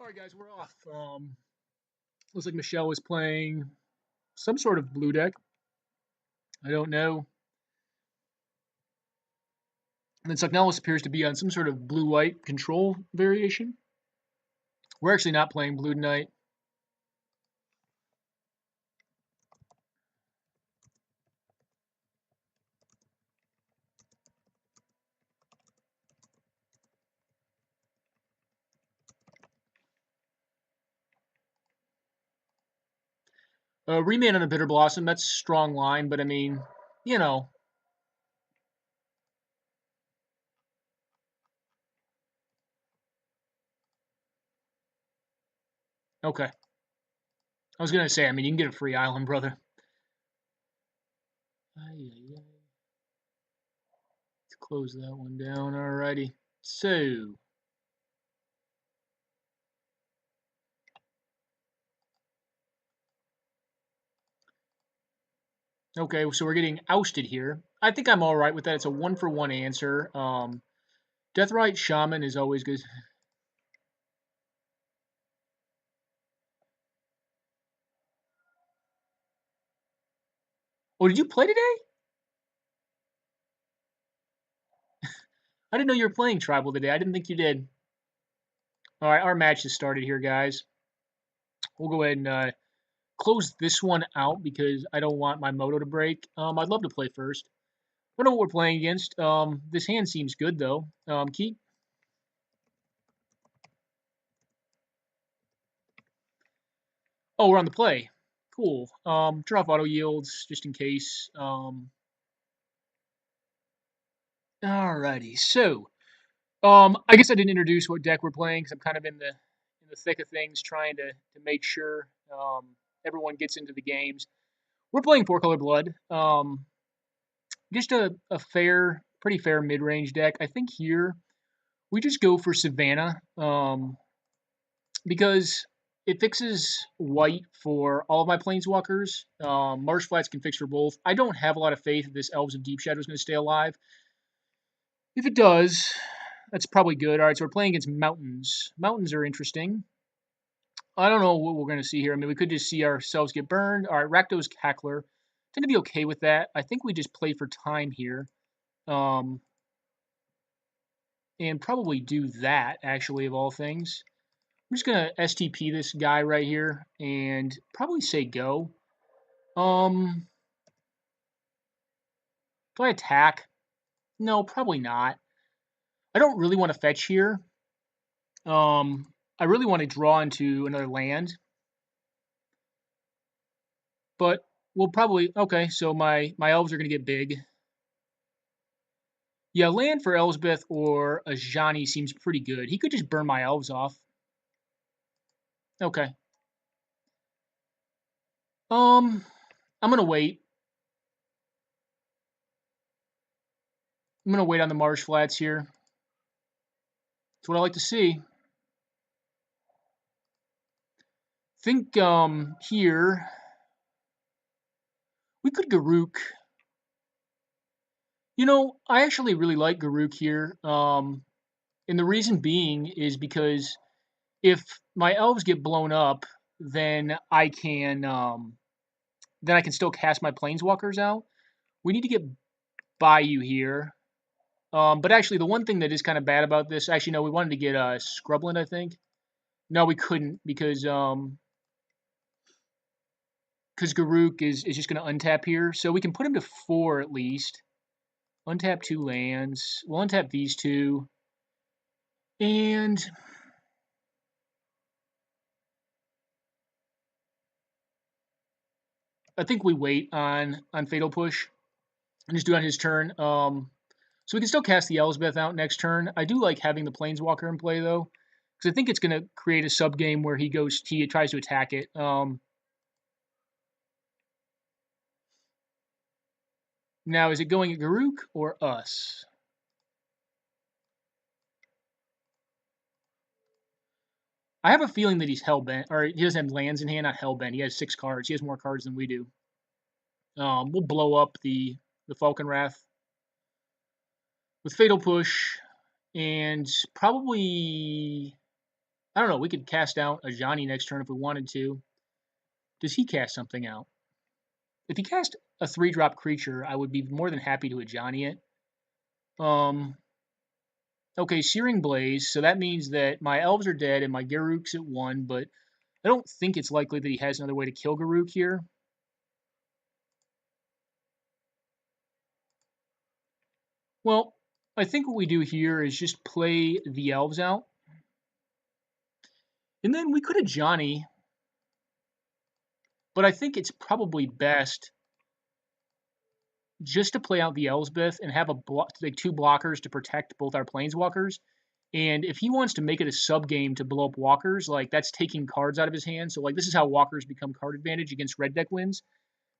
Alright guys, we're off. Looks like Michelle was playing some sort of blue deck. I don't know. And then Sucknellis appears to be on some sort of blue-white control variation. We're actually not playing blue tonight. Remand on a Bitter Blossom, that's a strong line, but I mean, you know. Okay. I was going to say, I mean, you can get a free island, brother. Let's close that one down. Alrighty. So. Okay, so we're getting ousted here. I think I'm alright with that. It's a 1-for-1 answer. Deathrite Shaman is always good. Oh, did you play today? I didn't know you were playing Tribal today. I didn't think you did. All right, our match has started here, guys. We'll go ahead and close this one out because I don't want my moto to break. I'd love to play first. I don't know what we're playing against. This hand seems good, though. Keep. Oh, we're on the play. Cool. Turn off auto yields just in case. Alrighty, so I guess I didn't introduce what deck we're playing because I'm kind of in the thick of things, trying to make sure everyone gets into the games. We're playing 4-color blood. Just a pretty fair mid-range deck. I think here we just go for Savannah because it fixes white for all of my planeswalkers. Marsh Flats can fix for both. I don't have a lot of faith that this Elves of Deep Shadow is going to stay alive. If it does, that's probably good. All right, so we're playing against mountains. Mountains are interesting. I don't know what we're going to see here. I mean, we could just see ourselves get burned. All right, Rakdos Cackler. Tend to be okay with that. I think we just play for time here. And probably do that, actually, of all things. I'm just going to STP this guy right here and probably say go. Do I attack? No, probably not. I don't really want to fetch here. I really want to draw into another land. But we'll probably... Okay, so my elves are going to get big. Yeah, land for Elsbeth or Ajani seems pretty good. He could just burn my elves off. Okay. I'm gonna wait. I'm gonna wait on the Marsh Flats here. That's what I like to see. Think here we could Garruk. You know, I actually really like Garruk here. And the reason being is because if my elves get blown up, then I can still cast my planeswalkers out. We need to get Bayou here. But actually, the one thing that is kind of bad about this, actually, no, we wanted to get Scrubland, I think. No, we couldn't because Garruk is just going to untap here. So we can put him to 4 at least. Untap 2 lands. We'll untap these 2. And I think we wait on Fatal Push and just do it on his turn. So we can still cast the Elsbeth out next turn. I do like having the Planeswalker in play, though, because I think it's going to create a sub-game where he tries to attack it. Now, is it going at Garruk or us? I have a feeling that he's hellbent, or he doesn't have lands in hand, not hellbent. He has 6 cards. He has more cards than we do. We'll blow up the Falcon Wrath with Fatal Push, and probably I don't know. We could cast out a Johnny next turn if we wanted to. Does he cast something out? If he cast a 3-drop creature, I would be more than happy to a Johnny it. Um, okay, Searing Blaze, so that means that my elves are dead and my Garruk's at 1, but I don't think it's likely that he has another way to kill Garruk here. Well, I think what we do here is just play the elves out. And then we could have Johnny, but I think it's probably best just to play out the Elsbeth and have like 2 blockers to protect both our planeswalkers. And if he wants to make it a sub game to blow up walkers, like that's taking cards out of his hand. So like this is how walkers become card advantage against red deck wins,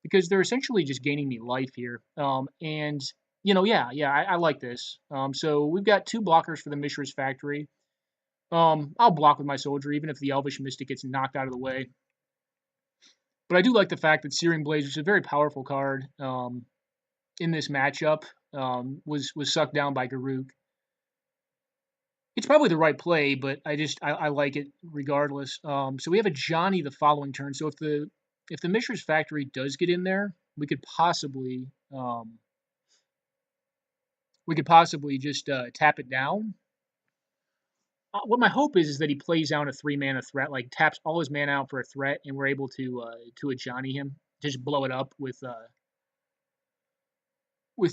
because they're essentially just gaining me life here. And I like this. So we've got 2 blockers for the Mishra's Factory. I'll block with my soldier even if the Elvish Mystic gets knocked out of the way. But I do like the fact that Searing Blaze, which is a very powerful card in this matchup, was sucked down by Garruk. It's probably the right play, but I like it regardless. So we have a Johnny the following turn. So if the Mishra's Factory does get in there, we could possibly just tap it down. What my hope is that he plays down a 3-mana threat, like taps all his mana out for a threat, and we're able to a Johnny him, just blow it up with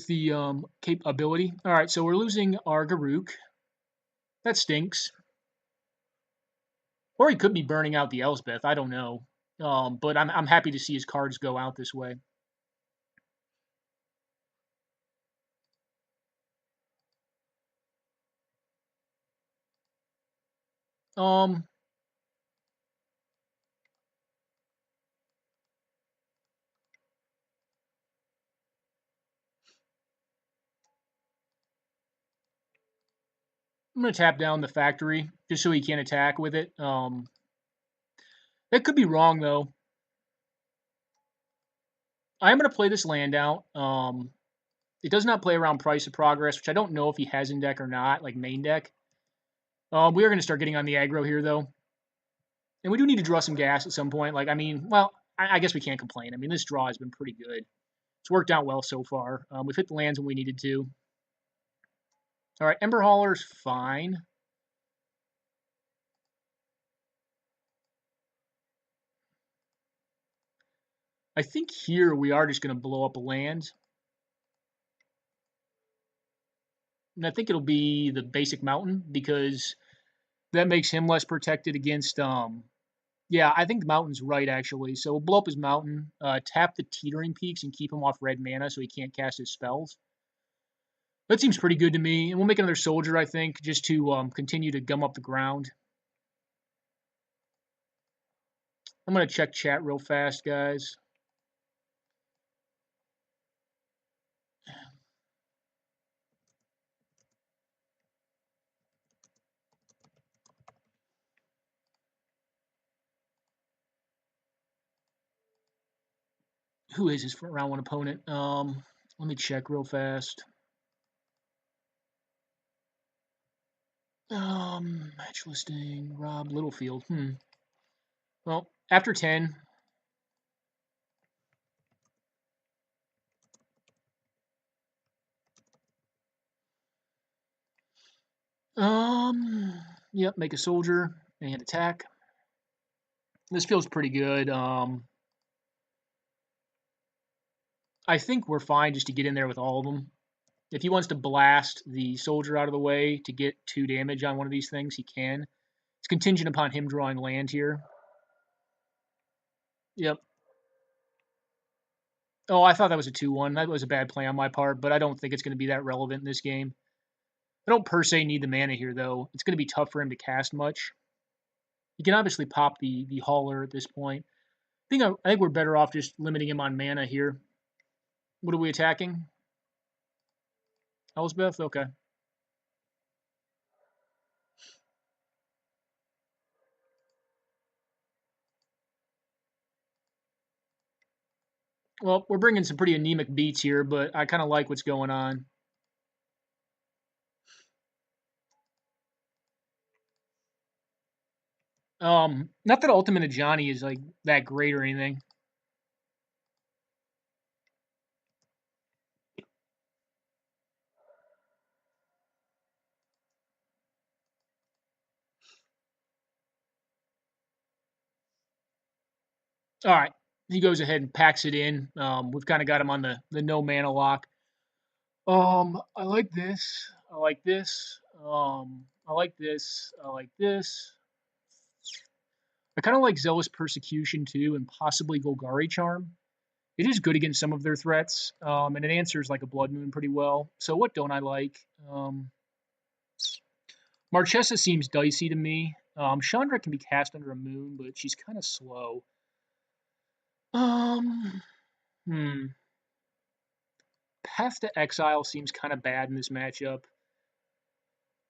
the capability. All right, so we're losing our Garruk. That stinks. Or he could be burning out the Elspeth. I don't know. But I'm happy to see his cards go out this way. Um, I'm gonna tap down the factory just so he can't attack with it. That could be wrong though. I'm gonna play this land out. It does not play around Price of Progress, which I don't know if he has in deck or not, like main deck. We are gonna start getting on the aggro here though, and we do need to draw some gas at some point. Like I guess we can't complain. I mean, this draw has been pretty good. It's worked out well so far. We've hit the lands when we needed to. All right, Ember Hauler's fine. I think here we are just going to blow up a land. And I think it'll be the basic mountain because that makes him less protected against yeah, I think the mountain's right actually. So we'll blow up his mountain, tap the teetering peaks and keep him off red mana so he can't cast his spells. That seems pretty good to me. And we'll make another soldier, I think, just to continue to gum up the ground. I'm going to check chat real fast, guys. Who is his round 1 opponent? Let me check real fast. Match listing, Rob Littlefield. Well, after 10. Yep, make a soldier and attack. This feels pretty good. I think we're fine just to get in there with all of them. If he wants to blast the soldier out of the way to get 2 damage on one of these things, he can. It's contingent upon him drawing land here. Yep. Oh, I thought that was a 2-1. That was a bad play on my part, but I don't think it's going to be that relevant in this game. I don't per se need the mana here, though. It's going to be tough for him to cast much. He can obviously pop the hauler at this point. I think we're better off just limiting him on mana here. What are we attacking? Elsbeth? Okay. Well, we're bringing some pretty anemic beats here, but I kind of like what's going on. Not that Ultimate of Johnny is like that great or anything. All right, he goes ahead and packs it in. We've kind of got him on the no mana lock. I like this. I like this. I like this. I like this. I kind of like Zealous Persecution too, and possibly Golgari Charm. It is good against some of their threats, and it answers like a Blood Moon pretty well. So what don't I like? Marchesa seems dicey to me. Chandra can be cast under a moon, but she's kind of slow. Um, hmm. Path to Exile seems kind of bad in this matchup.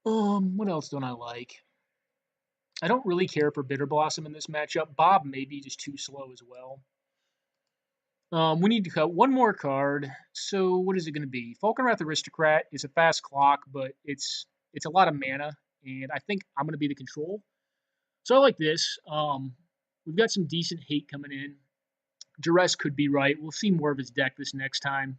What else don't I like? I don't really care for Bitter Blossom in this matchup. Bob may be just too slow as well. We need to cut one more card. So what is it going to be? Falkenrath Aristocrat is a fast clock, but it's a lot of mana, and I think I'm going to be the control. So I like this. We've got some decent hate coming in. Duress could be right. We'll see more of his deck this next time.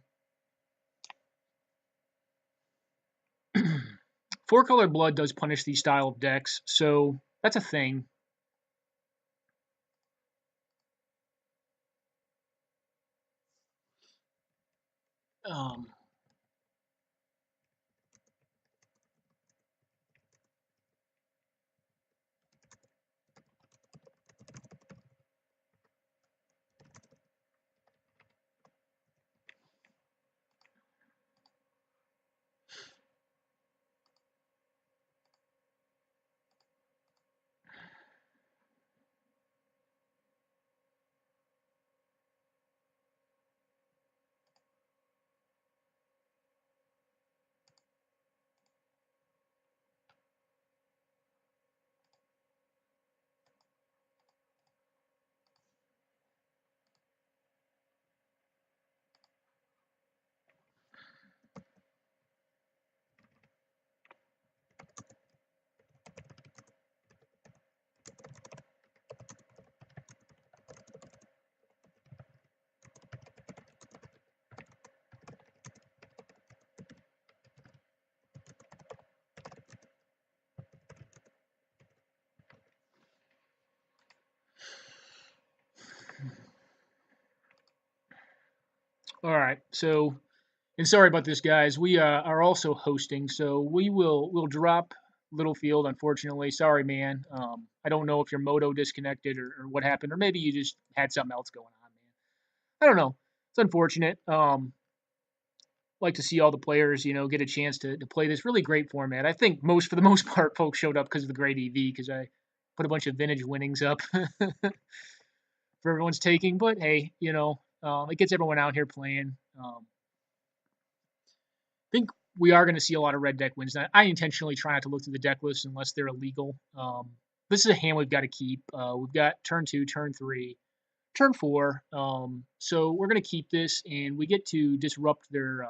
4-color blood does punish these style of decks, so that's a thing. Um, all right, so and sorry about this, guys. We are also hosting, so we'll drop Littlefield. Unfortunately, sorry, man. I don't know if your moto disconnected or what happened, or maybe you just had something else going on, man. I don't know. It's unfortunate. Like to see all the players, get a chance to play this really great format. I think for the most part, folks showed up because of the great EV, because I put a bunch of vintage winnings up for everyone's taking. But hey, it gets everyone out here playing. I think we are going to see a lot of red deck wins. I intentionally try not to look through the deck list unless they're illegal. This is a hand we've got to keep. We've got turn 2, turn 3, turn 4. So we're going to keep this, and we get to disrupt their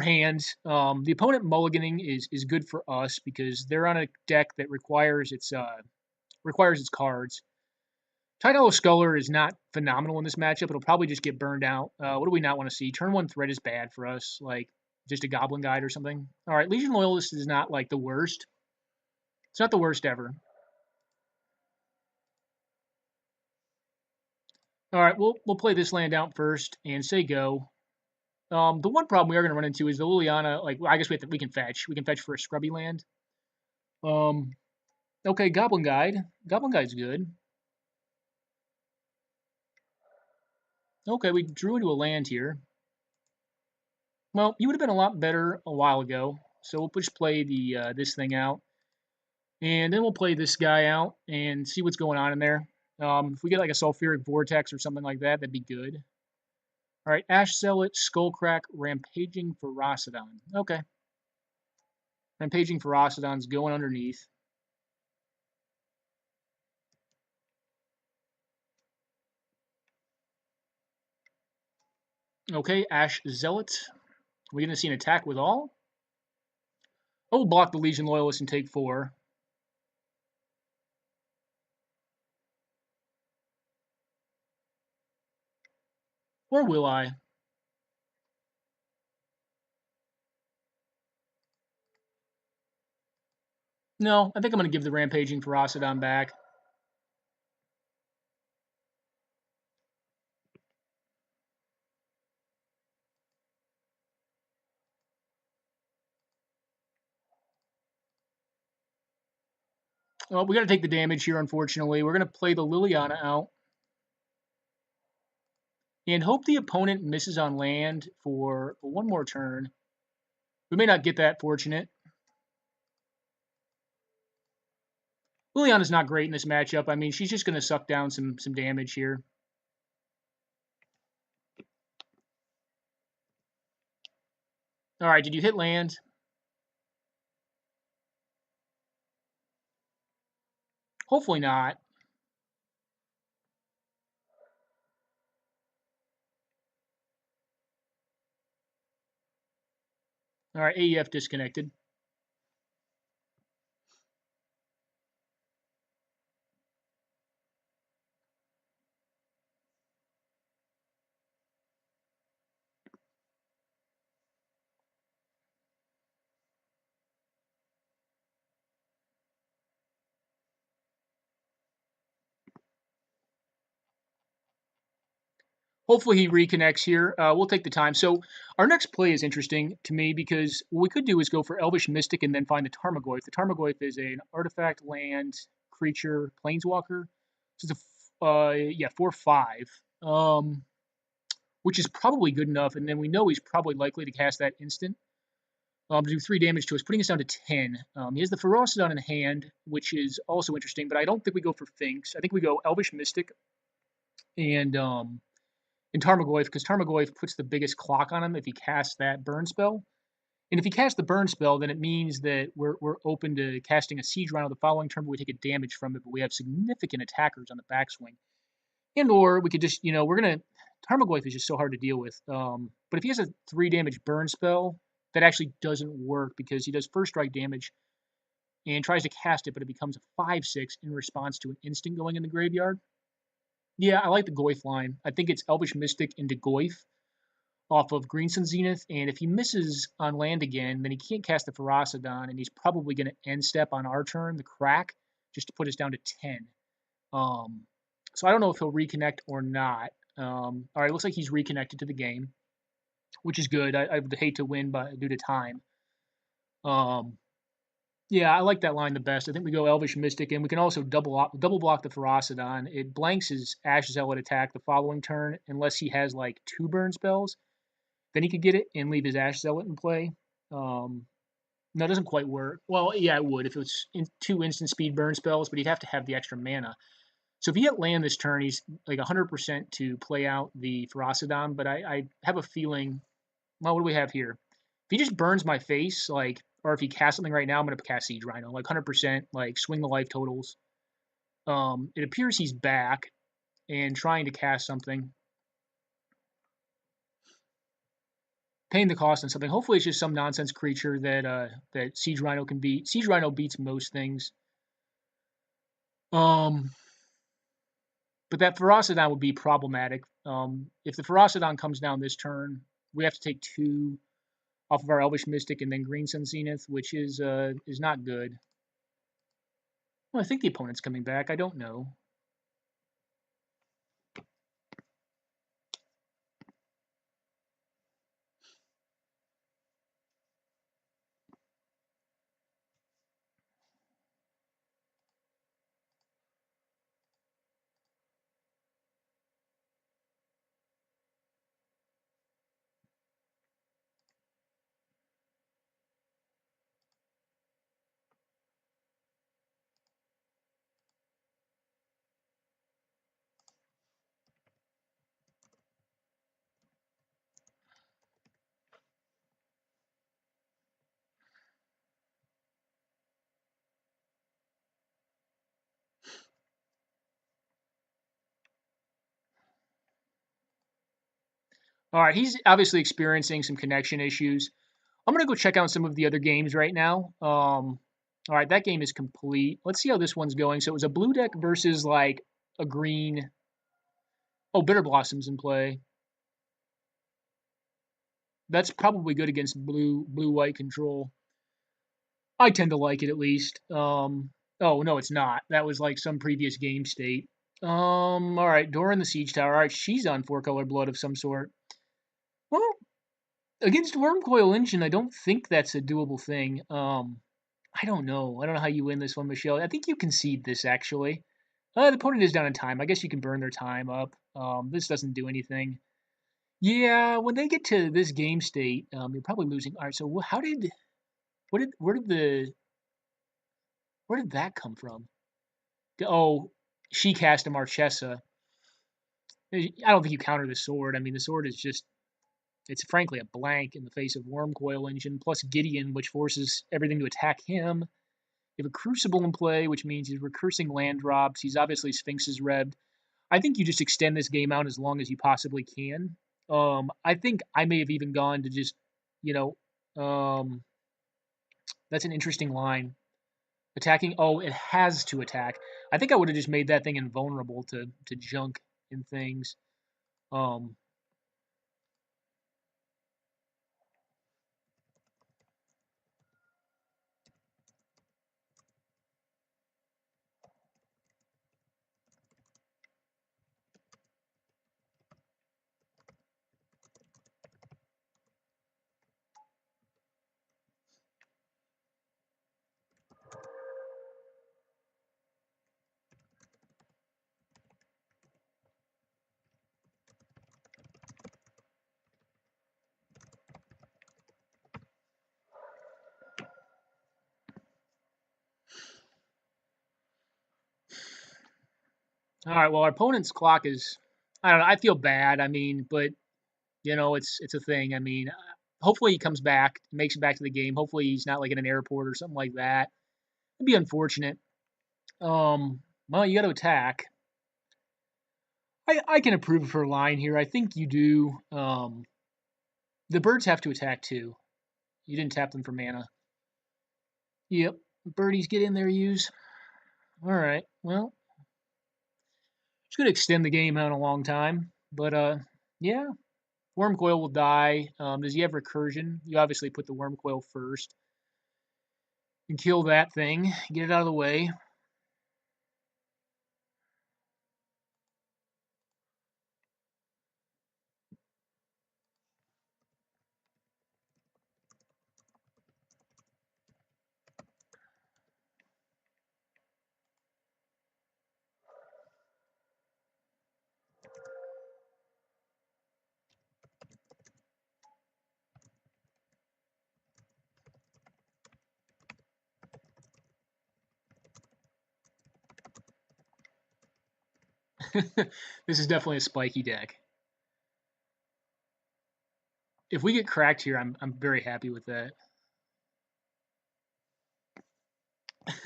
hands. The opponent mulliganing is good for us because they're on a deck that requires its cards. Tidal Sculler is not phenomenal in this matchup. It'll probably just get burned out. What do we not want to see? Turn 1 threat is bad for us, like just a Goblin Guide or something. All right, Legion Loyalist is not like the worst. It's not the worst ever. All right, we'll play this land out first and say go. The one problem we are going to run into is the Liliana. Like, I guess we can fetch. We can fetch for a scrubby land. Okay, Goblin Guide. Goblin Guide's good. Okay, we drew into a land here. Well, you would have been a lot better a while ago. So we'll just play this thing out. And then we'll play this guy out and see what's going on in there. If we get like a Sulfuric Vortex or something like that, that'd be good. All right, Ash Zealot, Skullcrack, Rampaging Ferocidon. Okay. Rampaging Ferocidon's going underneath. Okay, Ash Zealot. We're going to see an attack with all. Oh, we'll block the Legion Loyalist and take 4. Or will I? No, I think I'm going to give the Rampaging Ferocidon back. Well, we got to take the damage here, unfortunately. We're going to play the Liliana out. And hope the opponent misses on land for one more turn. We may not get that fortunate. Liliana's not great in this matchup. I mean, she's just going to suck down some damage here. All right, did you hit land? Hopefully not. All right, AEF disconnected. Hopefully he reconnects here. We'll take the time. So our next play is interesting to me because what we could do is go for Elvish Mystic and then find the Tarmogoyf. The Tarmogoyf is an artifact, land, creature, planeswalker. So it's a 4/5, which is probably good enough. And then we know he's probably likely to cast that instant to do 3 damage to us, putting us down to 10. He has the Ferocidon in hand, which is also interesting, but I don't think we go for Finks. I think we go Elvish Mystic and Tarmogoyf, because Tarmogoyf puts the biggest clock on him if he casts that burn spell. And if he casts the burn spell, then it means that we're open to casting a Siege Rhino the following turn, but we take a damage from it, but we have significant attackers on the backswing. And or we could just, Tarmogoyf is just so hard to deal with. But if he has a 3 damage burn spell, that actually doesn't work because he does first strike damage and tries to cast it, but it becomes a 5/6 in response to an instant going in the graveyard. Yeah, I like the Goyf line. I think it's Elvish Mystic into Goyf off of Greensun Zenith, and if he misses on land again, then he can't cast the Ferocidon, and he's probably going to end step on our turn, the crack, just to put us down to 10. So I don't know if he'll reconnect or not. All right, looks like he's reconnected to the game, which is good. I would hate to win due to time. Yeah, I like that line the best. I think we go Elvish Mystic, and we can also double block the Ferocidon. It blanks his Ash Zealot attack the following turn, unless he has like 2 burn spells. Then he could get it and leave his Ash Zealot in play. No, it doesn't quite work. Well, yeah, it would if it was 2 instant speed burn spells, but he'd have to have the extra mana. So if he hit land this turn, he's like 100% to play out the Ferocidon, but I have a feeling, well, what do we have here? If he just burns my face, or if he casts something right now, I'm going to cast Siege Rhino, 100%, swing the life totals. It appears he's back and trying to cast something. Paying the cost on something. Hopefully it's just some nonsense creature that Siege Rhino can beat. Siege Rhino beats most things. But that Ferocidon would be problematic. If the Ferocidon comes down this turn, we have to take 2 off of our Elvish Mystic and then Greensun Zenith, which is not good. Well, I think the opponent's coming back. I don't know. All right, he's obviously experiencing some connection issues. I'm going to go check out some of the other games right now. All right, that game is complete. Let's see how this one's going. So it was a blue deck versus a green. Oh, Bitter Blossom's in play. That's probably good against blue-white control. I tend to like it at least. Oh no, it's not. That was like some previous game state. All right, Dora in the siege tower. All right, she's on 4-color blood of some sort. Well, against Wormcoil Engine, I don't think that's a doable thing. I don't know. I don't know how you win this one, Michelle. I think you concede this actually. The opponent is down in time. I guess you can burn their time up. This doesn't do anything. Yeah, when they get to this game state, you're probably losing. All right, so where did that come from? Oh, she cast a Marchesa. I don't think you counter the sword. I mean, the sword is just, it's frankly a blank in the face of Wormcoil Engine, plus Gideon, which forces everything to attack him. You have a Crucible in play, which means he's recursing land drops. He's obviously Sphinx's rebbed. I think you just extend this game out as long as you possibly can. I think I may have even gone to just, you know, that's an interesting line. Attacking, oh, it has to attack. I think I would have just made that thing invulnerable to junk and things. Um, all right, well, our opponent's clock is, I don't know, I feel bad. I mean, but it's a thing. I mean, hopefully he comes back, makes it back to the game. Hopefully he's not like in an airport or something like that. It'd be unfortunate. Well, you got to attack. I can approve of her line here. I think you do. The birds have to attack too. You didn't tap them for mana. Yep. Birdies get in there, use. All right. Well, it's going to extend the game out a long time. But, yeah. Wormcoil will die. Does he have recursion? You obviously put the Wormcoil first. And kill that thing. Get it out of the way. This is definitely a spiky deck. If we get cracked here, I'm very happy with that. I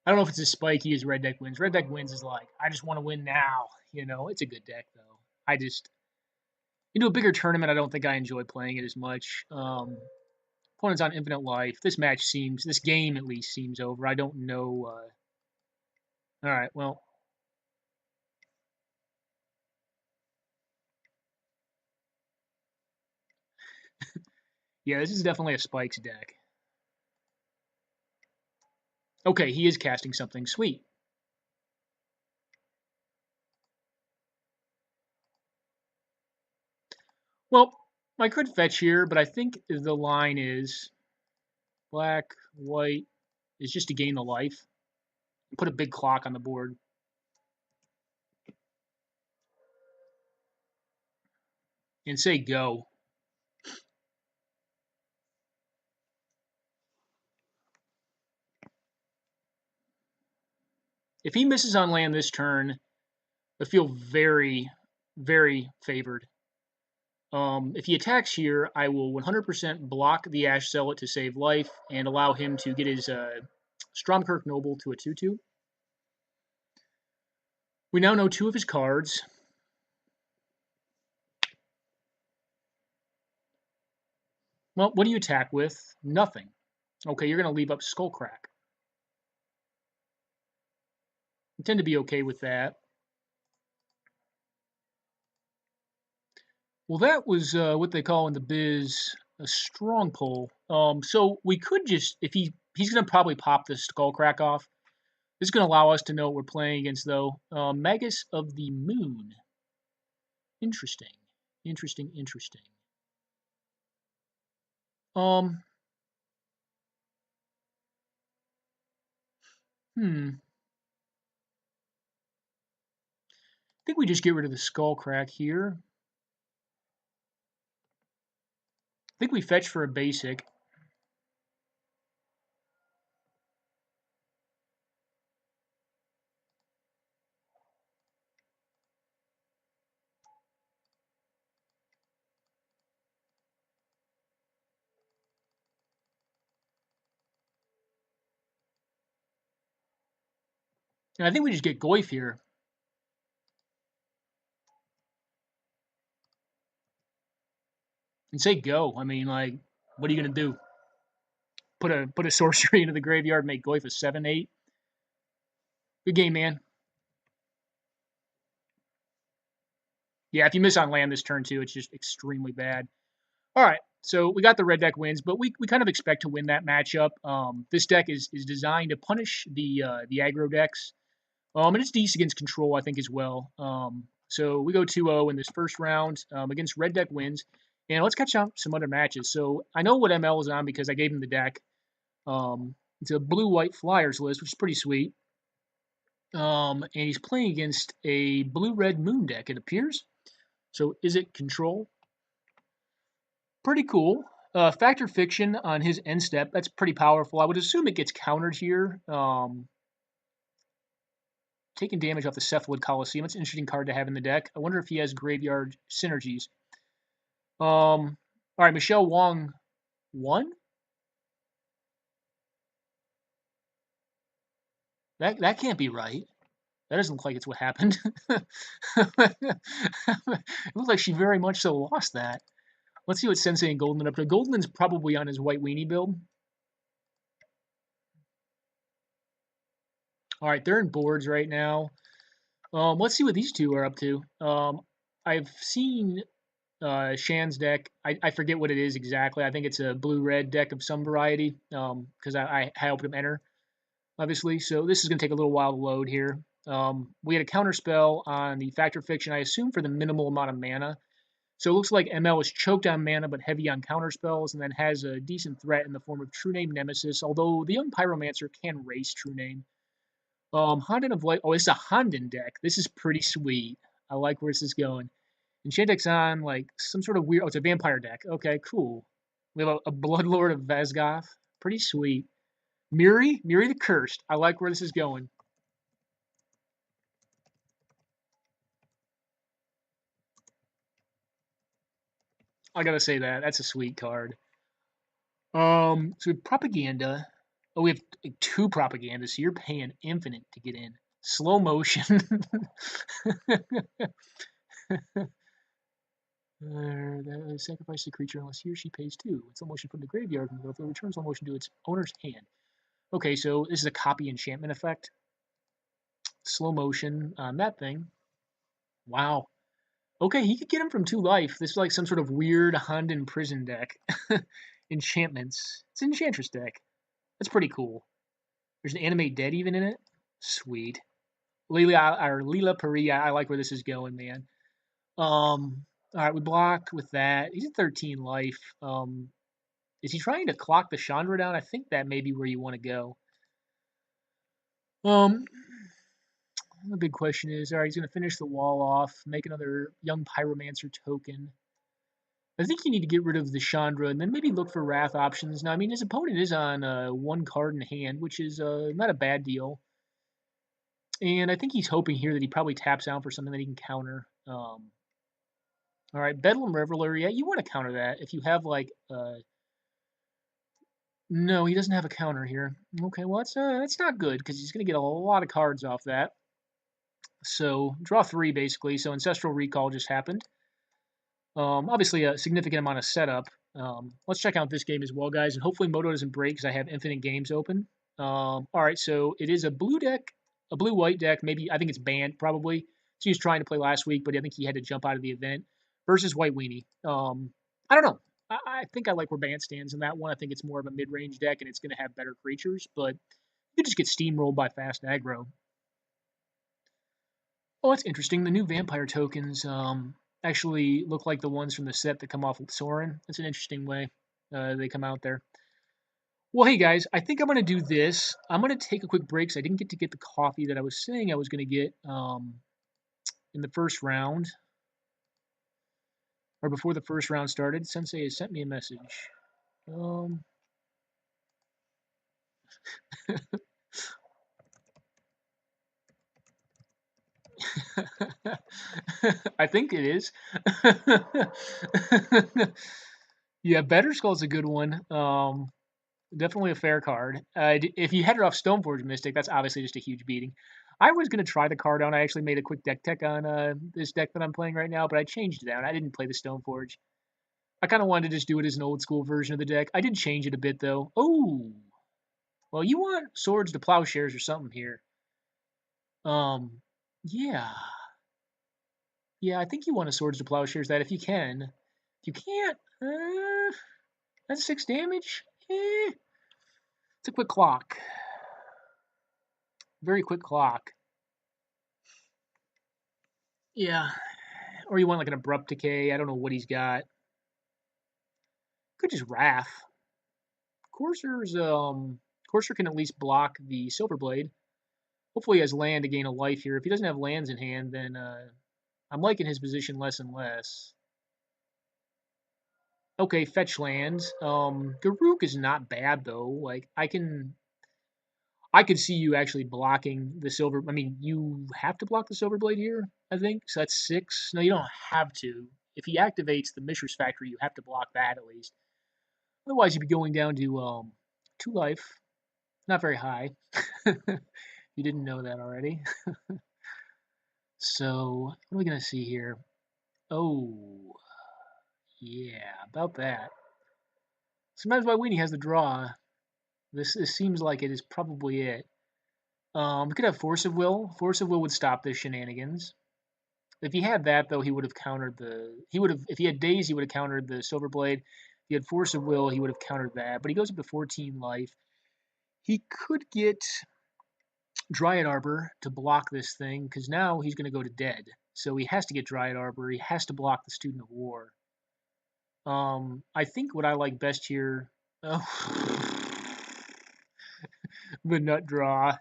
don't know if it's as spiky as Red Deck Wins. Red Deck Wins is like, I just want to win now. It's a good deck though. I just, a bigger tournament, I don't think I enjoy playing it as much. Opponent's on infinite life. This game at least seems over. I don't know. All right, well, yeah, this is definitely a spikes deck. Okay, he is casting something sweet. Well, I could fetch here, but I think the line is black, white, is just to gain the life. Put a big clock on the board. And say go. If he misses on land this turn, I feel very, very favored. If he attacks here, I will 100% block the Ash Zealot to save life and allow him to get his Stromkirk Noble to a 2/2. We now know 2 of his cards. Well, what do you attack with? Nothing. Okay, you're going to leave up Skullcrack. I tend to be okay with that. Well, that was what they call in the biz a strong pull. So we could just, if he's going to probably pop the skull crack off. This is going to allow us to know what we're playing against, though. Magus of the Moon. Interesting. Interesting, interesting. Um, I think we just get rid of the skull crack here. I think we fetch for a basic. And I think we just get Goyf here. And say go. I mean, like, what are you gonna do? Put a sorcery into the graveyard and make Goyf a 7/8? Good game, man. Yeah, if you miss on land this turn too, it's just extremely bad. All right, so we got the red deck wins, but we kind of expect to win that matchup. This deck is designed to punish the aggro decks, and it's decent against control, I think, as well. So we go 2-0 in this first round against red deck wins, and let's catch up some other matches. So I know what ML is on because I gave him the deck. It's a blue-white Flyers list, which is pretty sweet. And he's playing against a blue-red Moon deck, it appears. So is it control? Pretty cool. Factor Fiction on his end step, that's pretty powerful. I would assume it gets countered here. Taking damage off the Cephalid Coliseum. It's an interesting card to have in the deck. I wonder if he has graveyard synergies. All right, Michelle Wong won? That can't be right. That doesn't look like it's what happened. It looks like she very much so lost that. Let's see what Sensei and Golden are up to. Golden's probably on his white weenie build. All right, they're in boards right now. Let's see what these two are up to. I've seen Shan's deck. I forget what it is exactly. I think it's a blue-red deck of some variety because I helped him enter, obviously. So this is going to take a little while to load here. We had a counter spell on the Factor Fiction, I assume for the minimal amount of mana. So it looks like ML is choked on mana but heavy on counter spells and then has a decent threat in the form of True Name Nemesis, although the young Pyromancer can race True Name. Honden of Light. Oh, it's a Honden deck. This is pretty sweet. I like where this is going. Enchantix on, like, some sort of weird... Oh, it's a vampire deck. Okay, cool. We have a Bloodlord of Vesgoth. Pretty sweet. Miri the Cursed. I like where this is going. I gotta say that. That's a sweet card. So we have Propaganda. Oh, we have like, 2 Propagandas, so you're paying infinite to get in. Slow motion. Sacrifice the creature unless he or she pays 2. It's slow motion from the graveyard and it returns slow motion to its owner's hand. Okay, so this is a copy enchantment effect. Slow motion on that thing. Wow. Okay, he could get him from 2 life. This is like some sort of weird Honden prison deck. Enchantments. It's an Enchantress deck. That's pretty cool. There's an Animate Dead even in it. Sweet. Leela Paria, I like where this is going, man. All right, we block with that. He's at 13 life. Is he trying to clock the Chandra down? I think that may be where you want to go. The big question is, all right, he's going to finish the wall off, make another young Pyromancer token. I think you need to get rid of the Chandra and then maybe look for Wrath options. Now, I mean, his opponent is on 1 card in hand, which is not a bad deal. And I think he's hoping here that he probably taps out for something that he can counter. All right, Bedlam Reveler. Yeah, you want to counter that. If you have, like... no, he doesn't have a counter here. Okay, well, that's not good because he's going to get a lot of cards off that. So, draw 3, basically. So, Ancestral Recall just happened. Obviously, a significant amount of setup. Let's check out this game as well, guys. And hopefully Moto doesn't break because I have infinite games open. All right, so it is a blue deck, a blue-white deck. Maybe, I think it's banned, probably. So he was trying to play last week, but I think he had to jump out of the event. versus White Weenie. I don't know. I think I like where Bant stands in that one. I think it's more of a mid-range deck, and it's going to have better creatures, but you just get steamrolled by fast aggro. Oh, that's interesting. The new vampire tokens actually look like the ones from the set that come off with Sorin. That's an interesting way they come out there. Well, hey guys, I think I'm going to do this. I'm going to take a quick break because I didn't get to get the coffee that I was saying I was going to get in the first round, or before the first round started. Sensei has sent me a message. I think it is. Yeah, Better Skull's a good one. Definitely a fair card. If you had it off Stoneforge Mystic, that's obviously just a huge beating. I was going to try the card out. I actually made a quick deck tech on this deck that I'm playing right now, but I changed it out. I didn't play the Stoneforge. I kind of wanted to just do it as an old school version of the deck. I did change it a bit, though. Oh, well, you want Swords to Plowshares or something here. Yeah. Yeah, I think you want a Swords to Plowshares that if you can. If you can't, that's 6 damage. It's a quick clock. Very quick clock. Yeah. Or you want like an Abrupt Decay. I don't know what he's got. Could just Wrath. Courser can at least block the Silverblade. Hopefully he has land to gain a life here. If he doesn't have lands in hand, then I'm liking his position less and less. Okay, fetch lands. Garruk is not bad though. Like I could see you actually blocking the silver. I mean, you have to block the Silverblade here, I think. So that's 6. No, you don't have to. If he activates the Mishra's Factory, you have to block that at least. Otherwise, you'd be going down to 2 life. Not very high. You didn't know that already. So, what are we going to see here? Oh, yeah, about that. Sometimes White Weenie has the draw. This seems like it is probably it. We could have Force of Will. Force of Will would stop the shenanigans. If he had that, though, he would have countered the. He would have, if he had Daze, he would have countered the Silverblade. If he had Force of Will, he would have countered that. But he goes up to 14 life. He could get Dryad Arbor to block this thing, because now he's going to go to dead. So he has to get Dryad Arbor. He has to block the Student of War. I think what I like best here. Oh, the nut draw.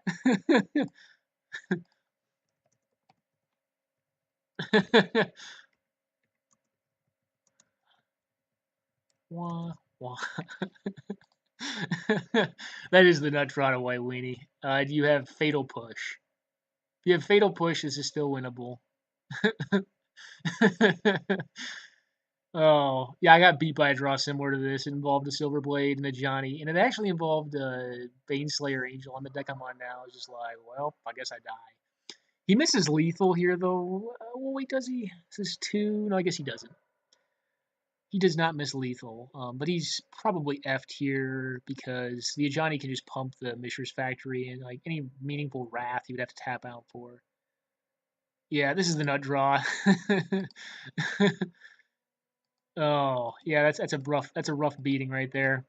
Wah, wah. That is the nut draw to White Weenie. Do you have Fatal Push? If you have Fatal Push, this is still winnable. Oh, yeah, I got beat by a draw similar to this. It involved a Silverblade and a Johnny, and it actually involved a Baneslayer Angel on the deck I'm on now. I was just like, well, I guess I die. He misses lethal here, though. Well, wait, does he? This is 2. No, I guess he doesn't. He does not miss lethal, but he's probably effed here because the Ajani can just pump the Mishra's Factory, and like any meaningful Wrath, he would have to tap out for. Yeah, this is the nut draw. Oh, yeah, that's a rough beating right there.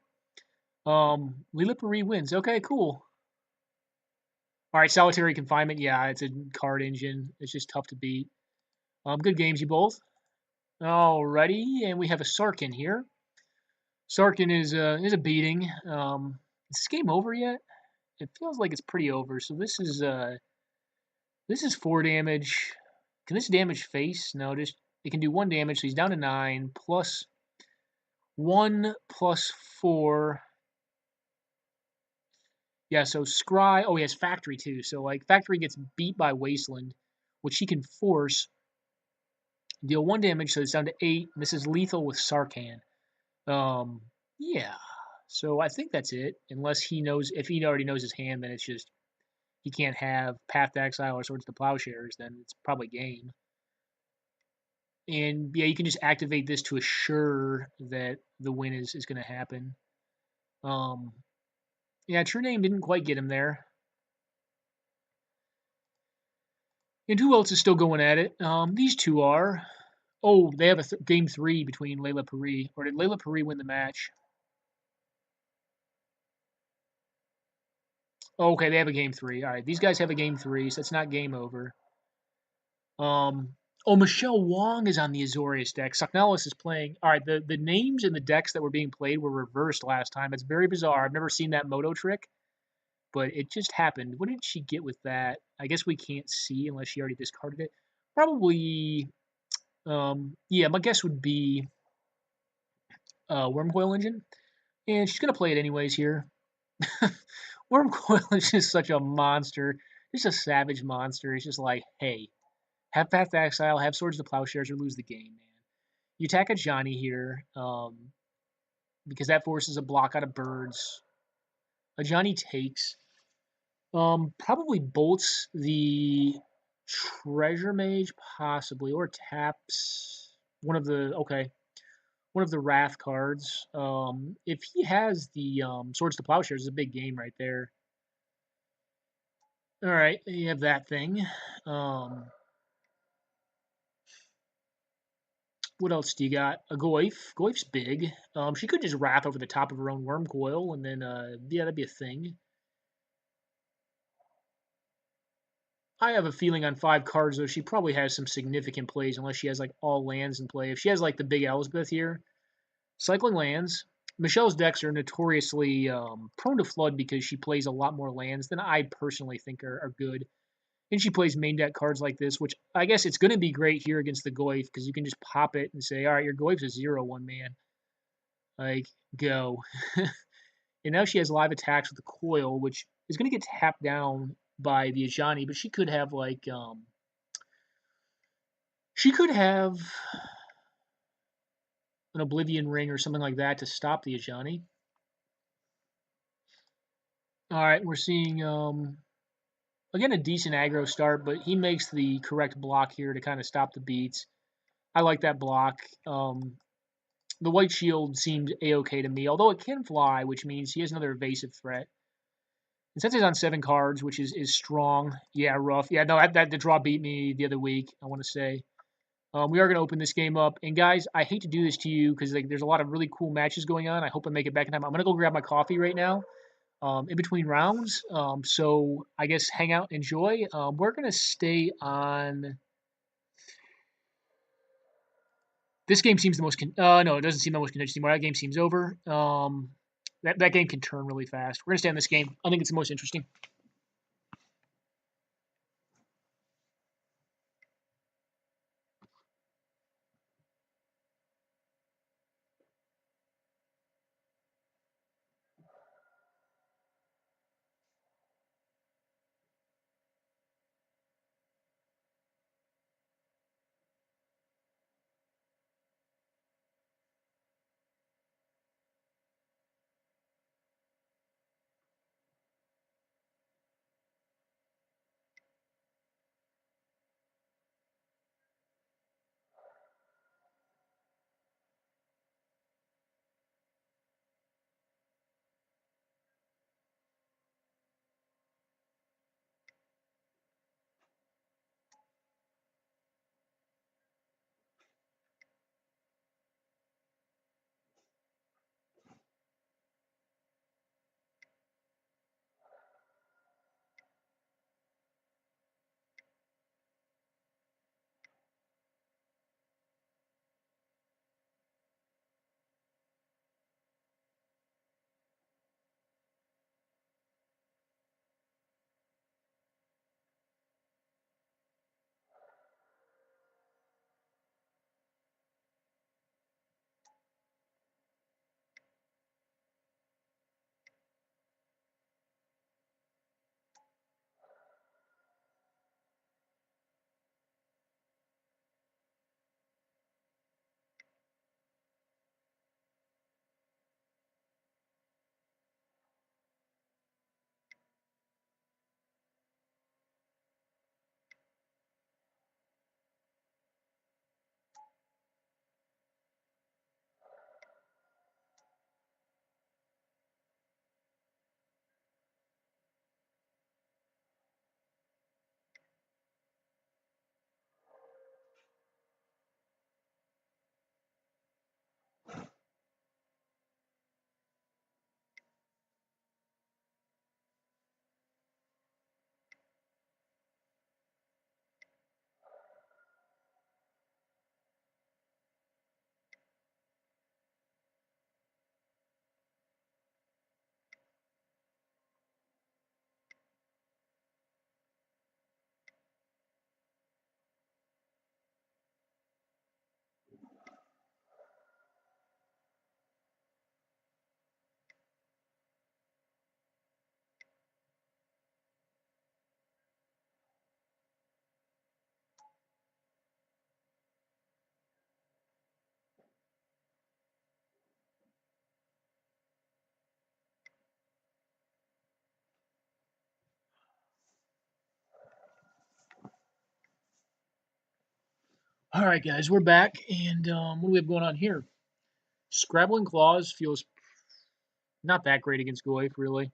Lilipari wins. Okay, cool. All right, Solitary Confinement. Yeah, it's a card engine. It's just tough to beat. Good games, you both. Alrighty, and we have a Sarkin here. Sarkin is a beating. Is this game over yet? It feels like it's pretty over. So this is 4 damage. Can this damage face? No, just it can do 1 damage. So he's down to 9 plus 1 plus 4. Yeah, so Scry. Oh, he has Factory too. So like Factory gets beat by Wasteland, which he can force. Deal 1 damage, so it's down to 8. This is lethal with Sarkhan. Yeah. So I think that's it. Unless he knows, if he already knows his hand, then it's just he can't have Path to Exile or Swords to Plowshares. Then it's probably game. And yeah, you can just activate this to assure that the win is going to happen. Yeah, True Name didn't quite get him there. And who else is still going at it? These two are. Oh, they have a game 3 between Layla Puri. Or did Layla Puri win the match? Oh, okay, they have a game 3. All right, these guys have a game 3, so it's not game over. Oh, Michelle Wong is on the Azorius deck. Saknalis is playing. All right, the names in the decks that were being played were reversed last time. It's very bizarre. I've never seen that Moto trick, but it just happened. What did she get with that? I guess we can't see unless she already discarded it. Probably, yeah, my guess would be Wormcoil Engine. And she's going to play it anyways here. Wormcoil is just such a monster. Just a savage monster. It's just like, hey, have Path to Exile, have Swords to Plowshares, or lose the game, man. You attack a Johnny here, because that forces a block out of birds. A Johnny takes. Probably bolts the Treasure Mage, possibly, or taps one of the Wrath cards. If he has the Swords to Plowshares, it's a big game right there. All right, you have that thing. What else do you got? A Goyf. Goyf's big. She could just Wrath over the top of her own Wormcoil, and then, yeah, that'd be a thing. I have a feeling on 5 cards, though, she probably has some significant plays, unless she has, like, all lands in play. If she has, like, the big Elspeth here, cycling lands. Michelle's decks are notoriously prone to flood because she plays a lot more lands than I personally think are good. And she plays main deck cards like this, which I guess it's going to be great here against the Goyf because you can just pop it and say, all right, your Goyf's a 0-1, man. Like, go. And now she has live attacks with the Coil, which is going to get tapped down by the Ajani, but she could have, like, she could have an Oblivion Ring or something like that to stop the Ajani. All right, we're seeing, again, a decent aggro start, but he makes the correct block here to kind of stop the beats. I like that block. The White Shield seemed A-okay to me, although it can fly, which means he has another evasive threat. And since he's on 7 cards, which is strong, yeah, rough. Yeah, no, the draw beat me the other week, I want to say. We are going to open this game up. And, guys, I hate to do this to you because there's a lot of really cool matches going on. I hope I make it back in time. I'm going to go grab my coffee right now in between rounds. So I guess hang out, enjoy. We're going to stay on. This game seems the most. No, it doesn't seem the most contentious anymore. That game seems over. That game can turn really fast. We're going to stay on this game. I think it's the most interesting. All right, guys, we're back, and what do we have going on here? Scrabbling Claws feels not that great against Goyf, really.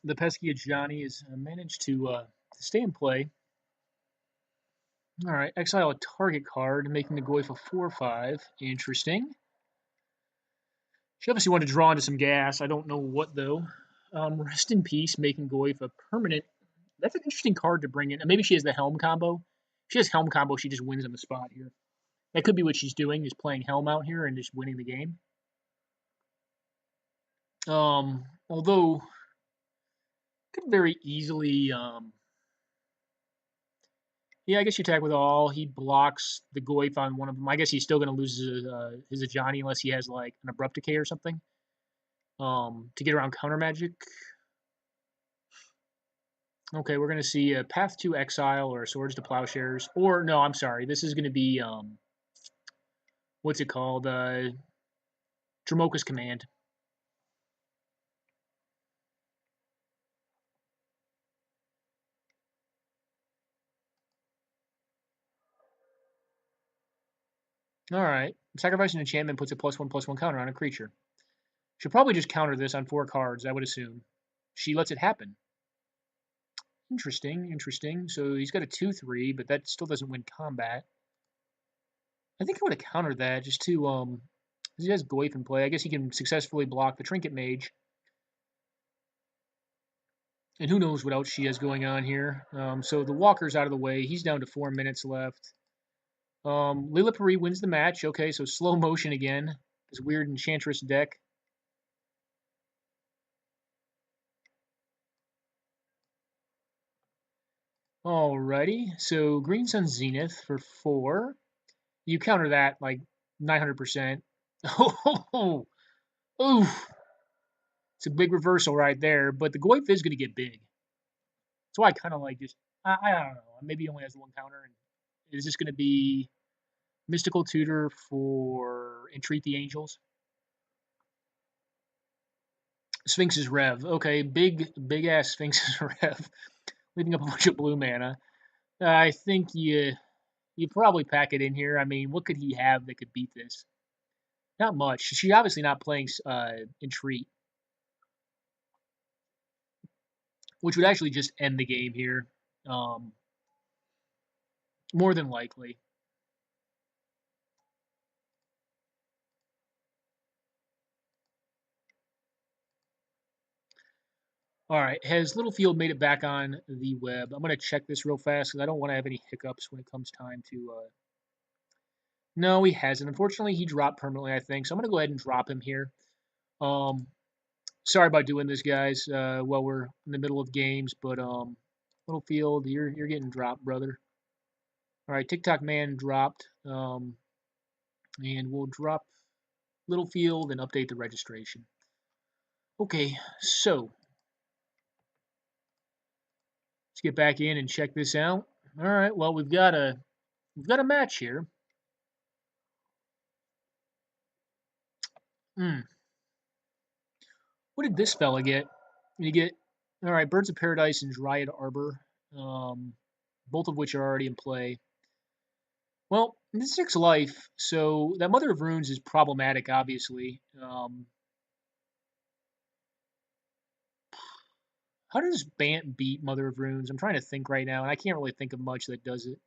The pesky Johnny has managed to stay in play. All right, exile a target card, making the Goyf a 4/5. Interesting. She obviously wanted to draw into some gas. I don't know what, though. Rest in Peace, making Goyf a permanent. That's an interesting card to bring in. Maybe she has the Helm combo. If she has Helm combo, she just wins on the spot here. That could be what she's doing, is playing Helm out here and just winning the game. Although could very easily, yeah, I guess you attack with all. He blocks the Goyf on one of them. I guess he's still going to lose his Ajani unless he has like an Abrupt Decay or something. To get around counter magic. Okay, we're going to see a Path to Exile or Swords to Plowshares. Or, no, I'm sorry. This is going to be, what's it called? Dramoka's Command. All right. Sacrifice an enchantment puts a +1/+1 counter on a creature. She'll probably just counter this on 4 cards, I would assume. She lets it happen. Interesting, interesting. So he's got a 2/3, but that still doesn't win combat. I think I would have countered that just to, he has Goyf in play. I guess he can successfully block the Trinket Mage. And who knows what else she has going on here. So the Walker's out of the way. He's down to 4 minutes left. Lila Pari wins the match. Okay, so slow motion again. This weird Enchantress deck. Alrighty, so Green Sun Zenith for 4. You counter that like 900%. Oh, oof. It's a big reversal right there, but the Goyf is going to get big. That's why I kind of like just, I don't know. Maybe he only has one counter. And is this going to be Mystical Tutor for Entreat the Angels? Sphinx's Rev. Okay, big ass Sphinx's Rev. Leaving up a bunch of blue mana. I think you probably pack it in here. I mean, what could he have that could beat this? Not much. She's obviously not playing Entreat, which would actually just end the game here, more than likely. All right, has Littlefield made it back on the web? I'm going to check this real fast because I don't want to have any hiccups when it comes time to... No, he hasn't. Unfortunately, he dropped permanently, I think, so I'm going to go ahead and drop him here. Sorry about doing this, guys, while we're in the middle of games, but Littlefield, you're getting dropped, brother. All right, TikTok Man dropped, and we'll drop Littlefield and update the registration. Okay, so let's get back in and check this out. All right, well we've got a match here. What did this fella get? Did he get, all right, Birds of Paradise and Dryad Arbor, both of which are already in play. Well, this is 6 life, so that Mother of Runes is problematic, obviously. How does Bant beat Mother of Runes? I'm trying to think right now, and I can't really think of much that does it.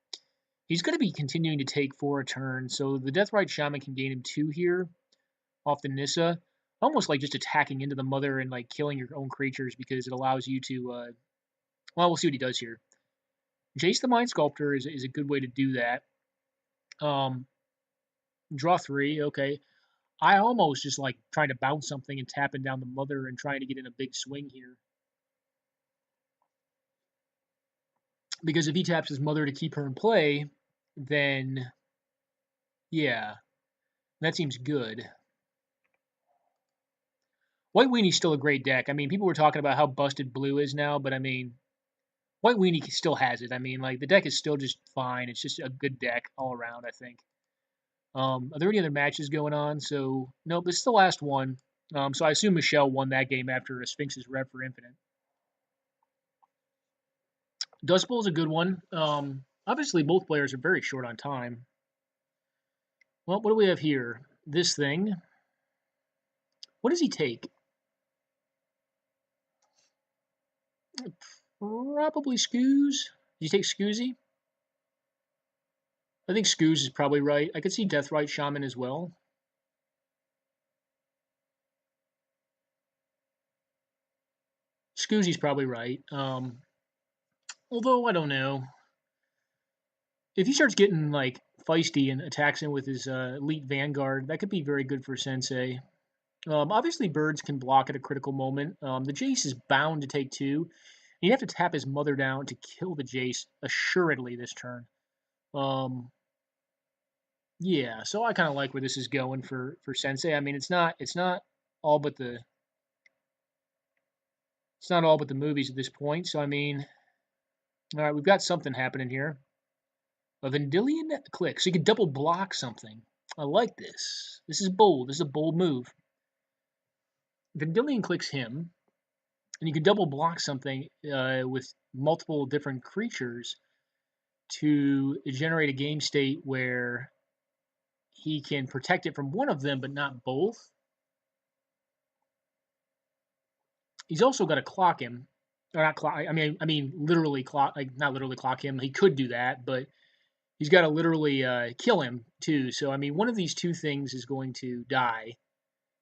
He's going to be continuing to take 4 a turn, so the Deathrite Shaman can gain him 2 here off the Nissa. Almost like just attacking into the Mother and like killing your own creatures because it allows you to, well, we'll see what he does here. Jace the Mind Sculptor is a good way to do that. Draw 3, okay. I almost just like trying to bounce something and tapping down the Mother and trying to get in a big swing here. Because if he taps his Mother to keep her in play, then yeah, that seems good. White Weenie's still a great deck. I mean, people were talking about how busted blue is now, but I mean, White Weenie still has it. I mean, like, the deck is still just fine. It's just a good deck all around, I think. Are there any other matches going on? So, nope, this is the last one. So I assume Michelle won that game after a Sphinx's Rev for Infinite. Dust Bowl is a good one. Obviously, both players are very short on time. Well, what do we have here? This thing. What does he take? Probably Scoos. Did you take Scoozy? I think Scoos is probably right. I could see Deathrite Shaman as well. Scoozy's probably right. Although I don't know. If he starts getting like feisty and attacks him with his elite vanguard, that could be very good for Sensei. Obviously, birds can block at a critical moment. The Jace is bound to take two. He'd have to tap his mother down to kill the Jace assuredly this turn. Yeah, so I kind of like where this is going for Sensei. I mean, it's not all but the it's not all but the movies at this point. So I mean, all right, we've got something happening here. A Vendilion click, so you can double block something. I like this. This is bold. This is a bold move. Vendilion clicks him, and you can double block something with multiple different creatures to generate a game state where he can protect it from one of them, but not both. He's also got to clock him, or not clock. I mean, literally clock. Like not literally clock him. He could do that, but he's got to literally kill him too. So I mean, one of these two things is going to die,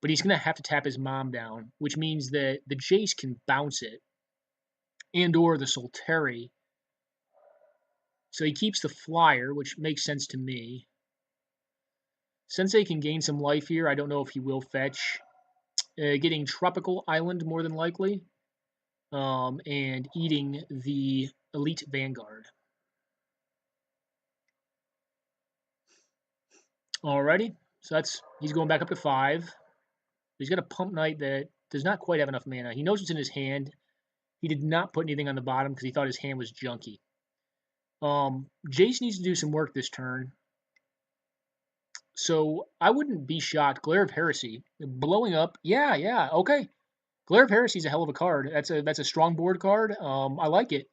but he's going to have to tap his mom down, which means that the Jace can bounce it, and/or the Solteri. So he keeps the flyer, which makes sense to me. Sensei can gain some life here. I don't know if he will fetch. Getting Tropical Island more than likely, and eating the Elite Vanguard. Alrighty, so he's going back up to 5. He's got a Pump Knight that does not quite have enough mana. He knows what's in his hand. He did not put anything on the bottom because he thought his hand was junky. Jace needs to do some work this turn. So I wouldn't be shocked. Glare of Heresy. Blowing up. Yeah, okay. Glare of Heresy is a hell of a card. That's a strong board card. I like it.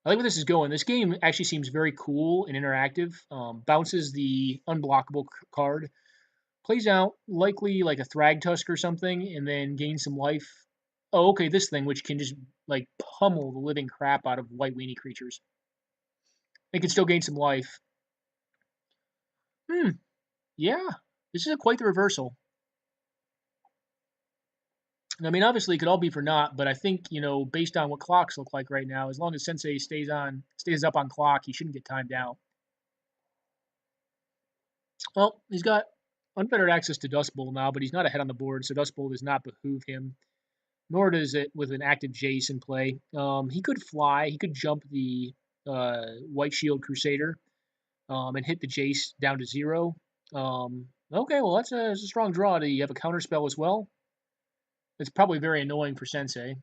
I like where this is going. This game actually seems very cool and interactive. Bounces the unblockable card. Plays out likely like a Thragtusk or something, and then gains some life. Oh, okay, this thing, which can just like pummel the living crap out of white weenie creatures. It can still gain some life. Yeah. This is quite the reversal. I mean, obviously, it could all be for naught, but I think, based on what clocks look like right now, as long as Sensei stays up on clock, he shouldn't get timed out. Well, he's got unfettered access to Dust Bowl now, but he's not ahead on the board, so Dust Bowl does not behoove him, nor does it with an active Jace in play. He could fly. He could jump the White Shield Crusader and hit the Jace down to 0. Okay, well, that's a strong draw. Do you have a counter spell as well? It's probably very annoying for Sensei.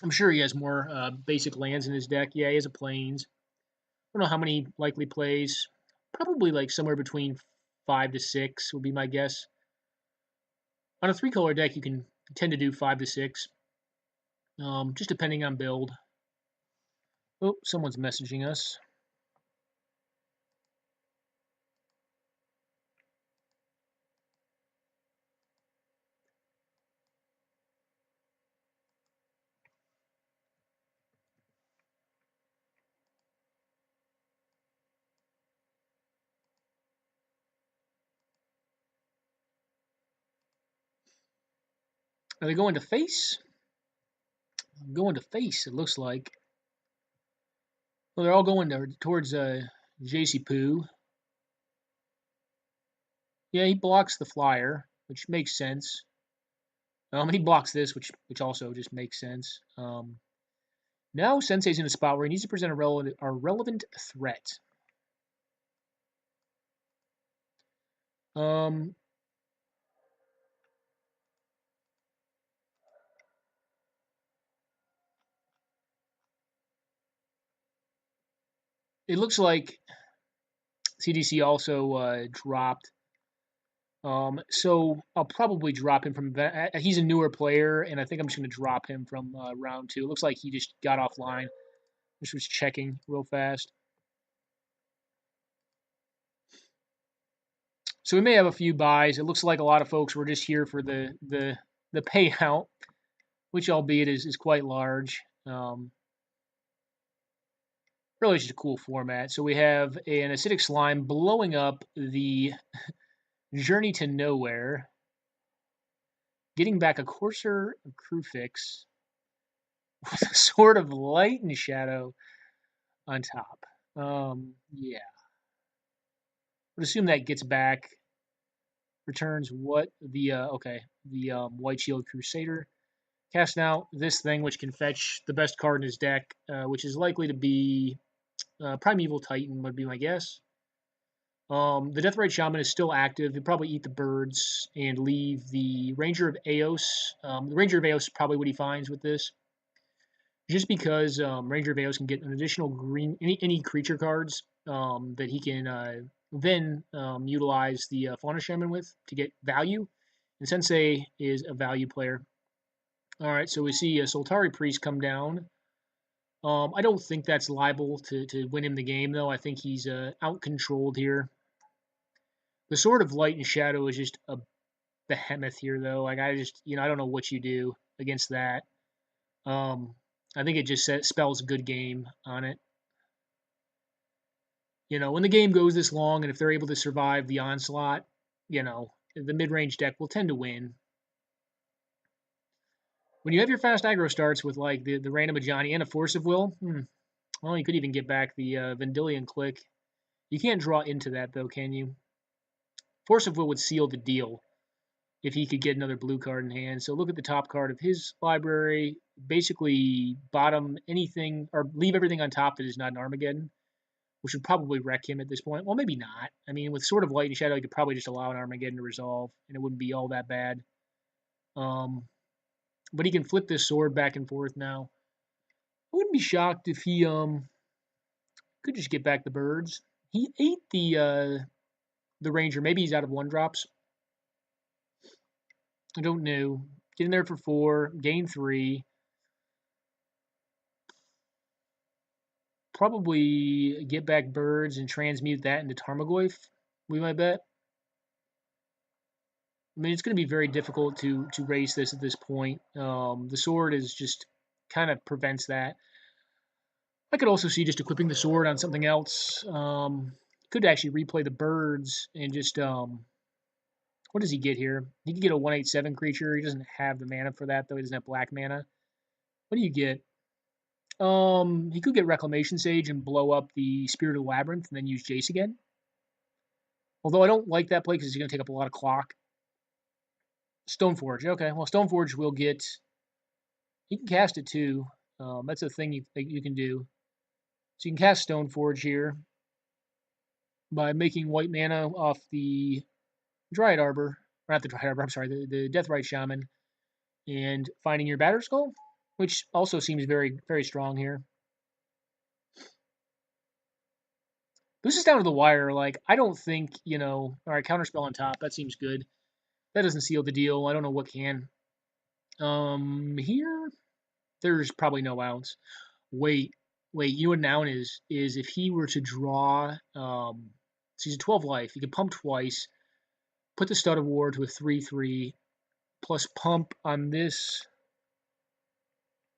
I'm sure he has more basic lands in his deck. Yeah, he has a Plains. I don't know how many likely plays. Probably like somewhere between 5 to 6 would be my guess. On a 3-color deck, you can tend to do 5 to 6, just depending on build. Oh, someone's messaging us. Are they going to face? Going to face, it looks like. Well, they're all going towards JC Poo. Yeah, he blocks the flyer, which makes sense. He blocks this, which also just makes sense. Now Sensei's in a spot where he needs to present a relevant threat. It looks like CDC also dropped So I'll probably drop him from. He's a newer player, and I think I'm just going to drop him from round 2. It looks like he just got offline. Just was checking real fast. So we may have a few buys. It looks like a lot of folks were just here for the payout, which albeit is quite large. Really just a cool format. So we have an acidic slime blowing up the Journey to Nowhere, getting back a Courser Crewfix with a Sword of Light and Shadow on top. Yeah. Would assume that gets back, returns what? The White Shield Crusader. Casting out this thing, which can fetch the best card in his deck, which is likely to be Primeval Titan, would be my guess. The Deathrite Shaman is still active. He'll probably eat the birds and leave the Ranger of Eos. The Ranger of Eos is probably what he finds with this. Just because Ranger of Eos can get an additional green, any creature cards that he can then utilize the Fauna Shaman with to get value. And Sensei is a value player. All right, so we see a Soltari Priest come down. I don't think that's liable to win him the game, though. I think he's out-controlled here. The Sword of Light and Shadow is just a behemoth here, though. Like, I don't know what you do against that. I think it just spells good game on it. When the game goes this long, and if they're able to survive the onslaught, the mid-range deck will tend to win. When you have your fast aggro starts with, like, the random Ajani and a Force of Will, well, you could even get back the Vendilion Click. You can't draw into that, though, can you? Force of Will would seal the deal if he could get another blue card in hand. So look at the top card of his library. Basically, bottom anything, or leave everything on top that is not an Armageddon, which would probably wreck him at this point. Well, maybe not. I mean, with Sword of Light and Shadow, you could probably just allow an Armageddon to resolve, and it wouldn't be all that bad. But he can flip this sword back and forth now. I wouldn't be shocked if he could just get back the birds. He ate the Ranger. Maybe he's out of 1-drops. I don't know. Get in there for 4, gain 3. Probably get back birds and transmute that into Tarmogoyf, we might bet. I mean, it's going to be very difficult to race this at this point. The sword is just kind of prevents that. I could also see just equipping the sword on something else. Could actually replay the birds and just what does he get here? He can get a 1/8/7 creature. He doesn't have the mana for that, though. He doesn't have black mana. What do you get? He could get Reclamation Sage and blow up the Spirit of the Labyrinth and then use Jace again. Although I don't like that play because he's going to take up a lot of clock. Stoneforge. Okay, well, Stoneforge will get... He can cast it too. That's a thing you can do. So you can cast Stoneforge here by making white mana off the Dryad Arbor. Or not the Dryad Arbor, I'm sorry, the Deathrite Shaman. And finding your Batterskull, which also seems very, very strong here. This is down to the wire. Like, I don't think, all right, Counterspell on top. That seems good. That doesn't seal the deal. I don't know what can. Here, there's probably no outs. Wait, you know what an out is if he were to draw, so he's a 12 life. He can pump twice, put the Stud of War to a 3/3, plus pump on this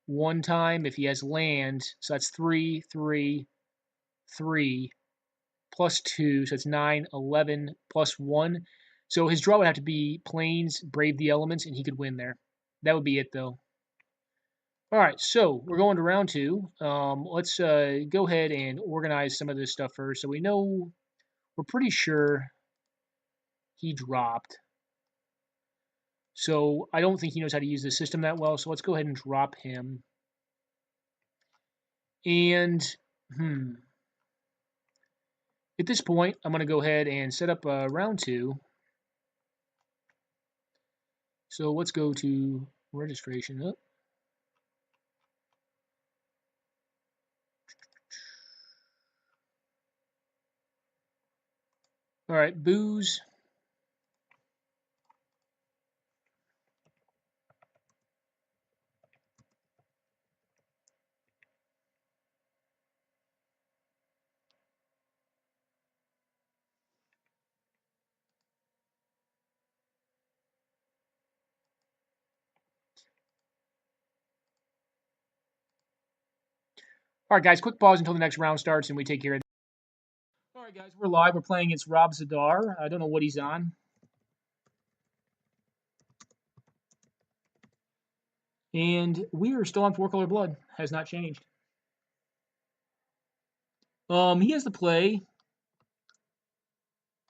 one time if he has land. So that's 3, 3, 3, plus 2, so it's 9, 11, plus 1. So his draw would have to be Plains, Brave the Elements, and he could win there. That would be it, though. All right, so we're going to round 2. Let's go ahead and organize some of this stuff first. So we're pretty sure he dropped. So I don't think he knows how to use the system that well, so let's go ahead and drop him. And, at this point, I'm going to go ahead and set up round 2. So let's go to registration. Oh. All right, booze. All right, guys, quick pause until the next round starts and we take care of that. All right, guys, we're live. We're playing against Rob Zadar. I don't know what he's on. And we are still on 4-color blood. Has not changed. He has the play.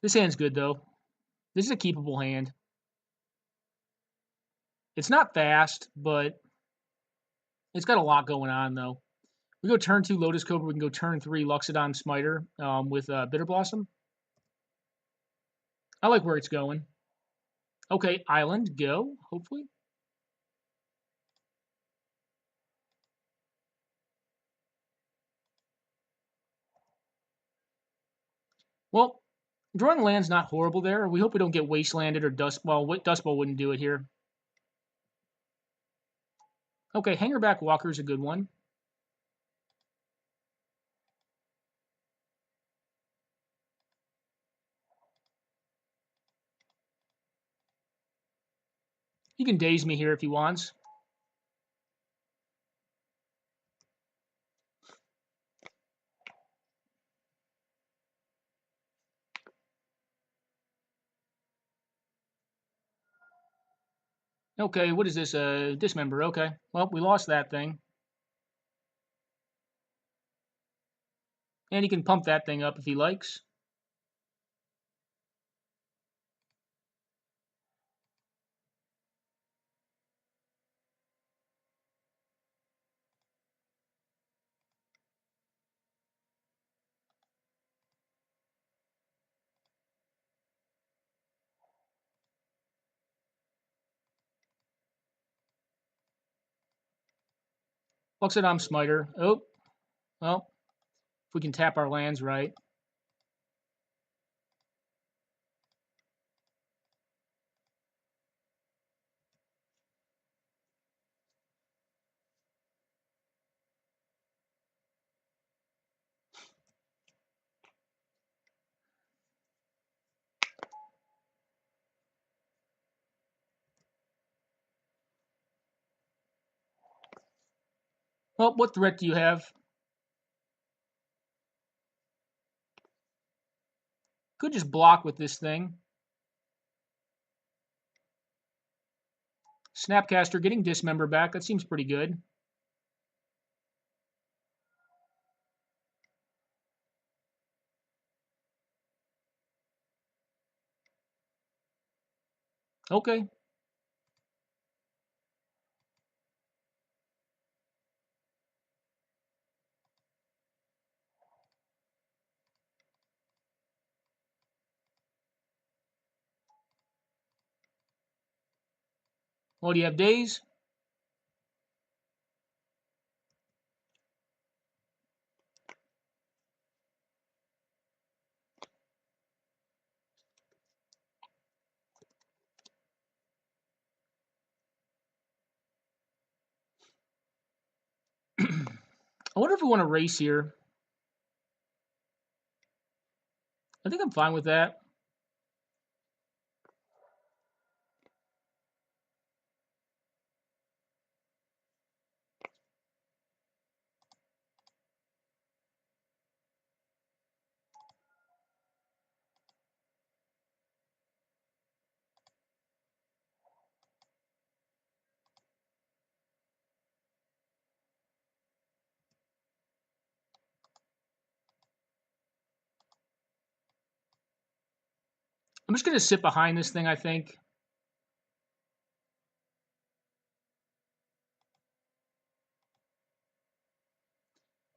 This hand's good, though. This is a keepable hand. It's not fast, but it's got a lot going on, though. We go turn 2 Lotus Cobra. We can go turn 3 Luxodon Smiter with Bitter Blossom. I like where it's going. Okay, Island, go, hopefully. Well, drawing land's not horrible there. We hope we don't get wastelanded or dust. Well, Dust Bowl wouldn't do it here. Okay, Hangerback Walker's a good one. He can daze me here if he wants. Okay, what is this? Dismember. Okay. Well, we lost that thing. And he can pump that thing up if he likes. Luxodon Smiter. Oh, well, if we can tap our lands right. Well, what threat do you have? Could just block with this thing. Snapcaster getting Dismember back. That seems pretty good. Okay. Well, do you have days? I wonder if we want to race here. I think I'm fine with that. I'm just going to sit behind this thing, I think.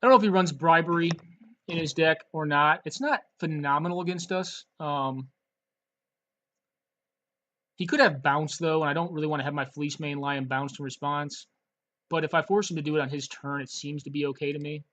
I don't know if he runs Bribery in his deck or not. It's not phenomenal against us. He could have Bounce, though, and I don't really want to have my Fleece main Lion bounce in response. But if I force him to do it on his turn, it seems to be okay to me.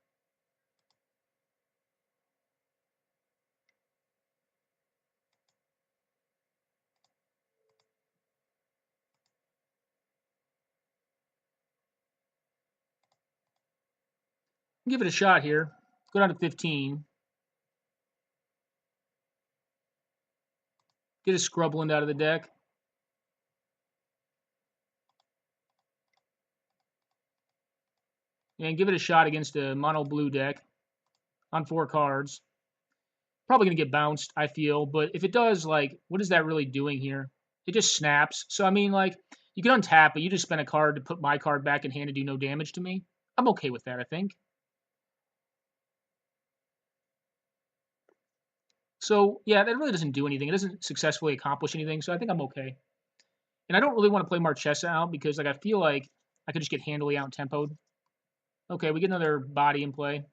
Give it a shot here. Go down to 15. Get a Scrubland out of the deck. and give it a shot against a mono blue deck on 4 cards. Probably going to get bounced, I feel, but if it does, like, what is that really doing here? It just snaps. So, I mean, like, you can untap, but you just spend a card to put my card back in hand and do no damage to me. I'm okay with that, I think. So, yeah, that really doesn't do anything. It doesn't successfully accomplish anything, so I think I'm okay. And I don't really want to play Marchesa out because, like, I feel like I could just get handily out-tempoed. Okay, we get another body in play.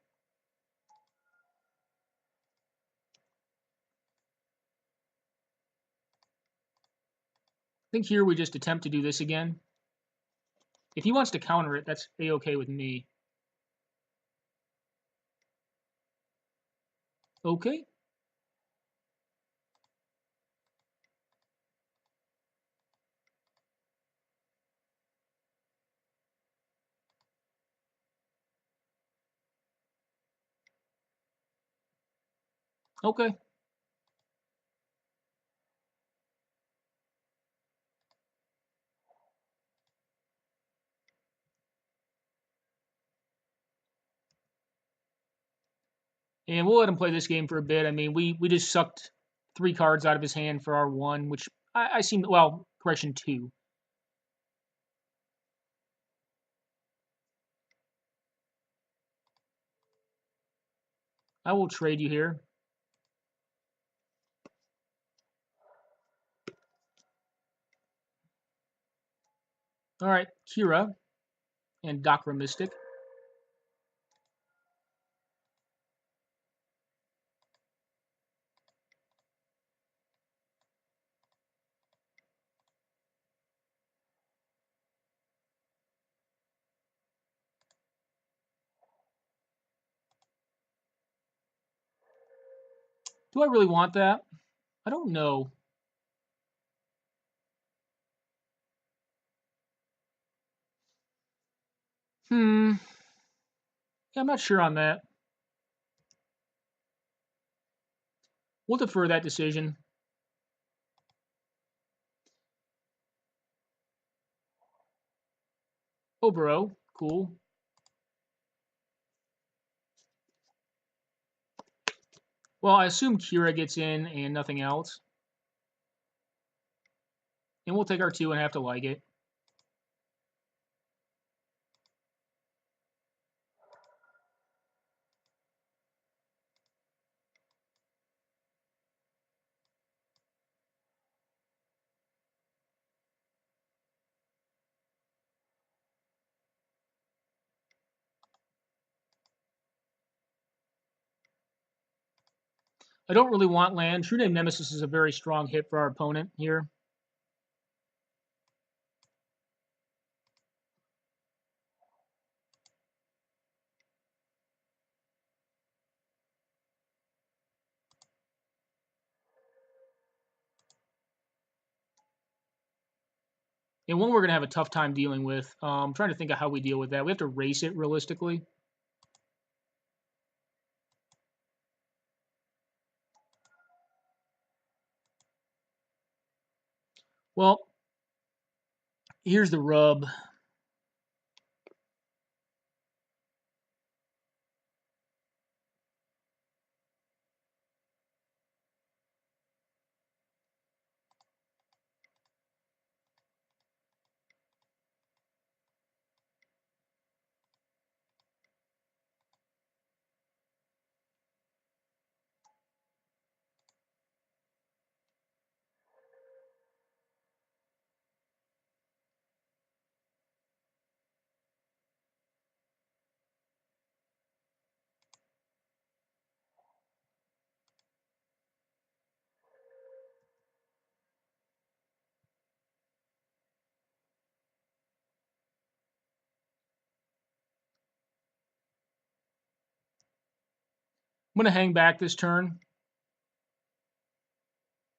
I think here we just attempt to do this again. If he wants to counter it, that's A-okay with me. Okay. Okay. And we'll let him play this game for a bit. I mean, we just sucked 3 cards out of his hand for our 1, which I seem, well, correction, 2. I will trade you here. All right, Kira and Dakra Mystic. Do I really want that? I don't know. Yeah, I'm not sure on that. We'll defer that decision. Obero, cool. Well, I assume Kira gets in and nothing else. And we'll take our 2 and have to like it. I don't really want land. True Name Nemesis is a very strong hit for our opponent here. And one we're going to have a tough time dealing with. I'm trying to think of how we deal with that. We have to race it realistically. Well, here's the rub. I'm going to hang back this turn.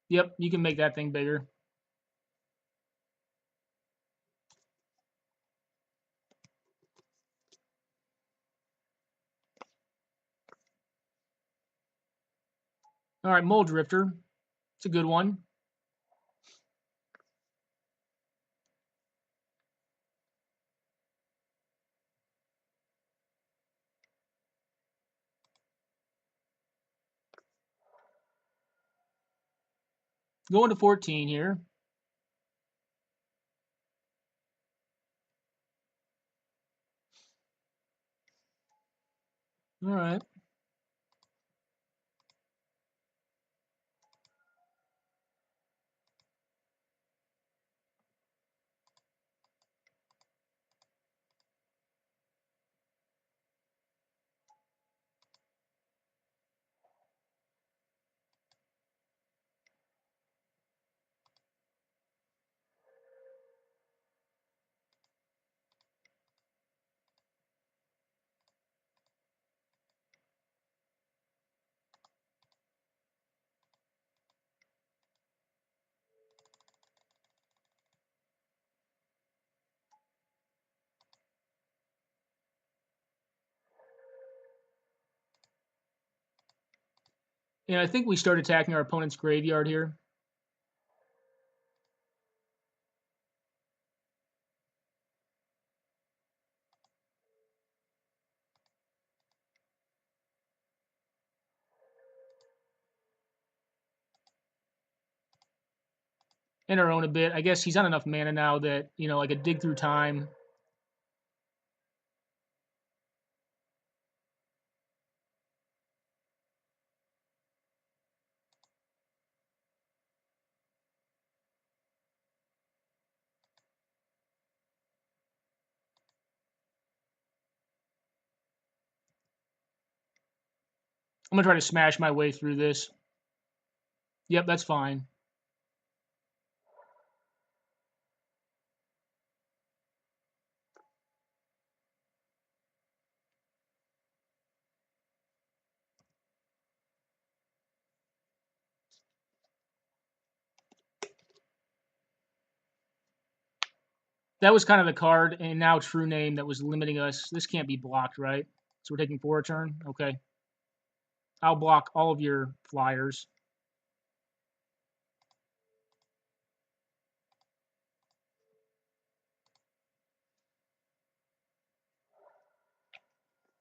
Yep, you can make that thing bigger. All right, Mole Drifter. It's a good one. Going to 14 here. All right. And I think we start attacking our opponent's graveyard here. And our own a bit. I guess he's on enough mana now that, you know, like a dig through time. I'm going to try to smash my way through this. Yep, that's fine. That was kind of the card, and now True Name that was limiting us. This can't be blocked, right? So we're taking 4 a turn? Okay. I'll block all of your flyers.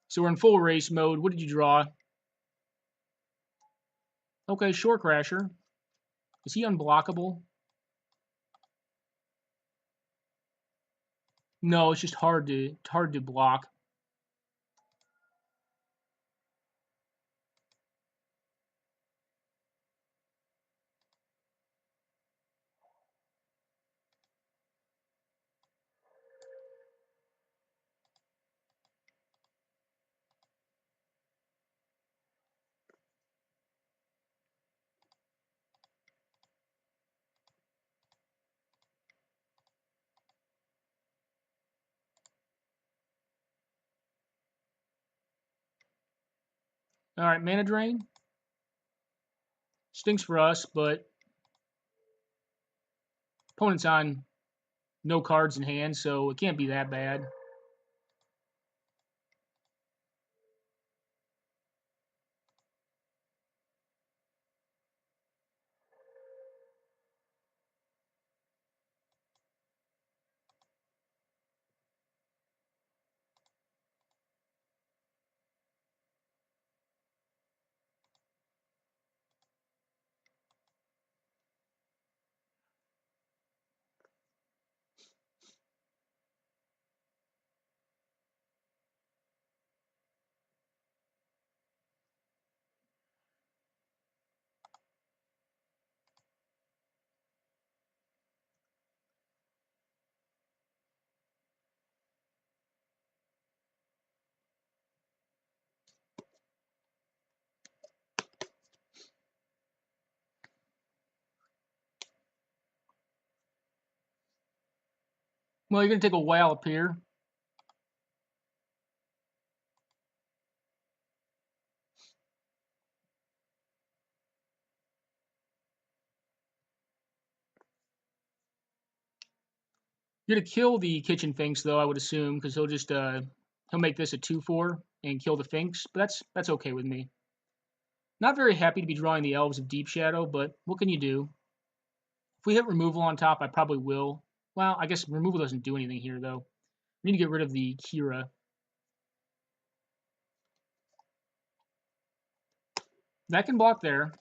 So we're in full race mode. What did you draw? Okay, Shore Crasher. Is he unblockable? No, it's just hard to block. All right, Mana Drain. Stinks for us, but opponent's on no cards in hand, so it can't be that bad. Well, you're going to take a while up here. You're going to kill the Kitchen Finks, though, I would assume, because he'll just he'll make this a 2/4 and kill the Finks, but that's okay with me. Not very happy to be drawing the Elves of Deep Shadow, but what can you do? If we hit removal on top, I probably will. Well, I guess removal doesn't do anything here, though. We need to get rid of the Kira. That can block there.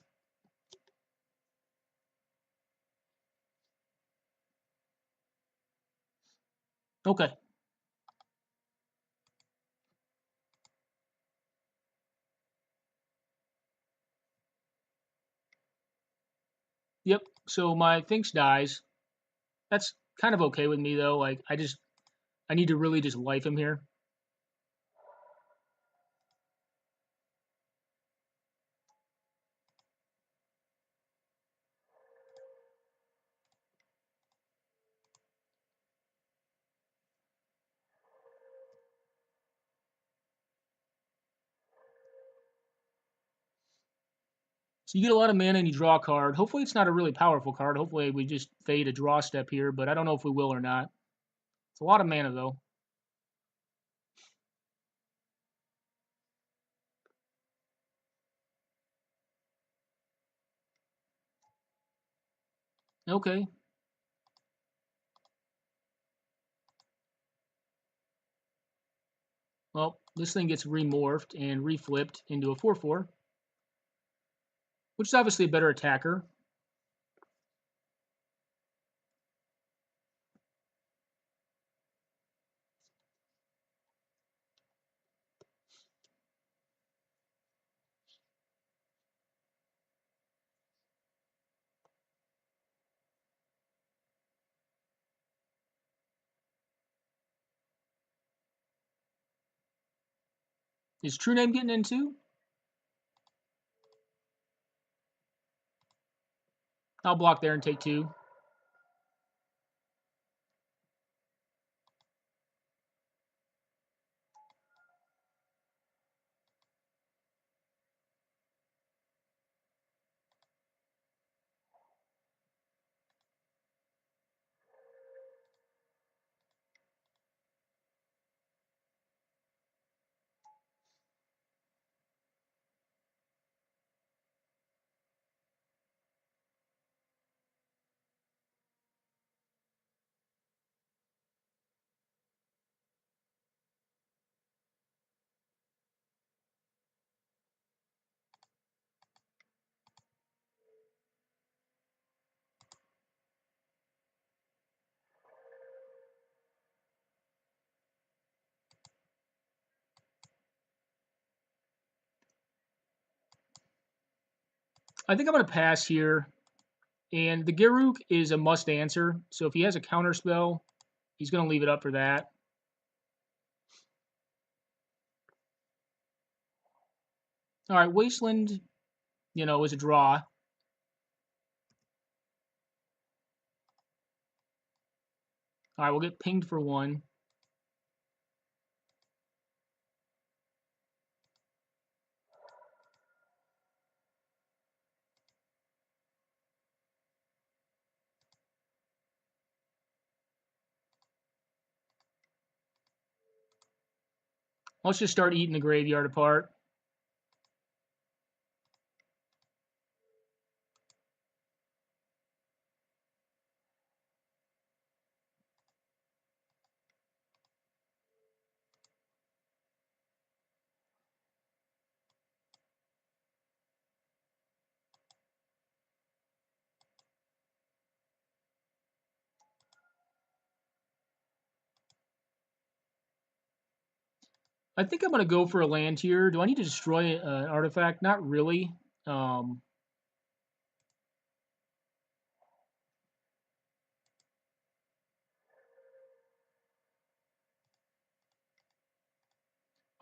Okay. Yep. So my Finks dies. That's kind of okay with me though. Like I need to really just life him here. So you get a lot of mana and you draw a card. Hopefully it's not a really powerful card. Hopefully we just fade a draw step here, but I don't know if we will or not. It's a lot of mana though. Okay. Well, this thing gets remorphed and reflipped into a 4/4, which is obviously a better attacker. Is True Name getting in too? I'll block there and take 2. I think I'm going to pass here. And the Garruk is a must answer. So if he has a counter spell, he's going to leave it up for that. All right, Wasteland, is a draw. All right, we'll get pinged for 1. Let's just start eating the graveyard apart. I think I'm going to go for a land here. Do I need to destroy an artifact? Not really. Um,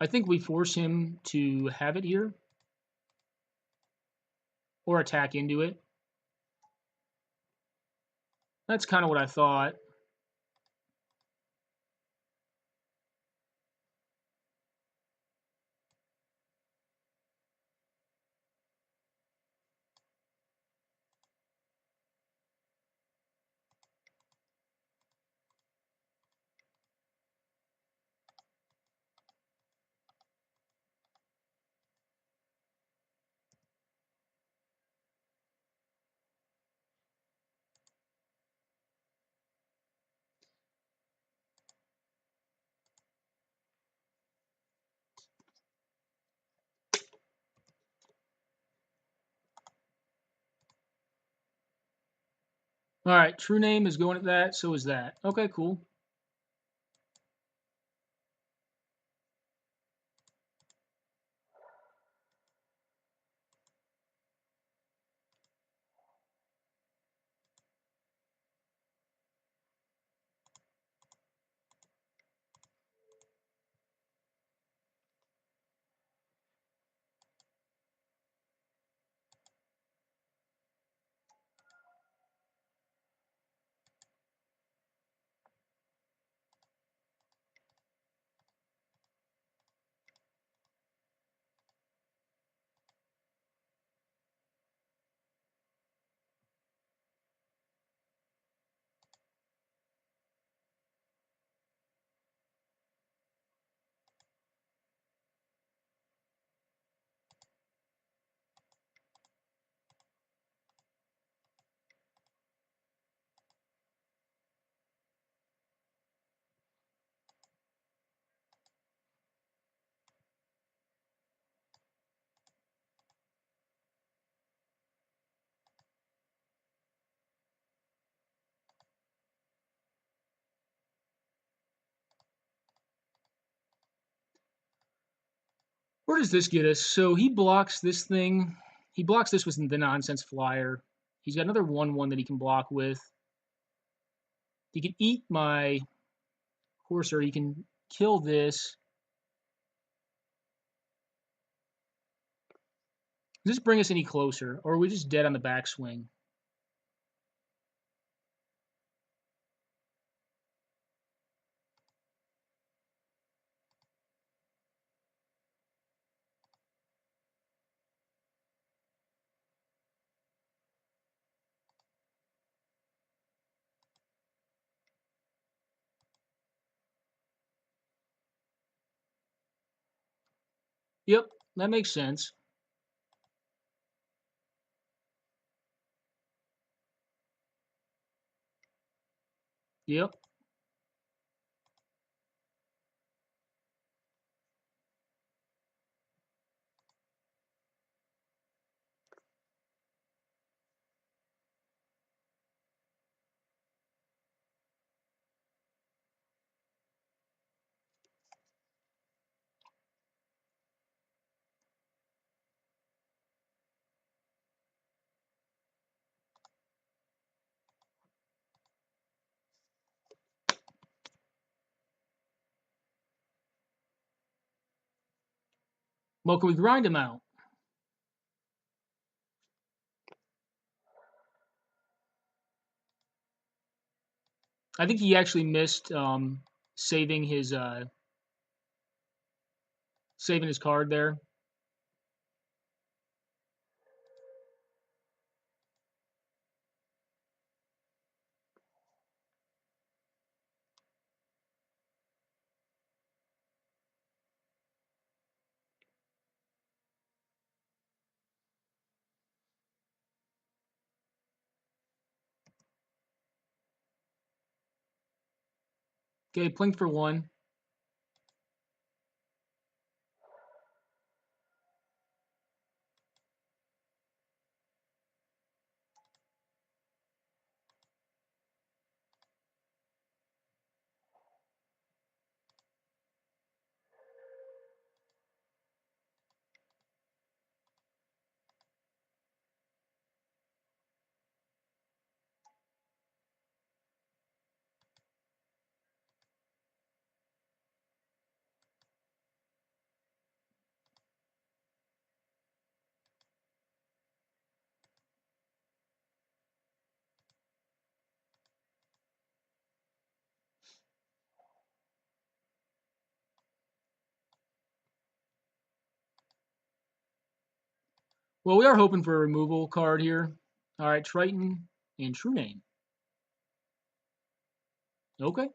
I think we force him to have it here or attack into it. That's kind of what I thought. All right, True Name is going at that. So is that. Okay, cool. Where does this get us? So he blocks this thing. He blocks this with the nonsense flyer. He's got another 1/1 that he can block with. He can eat my Courser. He can kill this. Does this bring us any closer? Or are we just dead on the backswing? Yep, that makes sense. Yep. Well, can we grind him out? I think he actually missed saving his card there. Okay, plink for 1. Well, we are hoping for a removal card here. All right, Triton and True Name. Okay.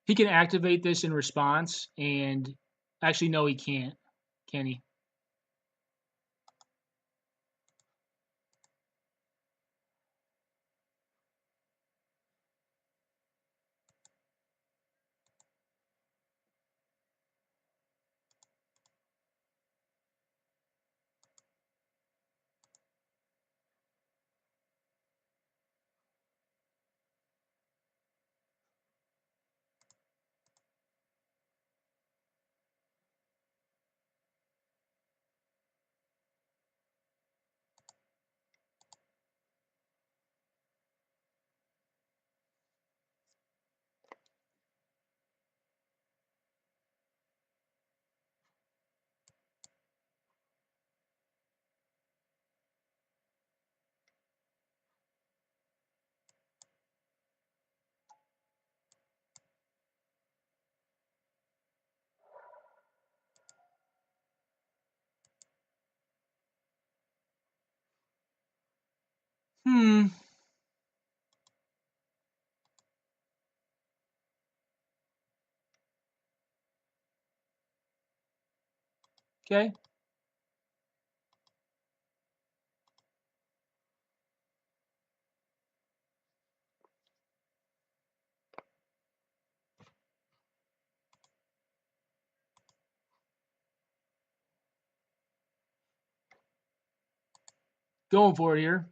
He can activate this in response, and actually, no, he can't. Can he? Hmm. Okay. Going for it here.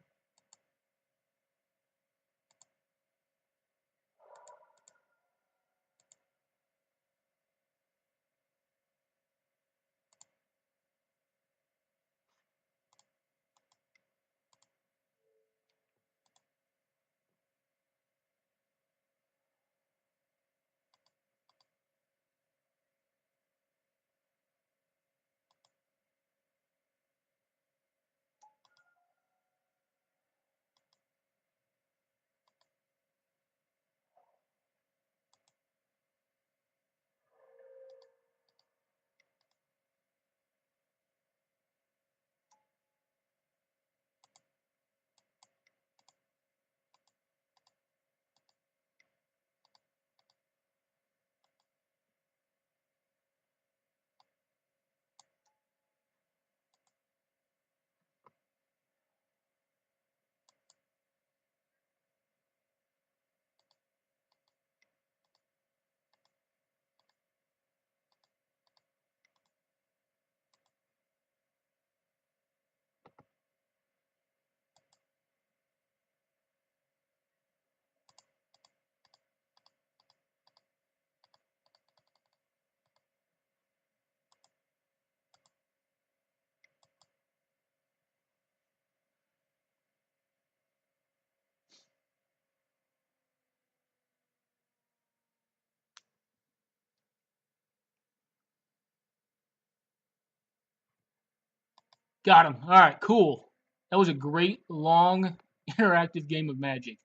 Got him. All right, cool. That was a great, long, interactive game of Magic.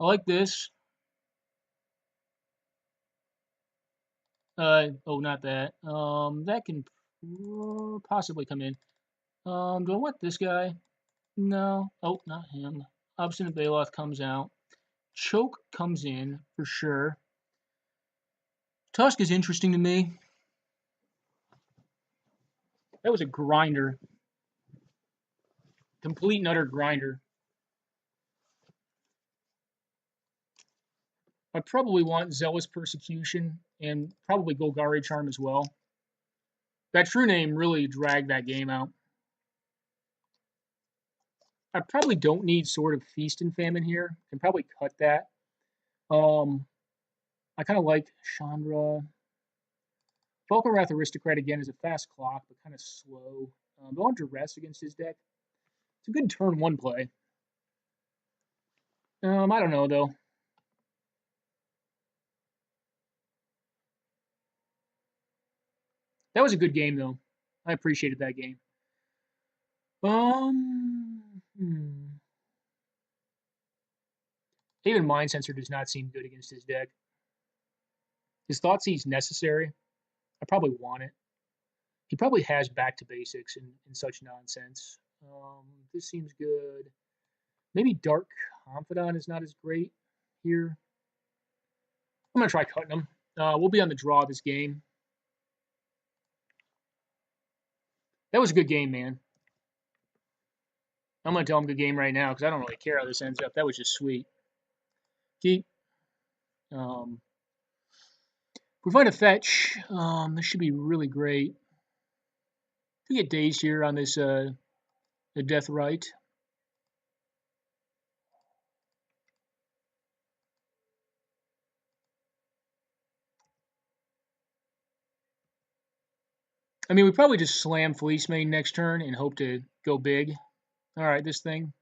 I like this. Oh, not that. That can possibly come in. Do I want this guy? No. Oh, not him. Obstinate Baloth comes out. Choke comes in for sure. Tusk is interesting to me. That was a grinder. Complete and utter grinder. I probably want Zealous Persecution and probably Golgari Charm as well. That true name really dragged that game out. I probably don't need Sword of Feast and Famine here. Can probably cut that. I kind of like Chandra. Falcon Wrath Aristocrat again is a fast clock, but kind of slow. Don't want Duress against his deck. It's a good turn one play. I don't know though. That was a good game though. I appreciated that game. Even Mind Sensor does not seem good against his deck. His Thoughtseize necessary. I probably want it. He probably has back to basics and such nonsense. This seems good. Maybe Dark Confidant is not as great here. I'm going to try cutting him. We'll be on the draw this game. That was a good game, man. I'm going to tell him good game right now because I don't really care how this ends up. That was just sweet. Keep. If we find a fetch, this should be really great. We get dazed here on this the Death Right. I mean, we probably just slam Fleece Mane next turn and hope to go big. All right, this thing.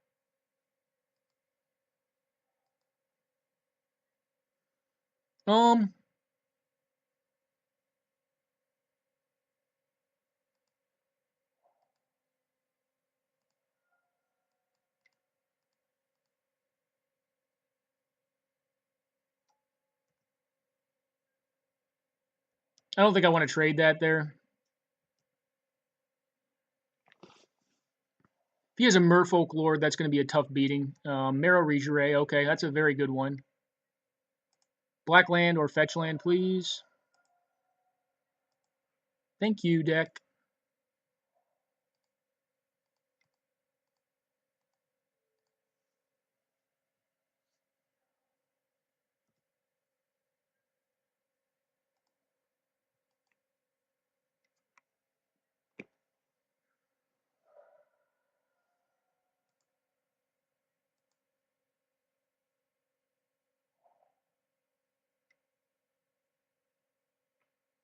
I don't think I want to trade that there. he has a Merfolk Lord, that's going to be a tough beating. Marrow Regiere, okay, that's a very good one. Black land or fetch land, please. Thank you, deck.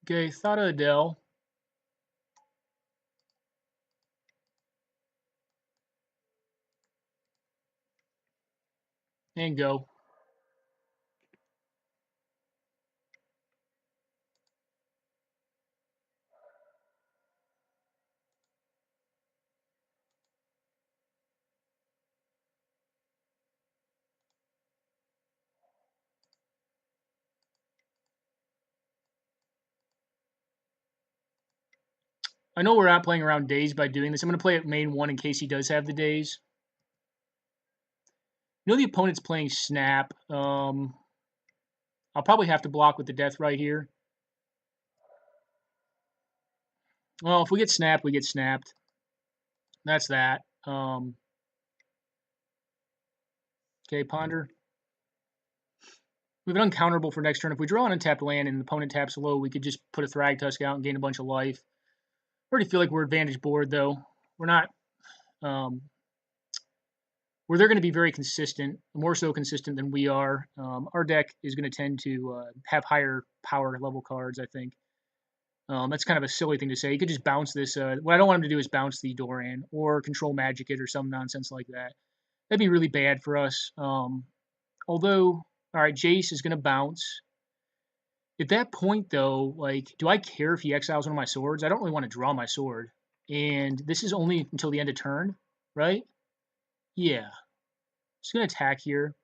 Okay, Thada Adele. And go. I know we're not playing around days by doing this. I'm going to play at main 1 in case he does have the days. You know the opponent's playing Snap. I'll probably have to block with the Death right here. Well, if we get snapped, we get snapped. That's that. Okay, Ponder. We have an uncounterable for next turn. If we draw an untapped land and the opponent taps low, we could just put a Thragtusk out and gain a bunch of life. I already feel like we're advantage board, though. We're not... where they're going to be very consistent, more so consistent than we are. Our deck is going to tend to have higher power level cards, I think. That's kind of a silly thing to say. You could just bounce this. What I don't want him to do is bounce the Doran or control magic it or some nonsense like that. That'd be really bad for us. Although, all right, Jace is going to bounce. At that point, though, like, do I care if he exiles one of my swords? I don't really want to draw my sword. And this is only until the end of turn, right? Yeah. Just going to attack here.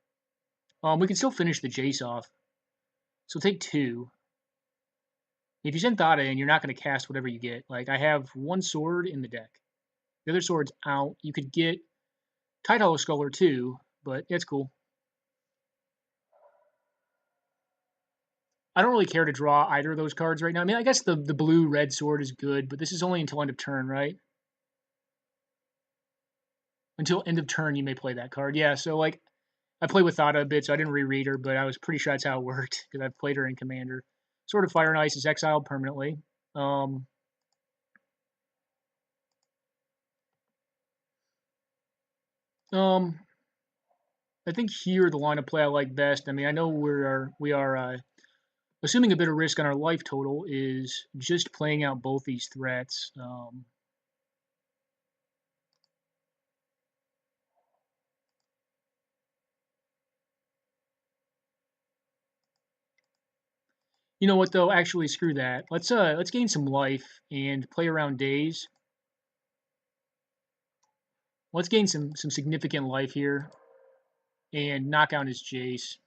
We can still finish the Jace off. So take 2. If you send Thada in, you're not going to cast whatever you get. Like, I have 1 sword in the deck. The other sword's out. You could get Tide Hollow Sculler too, but it's cool. I don't really care to draw either of those cards right now. I mean, I guess the blue-red sword is good, but this is only until end of turn, right? Until end of turn, you may play that card. Yeah, so, like, I play with Thada a bit, so I didn't reread her, but I was pretty sure that's how it worked, because I've played her in Commander. Sword of Fire and Ice is exiled permanently. I think here the line of play I like best. I mean, I know we are assuming a bit of risk on our life total is just playing out both these threats. You know what though? Actually, screw that. Let's gain some life and play around days. Let's gain some significant life here and knock out his Jace.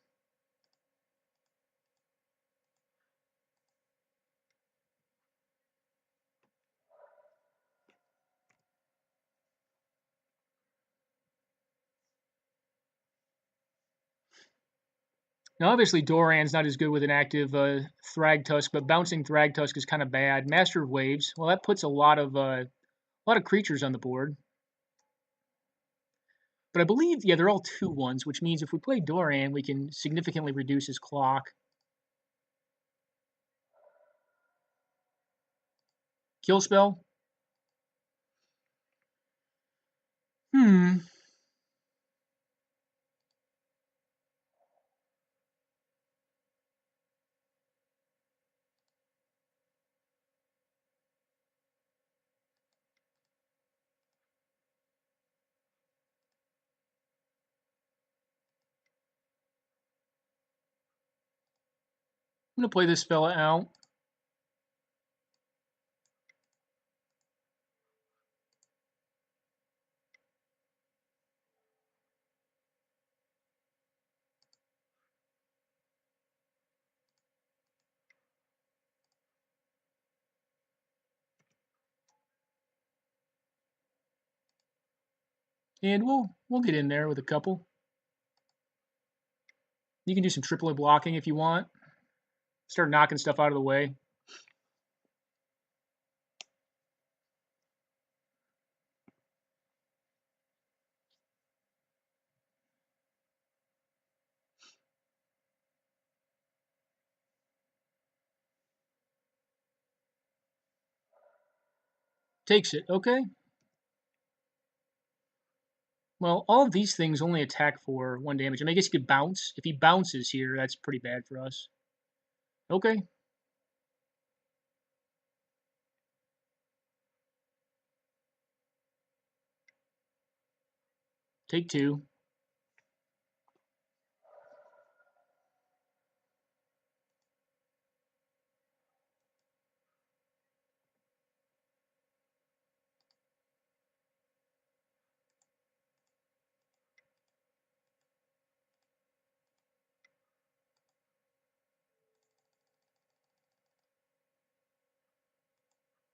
Now, obviously, Doran's not as good with an active Thragtusk, but bouncing Thragtusk is kind of bad. Master of Waves, well, that puts a lot of creatures on the board. But I believe, yeah, they're all 2/1s, which means if we play Doran, we can significantly reduce his clock. Kill spell? I'm going to play this fella out. And we'll get in there with a couple. You can do some triplet blocking if you want. Start knocking stuff out of the way. Takes it. Okay. Well, all of these things only attack for 1 damage. I mean, I guess you could bounce. If he bounces here, that's pretty bad for us. Okay. Take 2.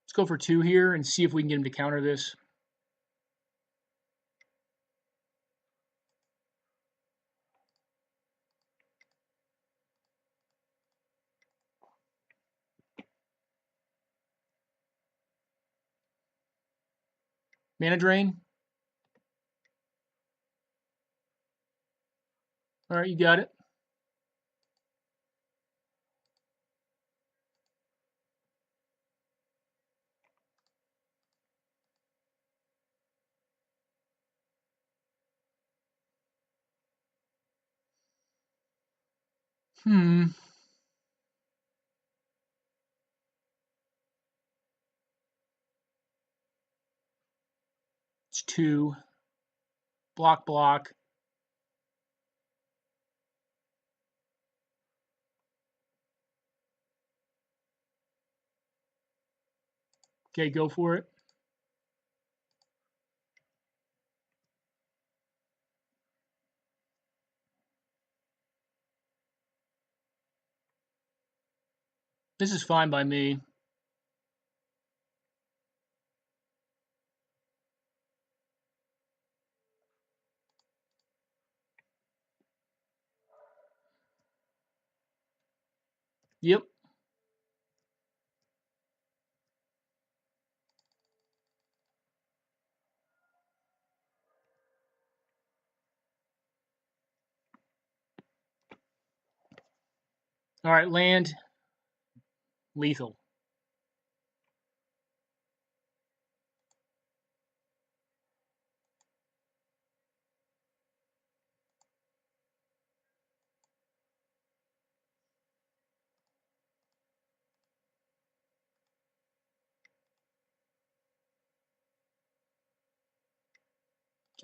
Let's go for 2 here and see if we can get him to counter this. Mana drain. All right, you got it. It's 2. Block, block. Okay, go for it. This is fine by me. Yep. All right, land. Lethal.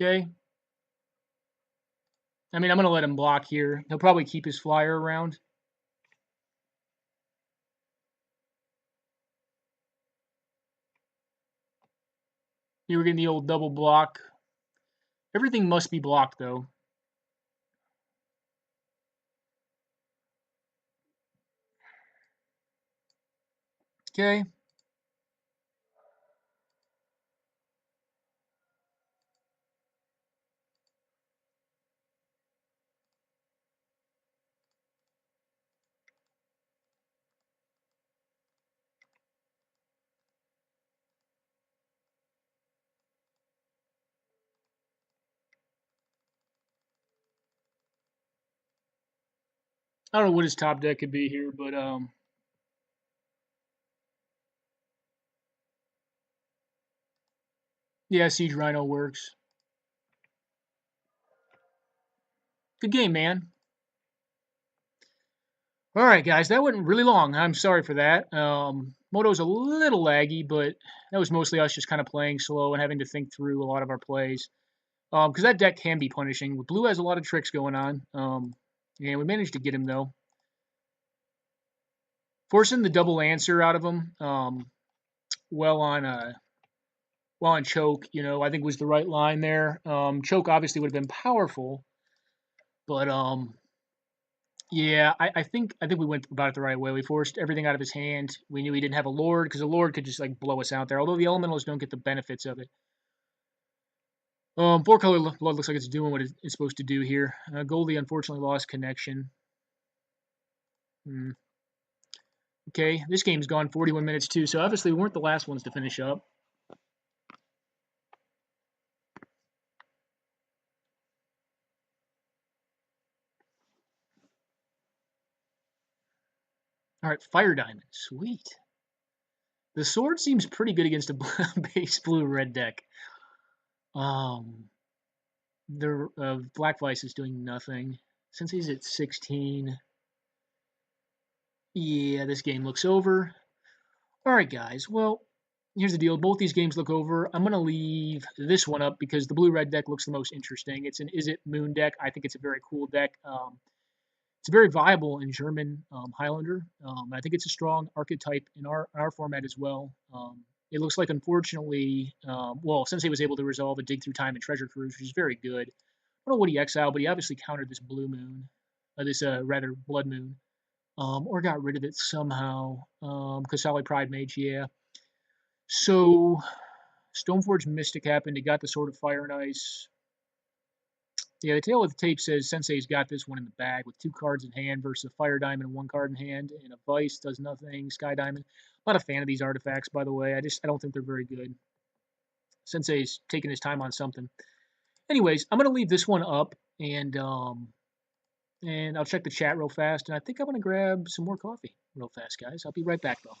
Okay. I mean, I'm going to let him block here. He'll probably keep his flyer around. Here we're getting the old double block. Everything must be blocked, though. Okay. I don't know what his top deck could be here, but yeah, Siege Rhino works. Good game, man. All right, guys, that went really long. I'm sorry for that. Moto's a little laggy, but that was mostly us just kind of playing slow and having to think through a lot of our plays. Because that deck can be punishing. Blue has a lot of tricks going on. Yeah, we managed to get him, though. Forcing the double answer out of him, well on choke, I think was the right line there. Choke obviously would have been powerful, but yeah, I think we went about it the right way. We forced everything out of his hand. We knew he didn't have a Lord because a Lord could just like blow us out there. Although the Elementals don't get the benefits of it. Four-color blood looks like it's doing what it's supposed to do here. Goldie unfortunately lost connection. Okay, this game's gone 41 minutes too, so obviously we weren't the last ones to finish up. All right, Fire Diamond, sweet. The sword seems pretty good against a base blue-red deck. The Black Vice is doing nothing. Since he's at 16, yeah, this game looks over. All right, guys. Well, here's the deal. Both these games look over. I'm going to leave this one up because the blue-red deck looks the most interesting. It's an Is It Moon deck. I think it's a very cool deck. It's very viable in German Highlander. I think it's a strong archetype in our format as well. It looks like, unfortunately, well, Sensei was able to resolve a Dig Through Time and Treasure Cruise, which is very good. I don't know what he exiled, but he obviously countered this Blue Moon, rather Blood Moon, or got rid of it somehow. Kasali Pride Mage, yeah. So Stoneforge Mystic happened. He got the Sword of Fire and Ice. Yeah, the tail of the tape says Sensei's got this one in the bag with 2 cards in hand versus a Fire Diamond and 1 card in hand, and a Vice does nothing. Sky Diamond. I'm not a fan of these artifacts, by the way. I don't think they're very good. Sensei's taking his time on something. Anyways, I'm gonna leave this one up, and I'll check the chat real fast, and I think I'm gonna grab some more coffee real fast, guys. I'll be right back, though.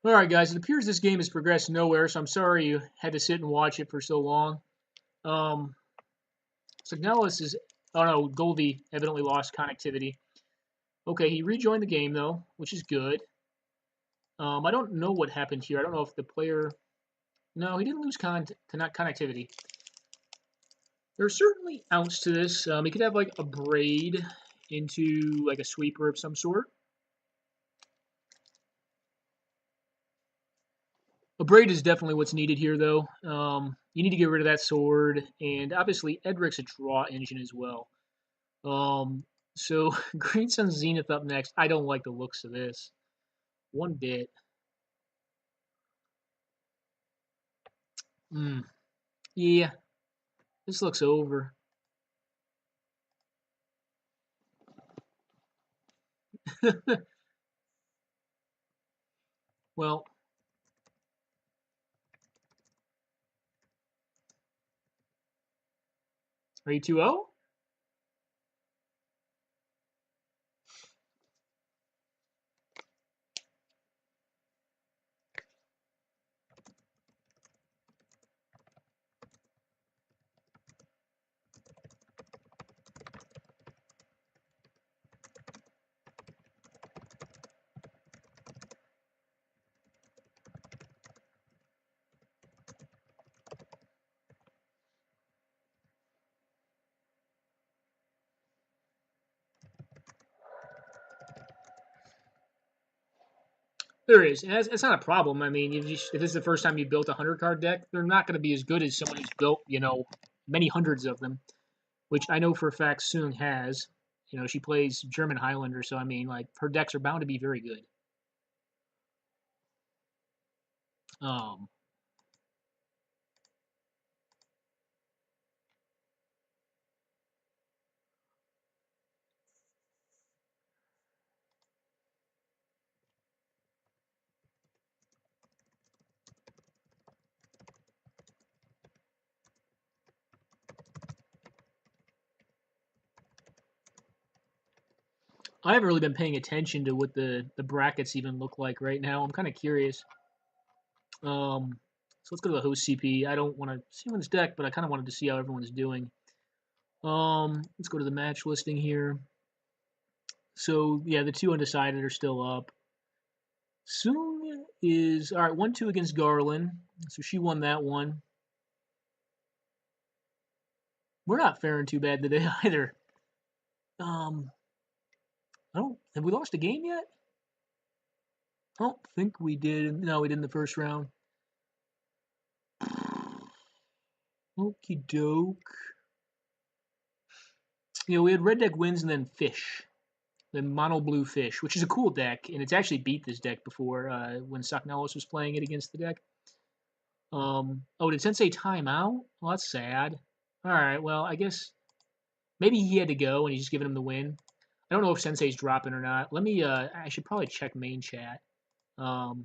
All right, guys. It appears this game has progressed nowhere, so I'm sorry you had to sit and watch it for so long. Signalis is... Oh, no. Goldie evidently lost connectivity. Okay, he rejoined the game, though, which is good. I don't know what happened here. I don't know if the player... No, he didn't lose connectivity. There's certainly ounce to this. He could have, like, a braid into, like, a sweeper of some sort. A Braid is definitely what's needed here, though. You need to get rid of that sword, and obviously Edric's a draw engine as well. So Green Sun Zenith up next. I don't like the looks of this one bit. Yeah, this looks over. Well, are you 2-0? There is. And it's not a problem. I mean, if this is the first time you built a 100-card deck, they're not going to be as good as someone who's built, many hundreds of them, which I know for a fact Soong has. She plays German Highlander, so I mean, like, her decks are bound to be very good. I haven't really been paying attention to what the brackets even look like right now. I'm kind of curious. So let's go to the host CP. I don't want to see on this deck, but I kind of wanted to see how everyone's doing. Let's go to the match listing here. So yeah, the two undecided are still up. Soong is all right. 1-2 against Garland, so she won that one. We're not faring too bad today either. Have we lost a game yet? I don't think we did. No, we did in the first round. Okie doke. We had red deck wins and then fish. Then mono blue fish, which is a cool deck, and it's actually beat this deck before when Saknelis was playing it against the deck. Did Sensei time out? Well, that's sad. Alright, well, I guess maybe he had to go and he's just giving him the win. I don't know if Sensei's dropping or not. Let me, I should probably check main chat. Let's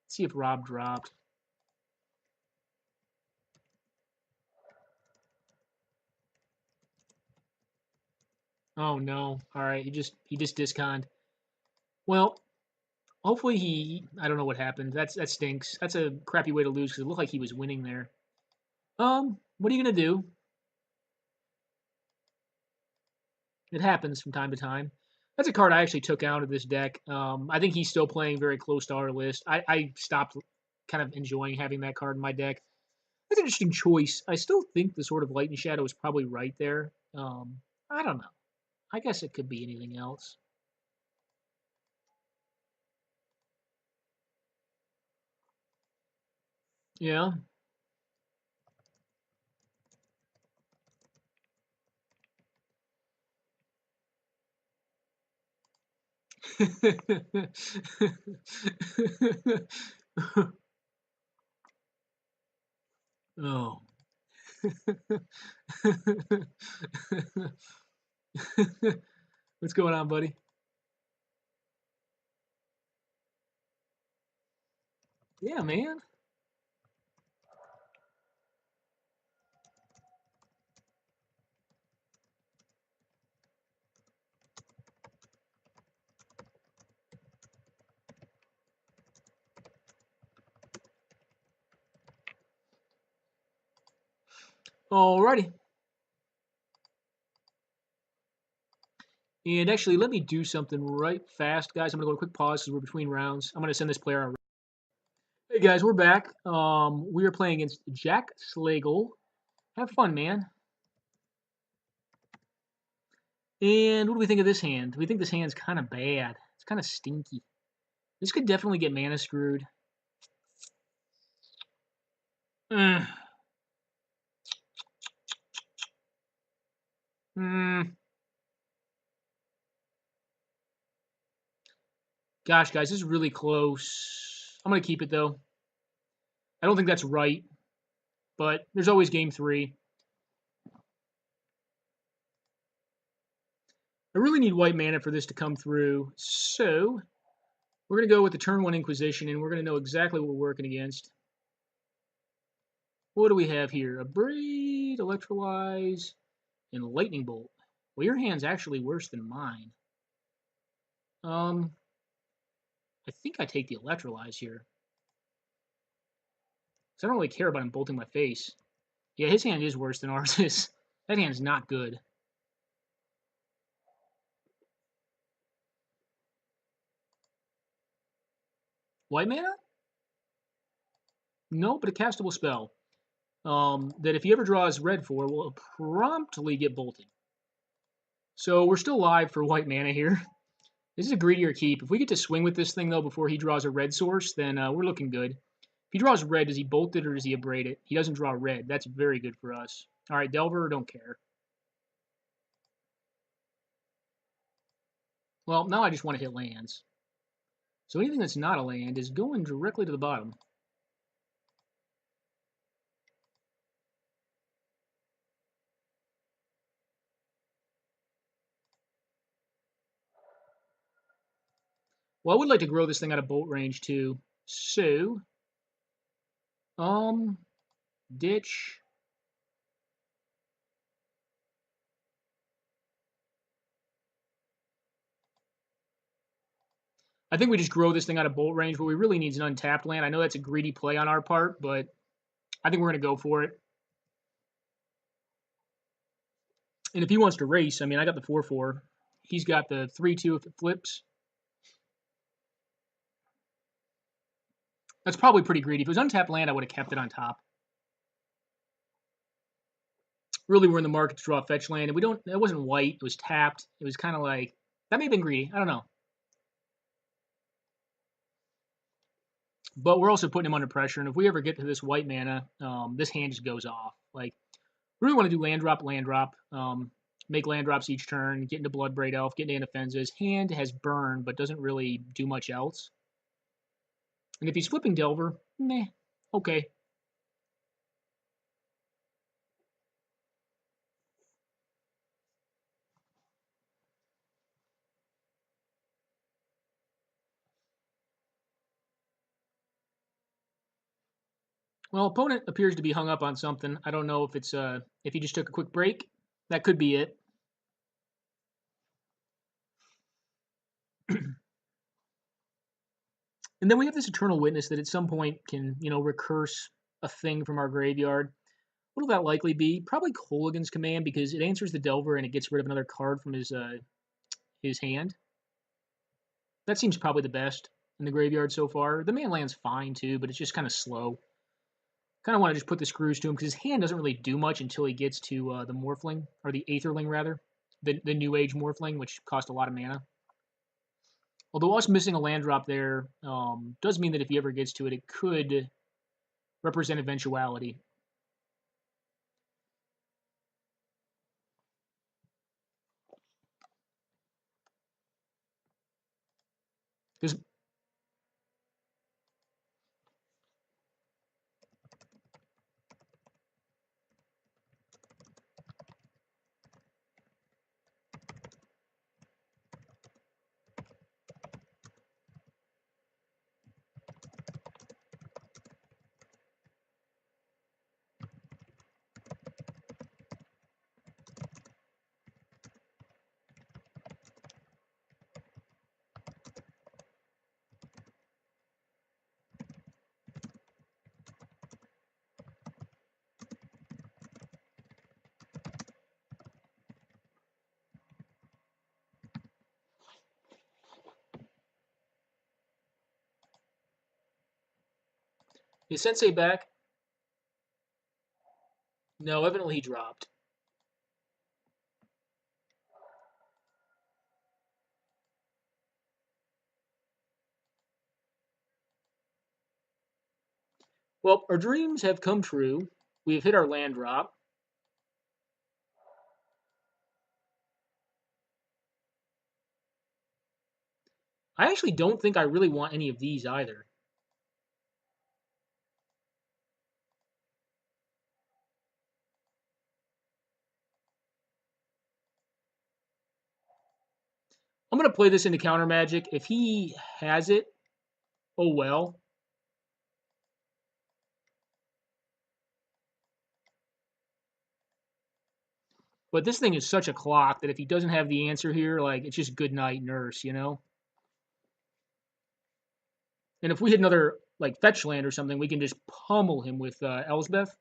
see if Rob dropped. Oh no. Alright, he just disconned. Well, hopefully I don't know what happened. That stinks. That's a crappy way to lose because it looked like he was winning there. What are you gonna do? It happens from time to time. That's a card I actually took out of this deck. I think he's still playing very close to our list. I stopped kind of enjoying having that card in my deck. That's an interesting choice. I still think the Sword of Light and Shadow is probably right there. I don't know. I guess it could be anything else. Yeah. Oh. What's going on, buddy? Yeah, man. Alrighty. And actually, let me do something right fast, guys. I'm going to go to a quick pause because we're between rounds. I'm going to send this player out. Hey, guys, we're back. We are playing against Jack Slagle. Have fun, man. And what do we think of this hand? We think this hand's kind of bad. It's kind of stinky. This could definitely get mana screwed. Mm. Gosh, guys, this is really close. I'm going to keep it, though. I don't think that's right, but there's always game 3. I really need white mana for this to come through, so we're going to go with the turn 1 Inquisition, and we're going to know exactly what we're working against. What do we have here? Abrade, Electrolyze, and Lightning Bolt. Well, your hand's actually worse than mine. I think I take the Electrolyze here. Because I don't really care about him bolting my face. Yeah, his hand is worse than ours is. That hand's not good. White mana? No, but a castable spell. That if he ever draws red for, will promptly get bolted. So we're still live for white mana here. This is a greedier keep. If we get to swing with this thing, though, before he draws a red source, then we're looking good. If he draws red, does he bolt it or does he abrade it? He doesn't draw red. That's very good for us. All right, Delver, don't care. Well, now I just want to hit lands. So anything that's not a land is going directly to the bottom. Well, I would like to grow this thing out of bolt range too. So, ditch. I think we just grow this thing out of bolt range. What we really need is an untapped land. I know that's a greedy play on our part, but I think we're going to go for it. And if he wants to race, I mean, I got the 4/4. He's got the 3/2 if it flips. That's probably pretty greedy. If it was untapped land, I would have kept it on top. Really, we're in the market to draw a fetch land, and we don't. It wasn't white. It was tapped. It was kind of like that may have been greedy. I don't know. But we're also putting him under pressure, and if we ever get to this white mana, this hand just goes off. Like, we really want to do land drop, make land drops each turn, get into Bloodbraid Elf, get into Anafenza. His hand has burn, but doesn't really do much else. And if he's flipping Delver, meh, okay. Well, opponent appears to be hung up on something. I don't know if it's if he just took a quick break. That could be it. And then we have this Eternal Witness that at some point can, recurse a thing from our graveyard. What will that likely be? Probably Kolaghan's Command because it answers the Delver and it gets rid of another card from his hand. That seems probably the best in the graveyard so far. The man land's fine too, but it's just kind of slow. Kind of want to just put the screws to him because his hand doesn't really do much until he gets to the Morphling, or the Aetherling rather, the New Age Morphling, which cost a lot of mana. Although us missing a land drop there does mean that if he ever gets to it, it could represent eventuality. Because is Sensei back? No, evidently he dropped. Well, our dreams have come true. We have hit our land drop. I actually don't think I really want any of these either. I'm going to play this into counter magic. If he has it, oh well. But this thing is such a clock that if he doesn't have the answer here, like, it's just good night, nurse, you know? And if we hit another, like, fetch land or something, we can just pummel him with Elsbeth.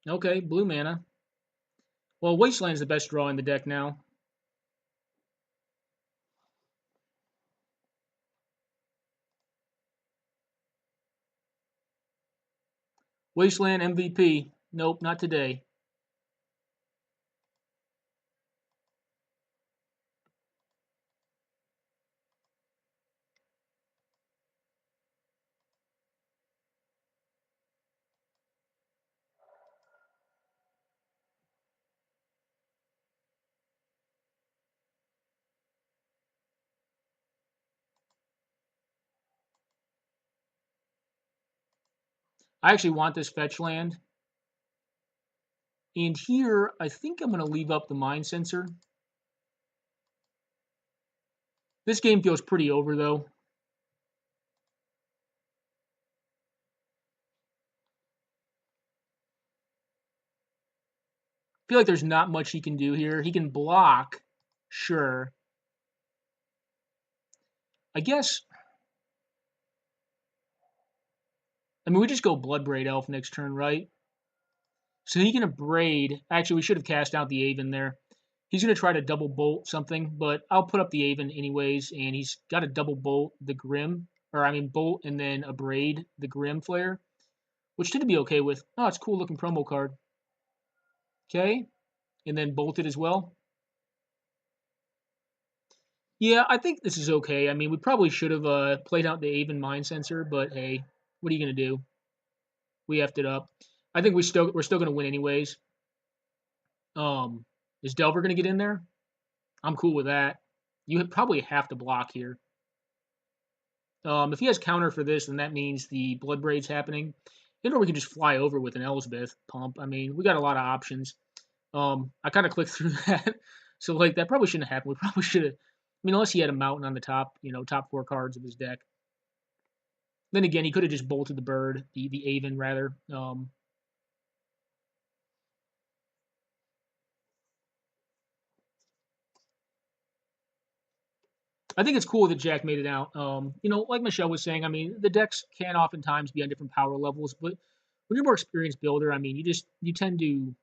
Okay, blue mana. Well, Wasteland's the best draw in the deck now. Wasteland MVP. Nope, not today. I actually want this fetch land. And here, I think I'm going to leave up the Mind Sensor. This game feels pretty over, though. I feel like there's not much he can do here. He can block, sure. I guess. I mean, we just go Bloodbraid Elf next turn, right? So he can abrade. Actually, we should have cast out the Aven there. He's going to try to double bolt something, but I'll put up the Aven anyways, and he's got to double bolt the Grim, or I mean bolt and then abrade the Grim Flare, which tend to be okay with. Oh, it's a cool looking promo card. Okay, and then bolted as well. Yeah, I think this is okay. I mean, we probably should have played out the Aven Mind Sensor, but hey, what are you going to do? We effed it up. I think we're still going to win anyways. Is Delver going to get in there? I'm cool with that. You probably have to block here. If he has counter for this, then that means the Bloodbraid's happening. Or we can just fly over with an Elsbeth pump. I mean, we got a lot of options. I kind of clicked through that. So, like, that probably shouldn't have happened. We probably should have. I mean, unless he had a mountain on the top, top 4 cards of his deck. Then again, he could have just bolted the bird, the Aven, rather. I think it's cool that Jack made it out. Like Michelle was saying, I mean, the decks can oftentimes be on different power levels, but when you're a more experienced builder, I mean, you tend to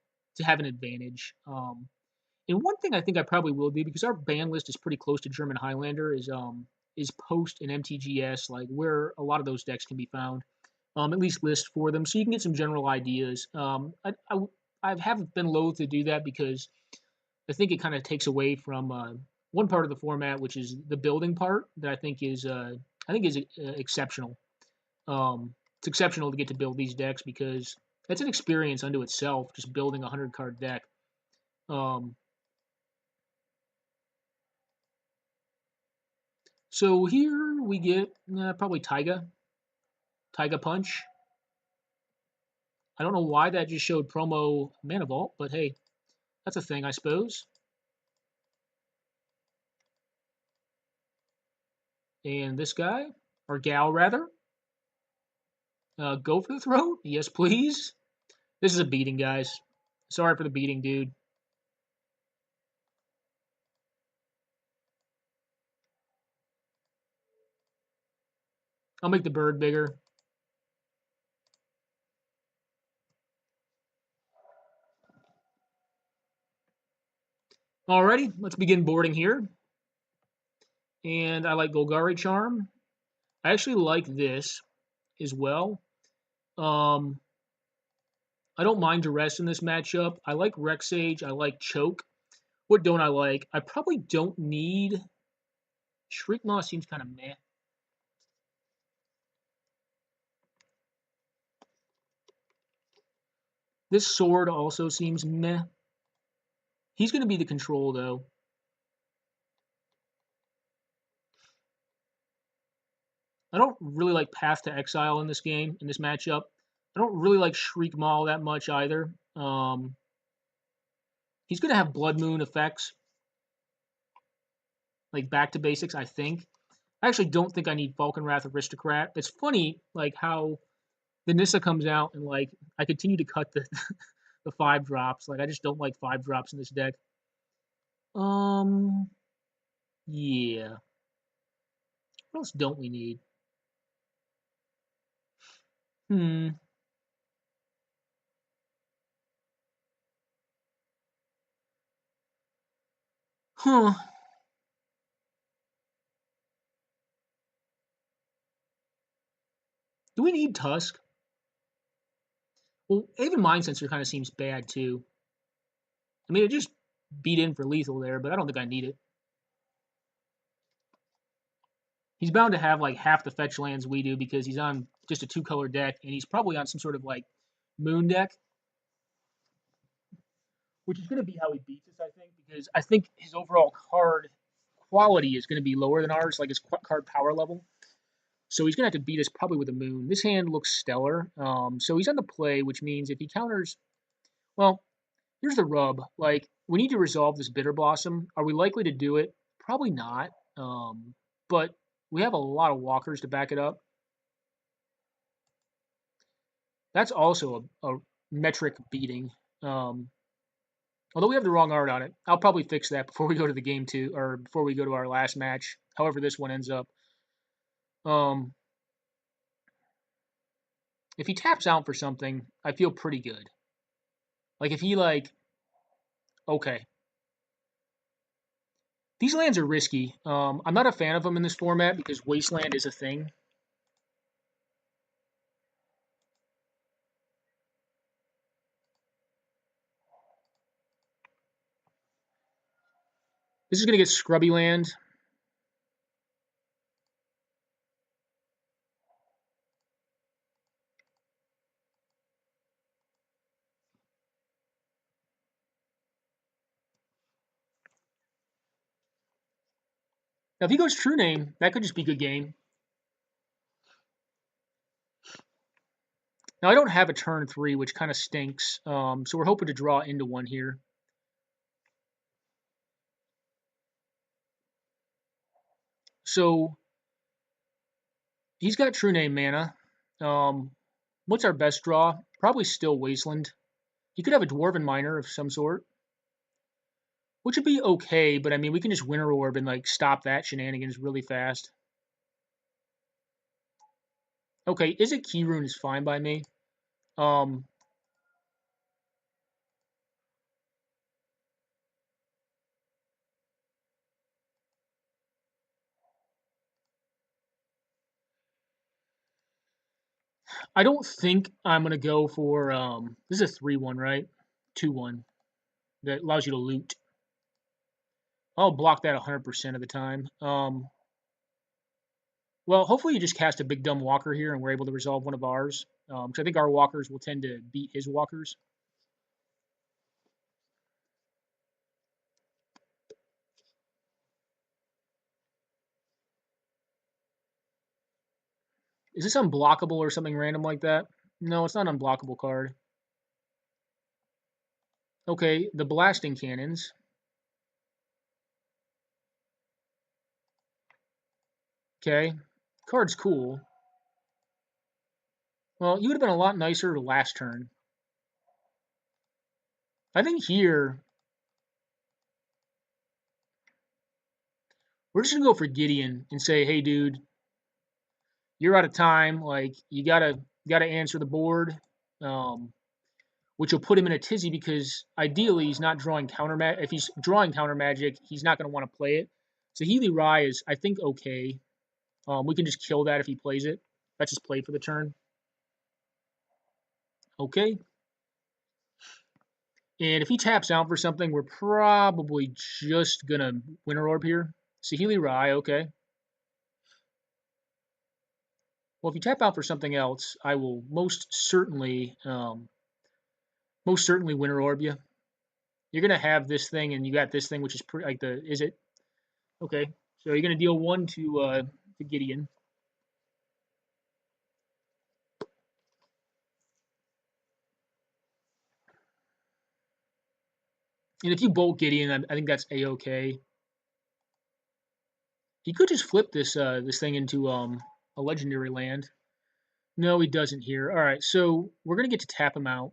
have an advantage. And one thing I think I probably will do, because our ban list is pretty close to German Highlander, is post an MTGS, like where a lot of those decks can be found. At least list for them, so you can get some general ideas. I haven't been loath to do that because I think it kind of takes away from one part of the format, which is the building part, that I think is exceptional. It's exceptional to get to build these decks because that's an experience unto itself, just building a 100-card deck. So here we get probably Taiga Punch. I don't know why that just showed promo Mana Vault, but hey, that's a thing, I suppose. And this guy, or gal rather, go for the throat? Yes, please. This is a beating, guys. Sorry for the beating, dude. I'll make the bird bigger. Alrighty, let's begin boarding here. And I like Golgari Charm. I actually like this as well. I don't mind Duress in this matchup. I like Rexage. I like Choke. What don't I like? I probably don't need... Shriekmaw seems kind of meh. This sword also seems meh. He's going to be the control, though. I don't really like Path to Exile in this game, in this matchup. I don't really like Shriek Maul that much either. He's going to have Blood Moon effects, like back to basics, I think. I actually don't think I need Falcon Wrath Aristocrat. It's funny, like, how the Nissa comes out and, like, I continue to cut the the 5-drops. Like, I just don't like 5-drops in this deck. Um, yeah. What else don't we need? Hmm. Huh. Do we need Tusk? Well, even Mind Sensor kind of seems bad too. I mean, it just beat in for lethal there, but I don't think I need it. He's bound to have like half the fetch lands we do because he's on just a 2-color deck, and he's probably on some sort of like moon deck, which is going to be how he beats us, I think, because I think his overall card quality is going to be lower than ours, like his card power level. So he's going to have to beat us probably with a moon. This hand looks stellar. So he's on the play, which means if he counters, well, here's the rub. Like, we need to resolve this Bitter Blossom. Are we likely to do it? Probably not. But we have a lot of walkers to back it up. That's also a metric beating. Although we have the wrong art on it. I'll probably fix that before we go to the game 2, or before we go to our last match, however this one ends up. If he taps out for something, I feel pretty good. Like, if he, like, okay. These lands are risky. I'm not a fan of them in this format because Wasteland is a thing. This is going to get Scrubby Land. Now, if he goes True Name, that could just be good game. Now, I don't have a turn 3, which kind of stinks. So we're hoping to draw into one here. So he's got True Name mana. What's our best draw? Probably still Wasteland. He could have a Dwarven Miner of some sort, which would be okay, but I mean, we can just Winter Orb and like stop that shenanigans really fast. Okay, is it Keyrune is fine by me. Um, I don't think I'm gonna go for this is a 3-1, right? 2-1 that allows you to loot. I'll block that 100% of the time. Well, hopefully you just cast a big dumb walker here and we're able to resolve one of ours. Because I think our walkers will tend to beat his walkers. Is this unblockable or something random like that? No, it's not an unblockable card. Okay, the blasting cannons. Okay, card's cool. Well, you would have been a lot nicer last turn. I think here we're just gonna go for Gideon and say, "Hey, dude, you're out of time. Like, you gotta answer the board." Which will put him in a tizzy because ideally he's not drawing counter magic. If he's drawing counter magic, he's not going to want to play it. So Healy Rye is, I think, okay. We can just kill that if he plays it. That's just play for the turn. Okay. And if he taps out for something, we're probably just going to Winter Orb here. Saheeli Rai, okay. Well, if you tap out for something else, I will most certainly Most certainly Winter Orb you. You're going to have this thing, and you got this thing, which is pretty, like the, is it? Okay. So you're going to deal 1 to Gideon. And if you bolt Gideon, I think that's A-okay. He could just flip this thing into a legendary land. No, he doesn't here. All right, so we're going to get to tap him out.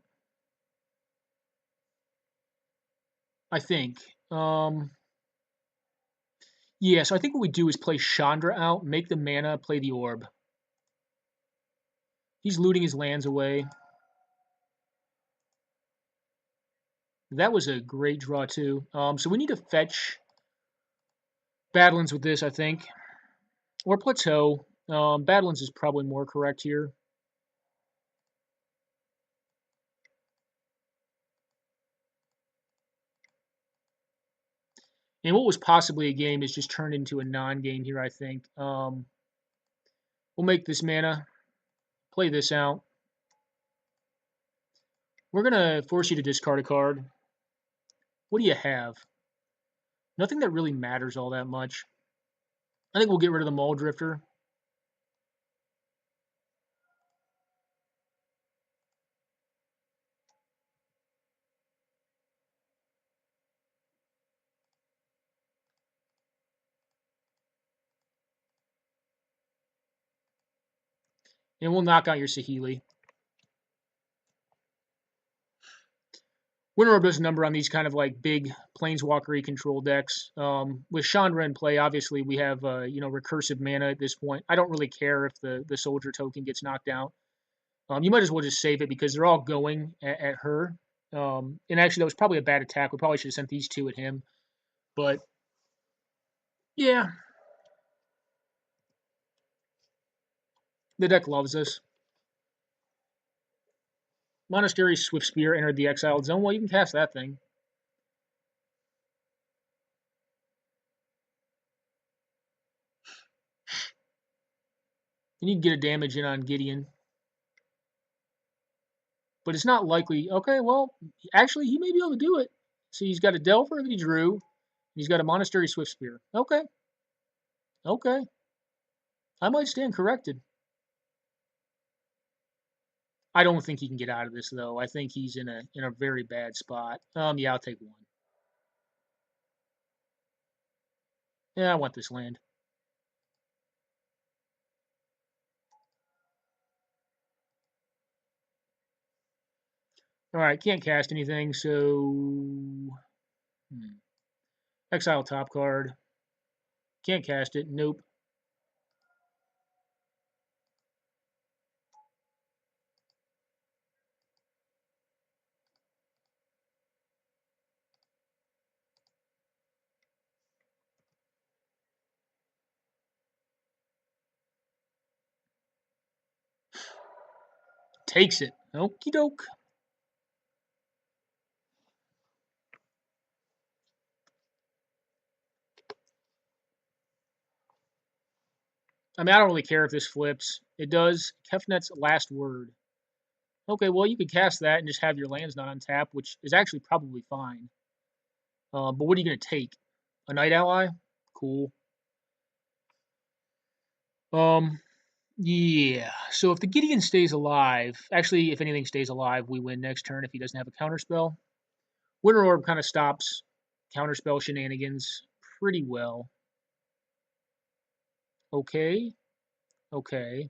I think. Yeah, so I think what we do is play Chandra out, make the mana, play the orb. He's looting his lands away. That was a great draw, too. So we need to fetch Badlands with this, I think. Or Plateau. Badlands is probably more correct here. And what was possibly a game is just turned into a non-game here, I think. We'll make this mana, play this out. We're going to force you to discard a card. What do you have? Nothing that really matters all that much. I think we'll get rid of the Maul Drifter. And we'll knock out your Saheeli. Winter Orb does a number on these kind of like big Planeswalker-y control decks. With Chandra in play, obviously we have recursive mana at this point. I don't really care if the Soldier token gets knocked out. You might as well just save it because they're all going at her. And actually, that was probably a bad attack. We probably should have sent these 2 at him. But yeah, the deck loves us. Monastery Swift Spear entered the exiled zone. Well, you can cast that thing. And you can get a damage in on Gideon. But it's not likely. Okay, well, actually, he may be able to do it. So he's got a Delver that he drew. He's got a Monastery Swift Spear. Okay. Okay. I might stand corrected. I don't think he can get out of this, though. I think he's in a very bad spot. Yeah, I'll take 1. Yeah, I want this land. All right, can't cast anything, so exile top card. Can't cast it. Nope. Takes it. Okie doke. I mean, I don't really care if this flips. It does. Kefnet's last word. Okay, well, you could cast that and just have your lands not on tap, which is actually probably fine. But what are you going to take? A Night Ally? Cool. Yeah. So if the Gideon stays alive, actually, if anything stays alive, we win next turn if he doesn't have a counterspell. Winter Orb kind of stops counterspell shenanigans pretty well. Okay. Okay.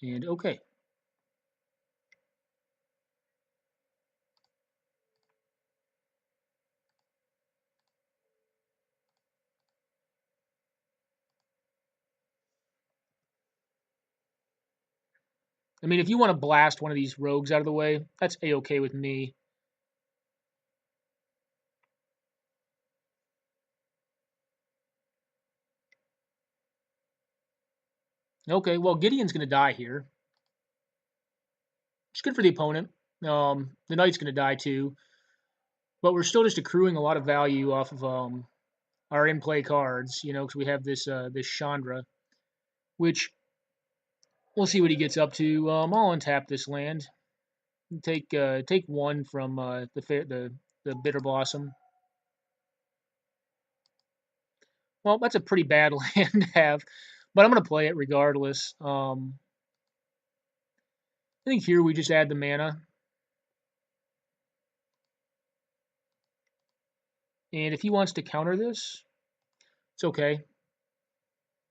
And okay. I mean, if you want to blast one of these rogues out of the way, that's A-okay with me. Okay, well, Gideon's going to die here. It's good for the opponent. The Knight's going to die too. But we're still just accruing a lot of value off of our in-play cards, because we have this Chandra, which we'll see what he gets up to. I'll untap this land. Take one from the bitter blossom. Well, that's a pretty bad land to have, but I'm gonna play it regardless. I think here we just add the mana, and if he wants to counter this, it's okay.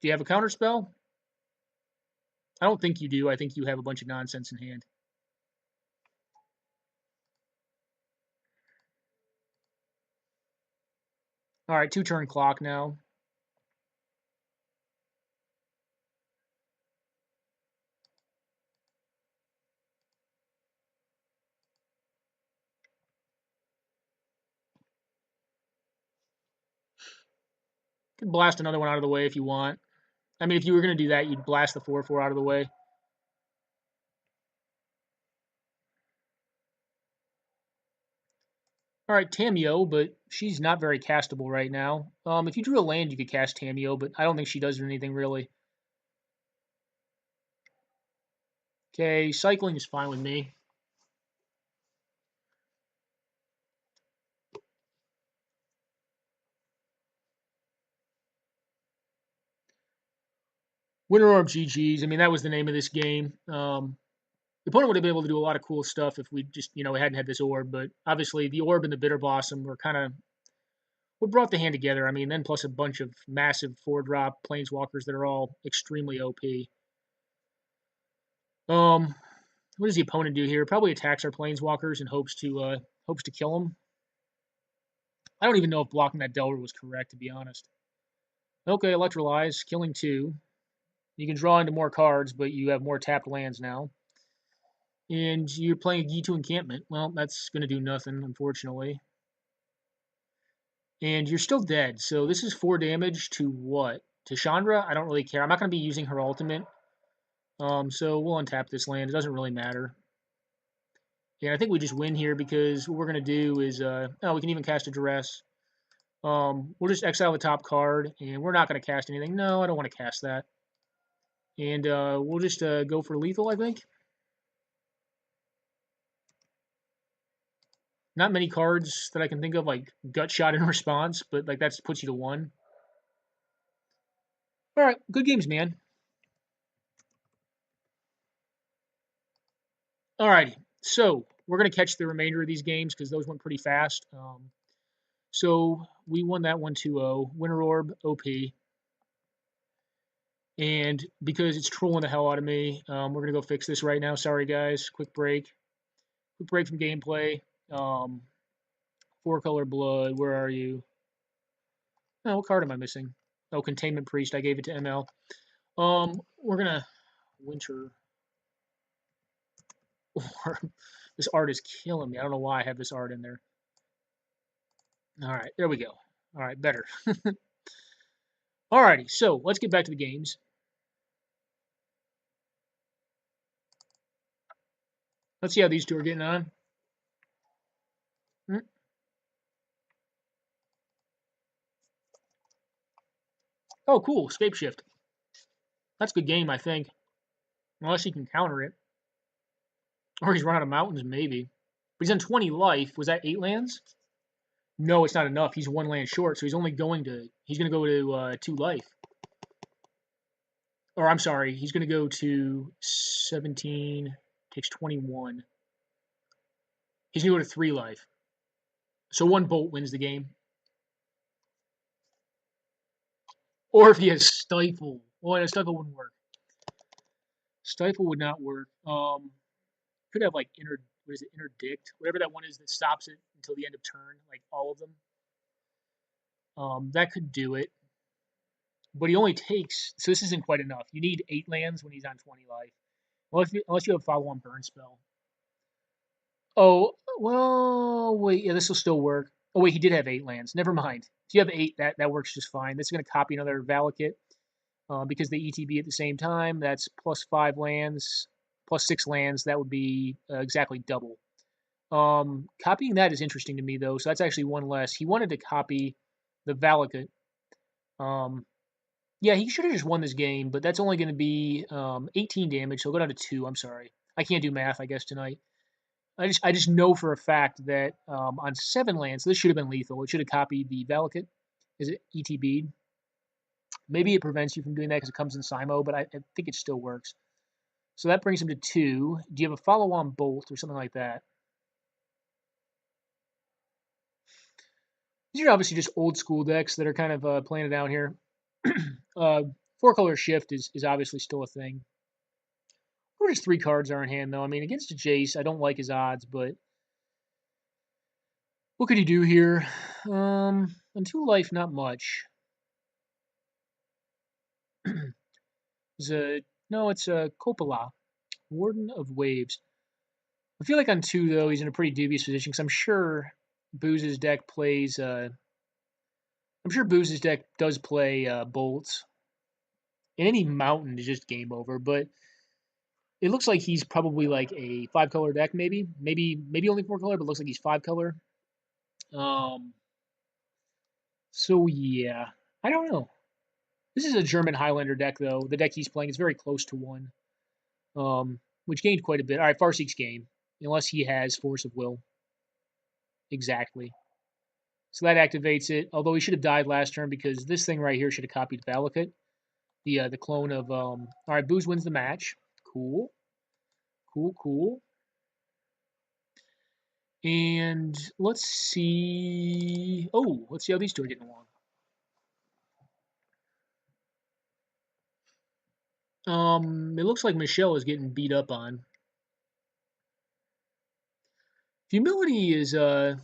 Do you have a counter spell? I don't think you do. I think you have a bunch of nonsense in hand. All right, 2-turn clock now. You can blast another one out of the way if you want. I mean, if you were going to do that, you'd blast the 4/4 out of the way. All right, Tamio, but she's not very castable right now. If you drew a land, you could cast Tamio, but I don't think she does anything really. Okay, cycling is fine with me. Winter Orb GG's. I mean, that was the name of this game. The opponent would have been able to do a lot of cool stuff if we just, hadn't had this orb. But obviously, the orb and the bitter blossom were kind of what brought the hand together. I mean, then plus a bunch of massive 4-drop planeswalkers that are all extremely OP. What does the opponent do here? Probably attacks our planeswalkers and hopes to kill them. I don't even know if blocking that Delver was correct, to be honest. Okay, Electrolyze, killing 2. You can draw into more cards, but you have more tapped lands now. And you're playing a G2 encampment. Well, that's going to do nothing, unfortunately. And you're still dead, so this is 4 damage to what? To Chandra? I don't really care. I'm not going to be using her ultimate. So we'll untap this land. It doesn't really matter. Yeah, I think we just win here because what we're going to do is, we can even cast a Duress. We'll just exile the top card, and we're not going to cast anything. No, I don't want to cast that. And we'll just go for lethal, I think. Not many cards that I can think of, like Gut Shot in response, but like that puts you to 1. All right, good games, man. All righty, so we're going to catch the remainder of these games because those went pretty fast. So we won that one 2-0. Winter Orb, OP. And because it's trolling the hell out of me, we're going to go fix this right now. Sorry, guys. Quick break. Quick break from gameplay. 4-color blood. Where are you? Oh, what card am I missing? Oh, Containment Priest. I gave it to ML. We're going to Winter Orb. This art is killing me. I don't know why I have this art in there. All right, there we go. All right, better. Alrighty, so let's get back to the games. Let's see how these two are getting on. Oh, cool. Scape Shift. That's a good game, I think. Unless he can counter it. Or he's run out of mountains, maybe. But he's on 20 life. Was that 8 lands? No, it's not enough. He's 1 land short, so he's going to go to 2 life. Or I'm sorry, he's going to go to 17, takes 21. He's going to go to 3 life. So 1 bolt wins the game. Or if he has Stifle. Well, Stifle wouldn't work. Stifle would not work. Could have like interdict, whatever that one is that stops it until the end of turn, like all of them. That could do it. But he only takes, so this isn't quite enough. You need 8 lands when he's on 20 life. Unless you have follow-on burn spell. Oh, well, wait, yeah, this will still work. Oh, wait, he did have 8 lands. Never mind. If you have 8, that works just fine. This is going to copy another Valakut because they ETB at the same time. That's plus 5 lands, plus 6 lands. That would be exactly double. Copying that is interesting to me, though, so that's actually 1 less. He wanted to copy the Valakut. Yeah, he should have just won this game, but that's only going to be 18 damage, so he'll go down to 2. I'm sorry. I can't do math, I guess, tonight. I just know for a fact that on 7 lands, this should have been lethal. It should have copied the Valakut. Is it ETB? Maybe it prevents you from doing that because it comes in Simo, but I think it still works. So that brings him to 2. Do you have a follow-on Bolt or something like that? These are obviously just old school decks that are kind of playing it out here. 4-color shift is obviously still a thing. Or just 3 cards are in hand, though. I mean, against a Jace, I don't like his odds, but what could he do here? On 2 life, not much. It's a Coppola, Warden of Waves. I feel like on 2, though, he's in a pretty dubious position because I'm sure Booze's deck plays. I'm sure Booze's deck does play Bolts. And any Mountain is just game over, but it looks like he's probably like a 5-color deck, maybe only 4-color, but looks like he's 5-color. So yeah, I don't know. This is a German Highlander deck, though. The deck he's playing is very close to 1, which gained quite a bit. All right, Farseek's game, unless he has Force of Will. Exactly. So that activates it, although he should have died last turn because this thing right here should have copied Valakut, the clone of... All right, Booze wins the match. Cool. Cool. And let's see... Oh, let's see how these two are getting along. It looks like Michelle is getting beat up on. Humility is, hey.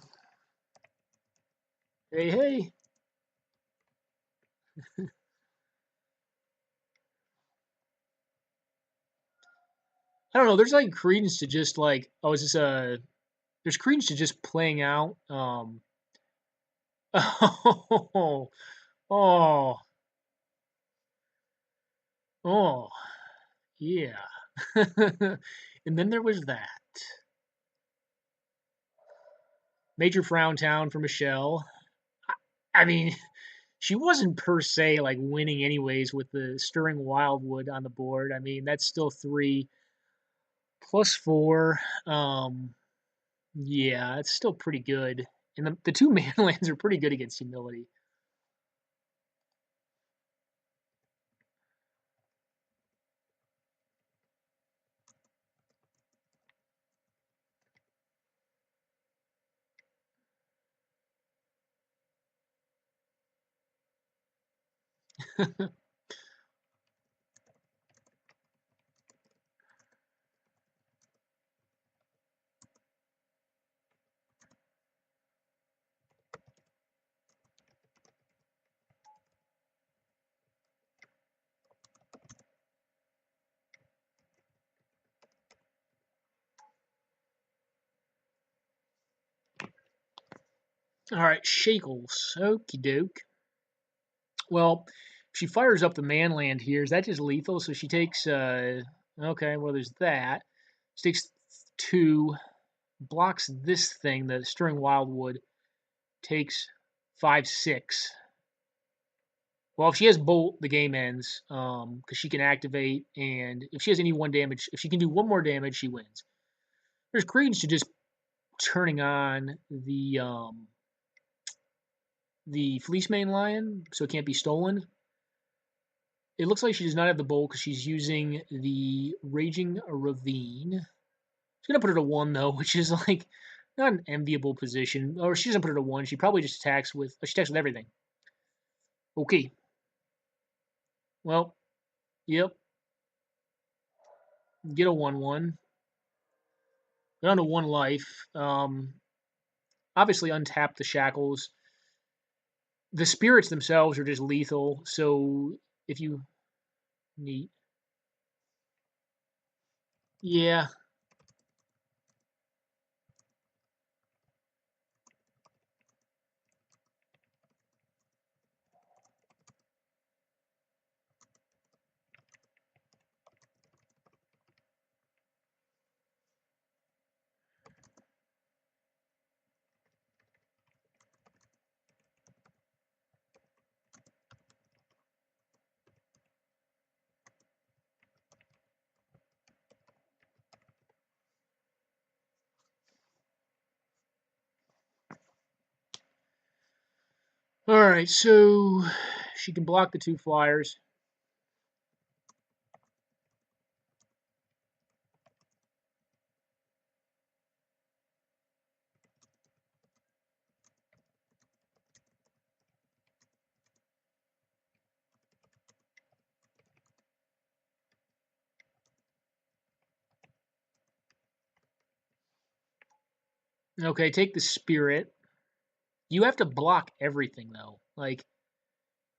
I don't know, there's like credence to just like, is this there's credence to just playing out, oh, oh, oh, yeah. And then there was that. Major Frown Town for Michelle. I mean, she wasn't per se like winning anyways with the Stirring Wildwood on the board. I mean, that's still 3 plus 4. Yeah, it's still pretty good. And the 2 mana lands are pretty good against Humility. All right, Shakles. Okie doke. Well, if she fires up the manland here, is that just lethal? So she takes, okay, well, there's that. She takes 2, blocks this thing, the Stirring Wildwood, takes 5, 6. Well, if she has Bolt, the game ends, because she can activate, and if she has any 1 damage, if she can do 1 more damage, she wins. There's credence to just turning on the Fleece Mane Lion, so it can't be stolen. It looks like she does not have the Bolt because she's using the Raging Ravine. She's going to put her to 1, though, which is, like, not an enviable position. Or she doesn't put her to 1. She probably just attacks with... She attacks with everything. Okay. Well, yep. Get a 1/1. Down to 1 life. Obviously untap the Shackles. The spirits themselves are just lethal, so if you... Neat. Yeah. Alright, so she can block the 2 flyers. Okay, take the spirit. You have to block everything, though. Like,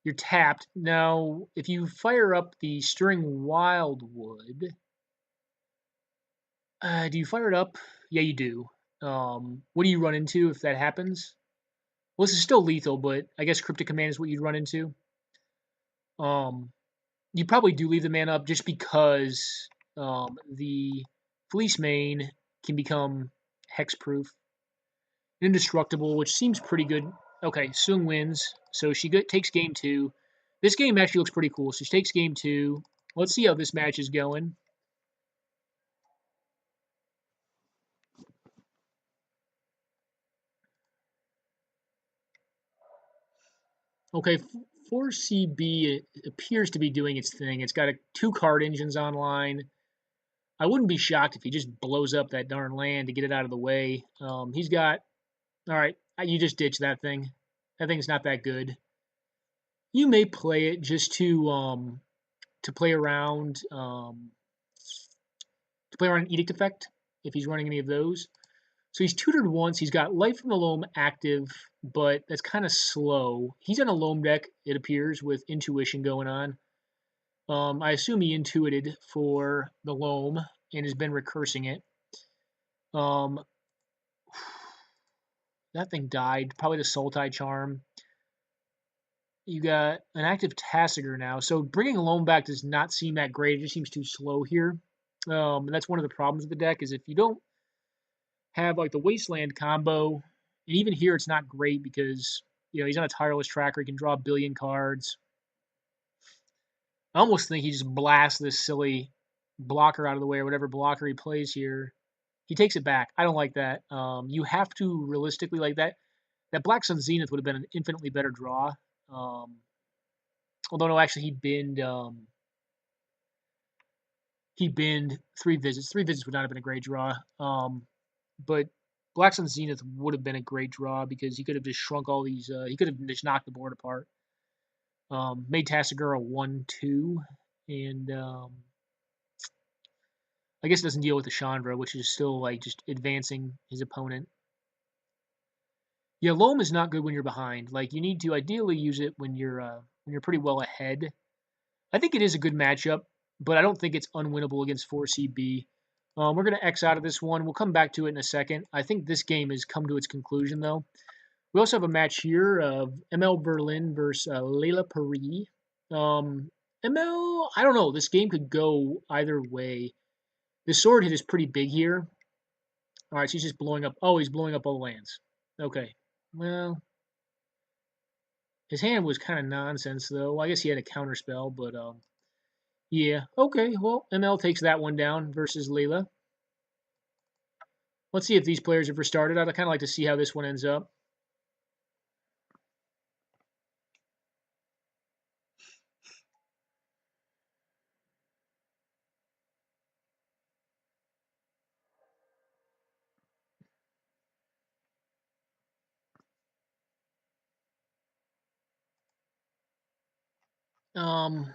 you're tapped. Now, if you fire up the Stirring Wildwood, do you fire it up? Yeah, you do. What do you run into if that happens? Well, this is still lethal, but I guess Cryptic Command is what you'd run into. Um, you probably do leave the mana up just because the Fleece Mane can become hexproof, indestructible, which seems pretty good. Okay, Sung wins, so she takes game 2. This game actually looks pretty cool. So she takes game 2. Let's see how this match is going. Okay, 4CB appears to be doing its thing. It's got 2 card engines online. I wouldn't be shocked if he just blows up that darn land to get it out of the way. He's got, all right, you just ditch that thing. That thing's not that good. You may play it just to play around an Edict Effect if he's running any of those. So he's tutored once. He's got Life from the Loam active, but that's kind of slow. He's on a Loam deck, it appears, with Intuition going on. I assume he intuited for the Loam and has been recursing it. That thing died. Probably the Sultai Charm. You got an active Tassiger now. So bringing a Loam back does not seem that great. It just seems too slow here. And that's one of the problems with the deck is if you don't have like the Wasteland combo, and even here it's not great because he's on a tireless tracker. He can draw a billion cards. I almost think he just blasts this silly blocker out of the way or whatever blocker he plays here. He takes it back. I don't like that. You have to realistically like that. That Black Sun Zenith would have been an infinitely better draw. Although no, actually he binned 3 visits. 3 visits would not have been a great draw. But Black Sun Zenith would have been a great draw because he could have just shrunk all these. He could have just knocked the board apart. Made Tassiger a 1/2, and I guess it doesn't deal with the Chandra, which is still like just advancing his opponent. Yeah, Loam is not good when you're behind. Like you need to ideally use it when you're pretty well ahead. I think it is a good matchup, but I don't think it's unwinnable against 4CB. We're going to X out of this one. We'll come back to it in a second. I think this game has come to its conclusion, though. We also have a match here of ML Berlin versus Leila Paris. ML, I don't know. This game could go either way. The sword hit is pretty big here. All right, so he's just blowing up. Oh, he's blowing up all the lands. Okay. Well, his hand was kind of nonsense, though. I guess he had a counter spell, but yeah. Okay, well, ML takes that one down versus Leila. Let's see if these players have restarted. I'd kind of like to see how this one ends up. Um,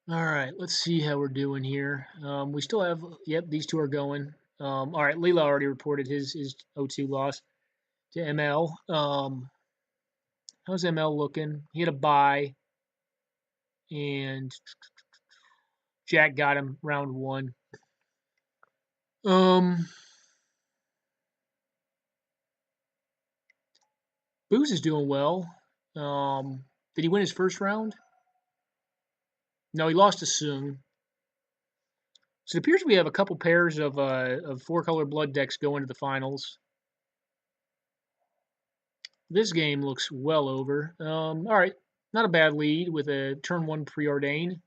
all right, let's see how we're doing here. We still have, yep, these two are going. All right, Leela already reported his 0-2 loss to ML. How's ML looking? He had a bye, and Jack got him round 1. Booze is doing well. Did he win his first round? No, he lost to Sung. So it appears we have a couple pairs of 4-color blood decks going to the finals. This game looks well over. All right, not a bad lead with a turn 1 preordain.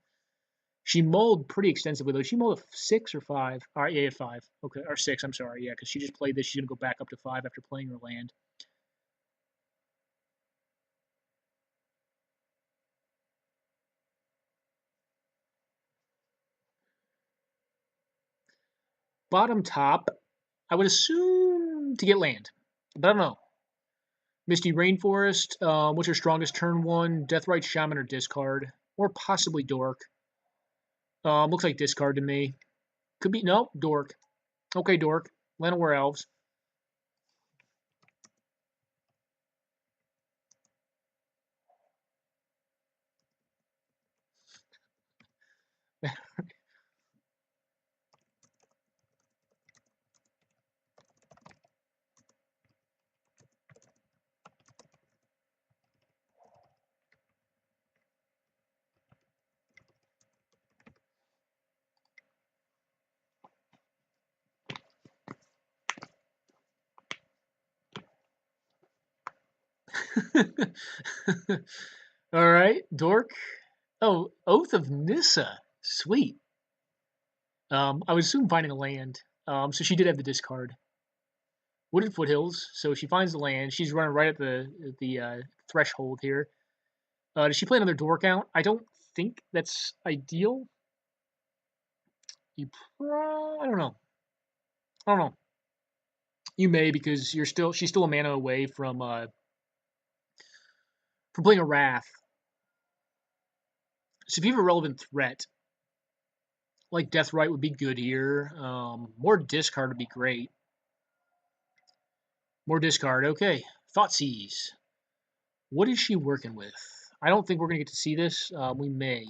She mulled pretty extensively, though. She mulled a 6 or 5. All right, yeah, 5. Okay, or 6, I'm sorry. Yeah, because she just played this. She's going to go back up to 5 after playing her land. Bottom top, I would assume to get land, but I don't know. Misty Rainforest, what's your strongest turn 1? Deathrite Shaman or discard? Or possibly Dork. Looks like discard to me. Could be, no, Dork. Okay, Dork. Llanowar Elves. All right, Dork. Oh, Oath of Nissa. Sweet. I would assume finding a land. So she did have the discard. Wooded Foothills. So she finds the land. She's running right at the threshold here. Does she play another Dork out? I don't think that's ideal. I don't know. I don't know. You may because she's still a mana away from playing a Wrath. So if you have a relevant threat, like Deathrite would be good here. More discard would be great. More discard. Okay. Thoughtseize. What is she working with? I don't think we're going to get to see this. We may.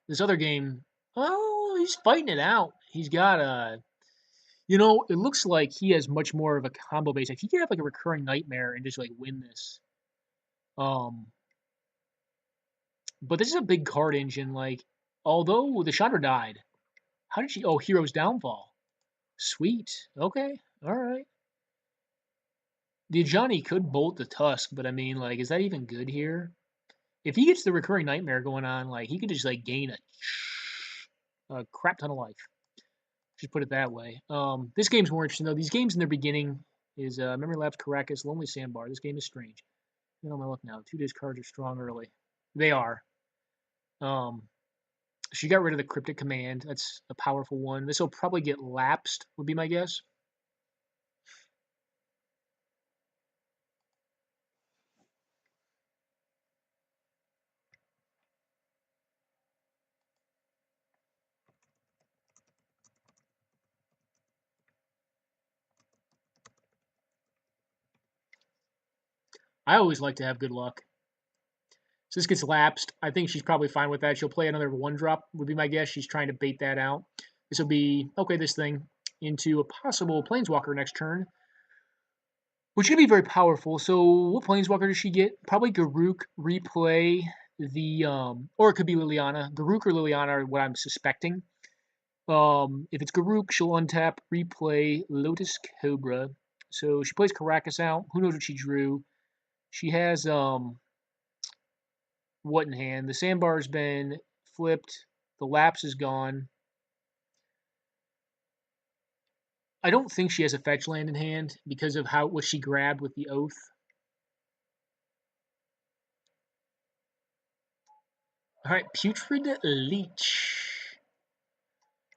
This other game, oh, he's fighting it out. He's got a, it looks like he has much more of a combo base. Like he could have like a recurring nightmare and just like win this. Um, but this is a big card engine. Like, although the Chandra died, how did she? Oh, Hero's Downfall. Sweet. Okay. All right. The Johnny could bolt the Tusk, but I mean, like, is that even good here? If he gets the recurring nightmare going on, like, he could just like gain a crap ton of life. Just put it that way. This game's more interesting though. These games in their beginning is Memory Lapse, Caracas, Lonely Sandbar. This game is strange. On my look now. 2 discards are strong early. They are. She got rid of the Cryptic Command. That's a powerful one. This will probably get lapsed, would be my guess. I always like to have good luck. So this gets lapsed. I think she's probably fine with that. She'll play another 1-drop, would be my guess. She's trying to bait that out. This will be, okay, this thing into a possible Planeswalker next turn, which could be very powerful. So what Planeswalker does she get? Probably Garruk, replay the, or it could be Liliana. Garruk or Liliana are what I'm suspecting. If it's Garruk, she'll untap, replay Lotus Cobra. So she plays Caracas out. Who knows what she drew? She has, what in hand? The sandbar's been flipped. The lapse is gone. I don't think she has a fetch land in hand because of what she grabbed with the oath. All right, Putrid Leech.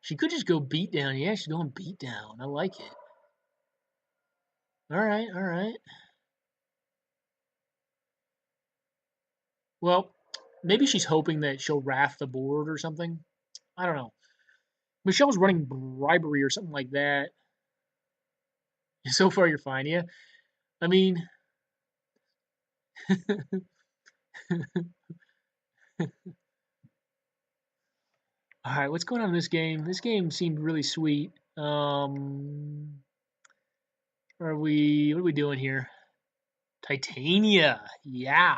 She could just go beat down. Yeah, she's going beat down. I like it. All right, all right. Well, maybe she's hoping that she'll wrath the board or something. I don't know. Michelle's running bribery or something like that. So far, you're fine, yeah. I mean, all right, what's going on in this game? This game seemed really sweet. What are we doing here? Titania, yeah.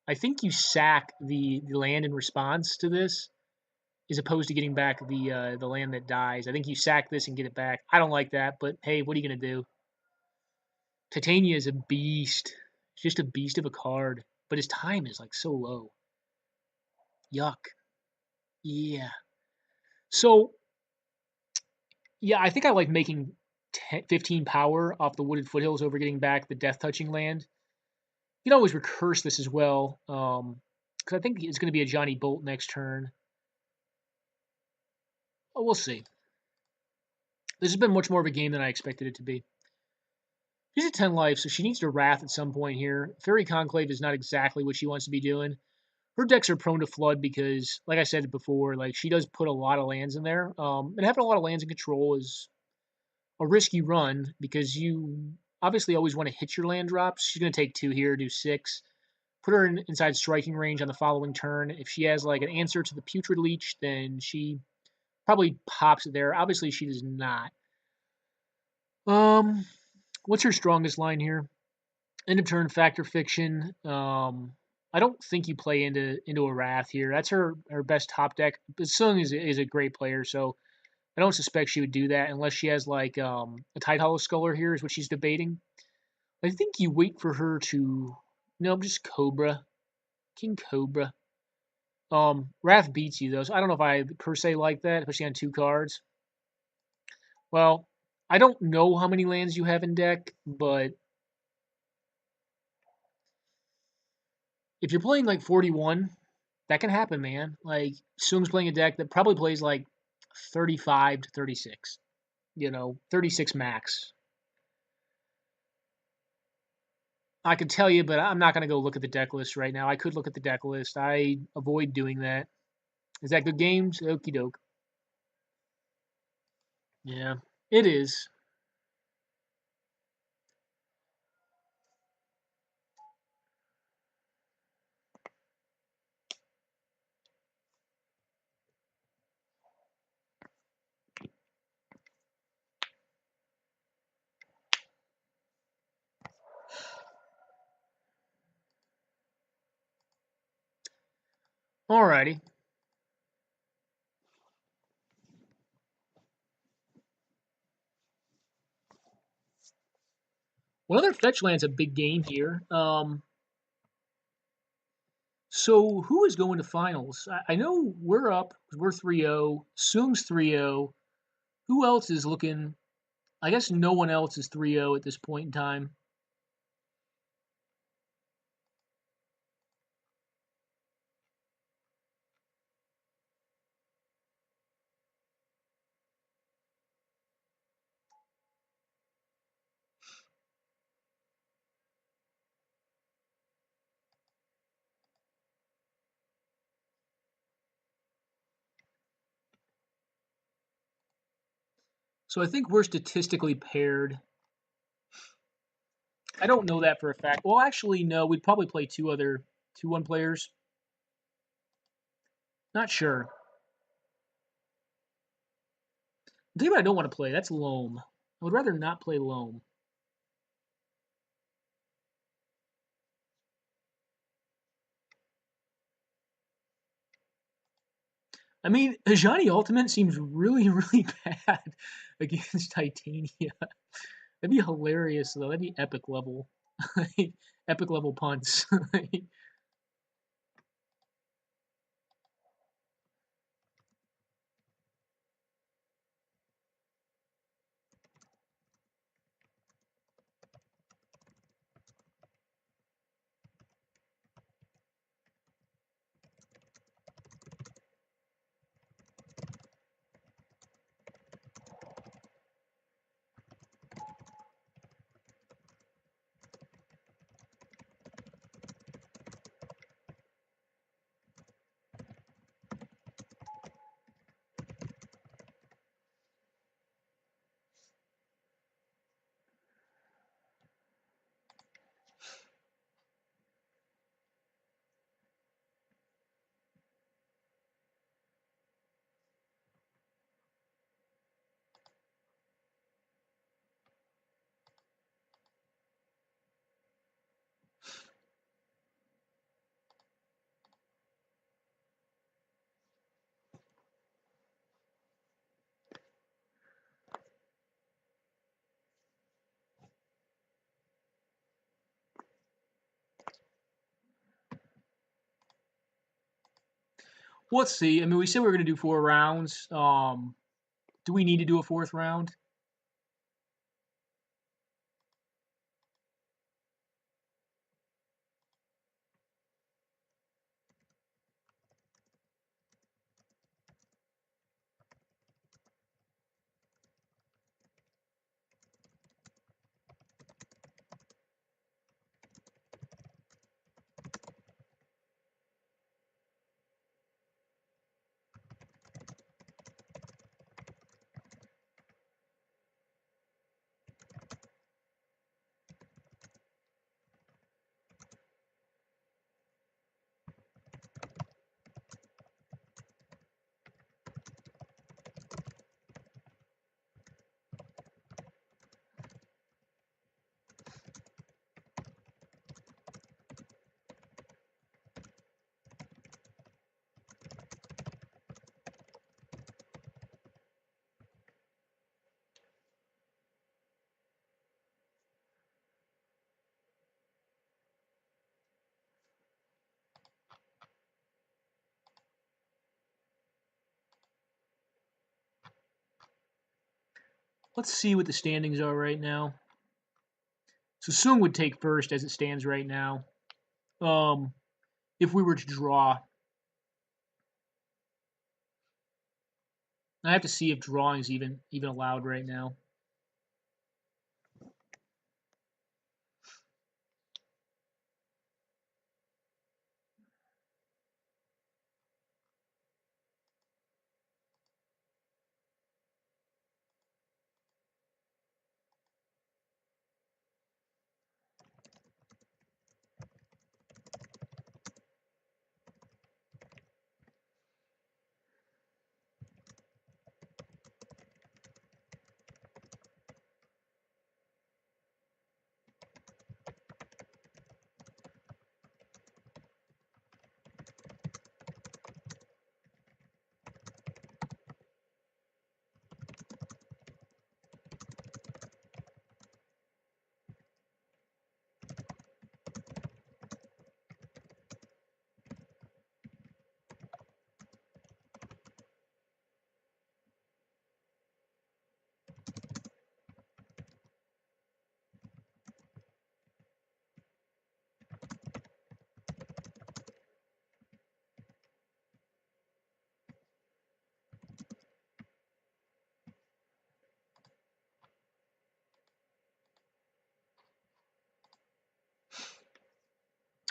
I think you sack the land in response to this, as opposed to getting back the land that dies. I think you sack this and get it back. I don't like that, but hey, what are you gonna do? Titania is a beast. It's just a beast of a card, but his time is like so low. Yuck. Yeah. So, yeah, I think I like making 15 power off the wooded foothills over getting back the death touching land. You can always recurse this as well, because I think it's going to be a Johnny Bolt next turn. Oh, we'll see. This has been much more of a game than I expected it to be. She's at 10 life, so she needs to Wrath at some point here. Fairy Conclave is not exactly what she wants to be doing. Her decks are prone to flood because, like I said before, like she does put a lot of lands in there. And having a lot of lands in control is a risky run because you obviously always want to hit your land drops. She's going to take 2 here, do 6. Put her inside striking range on the following turn. If she has like an answer to the Putrid Leech, then she probably pops it there. Obviously, she does not. What's her strongest line here? End of turn Factor Fiction. I don't think you play into a Wrath here. That's her best top deck. But Sung is a great player, so I don't suspect she would do that unless she has like a Tidehollow Sculler here is what she's debating. I think you wait for her to no, just Cobra. King Cobra. Wrath beats you though, so I don't know if I per se like that, especially on 2 cards. Well, I don't know how many lands you have in deck, but if you're playing like 41, that can happen, man. Like Sung's playing a deck that probably plays like 35 to 36. 36 max. I could tell you, but I'm not going to go look at the deck list right now. I could look at the deck list. I avoid doing that. Is that good games? Okie doke. Yeah, it is. Alrighty. Well, another fetch land's a big game here. So who is going to finals? I know we're up. We're 3-0. Sung's 3-0. Who else is looking? I guess no one else is 3-0 at this point in time. So I think we're statistically paired. I don't know that for a fact. Well, actually, no. We'd probably play 2-1 players. Not sure. The team I don't want to play, that's Loam. I would rather not play Loam. I mean, Ajani Ultimate seems really, really bad against Titania. That'd be hilarious, though. That'd be epic level. Epic level punts. let's see. I mean, we said we were going to do 4 rounds. Do we need to do a 4th round? Let's see what the standings are right now. So Sung would take first as it stands right now. If we were to draw, I have to see if drawing is even allowed right now.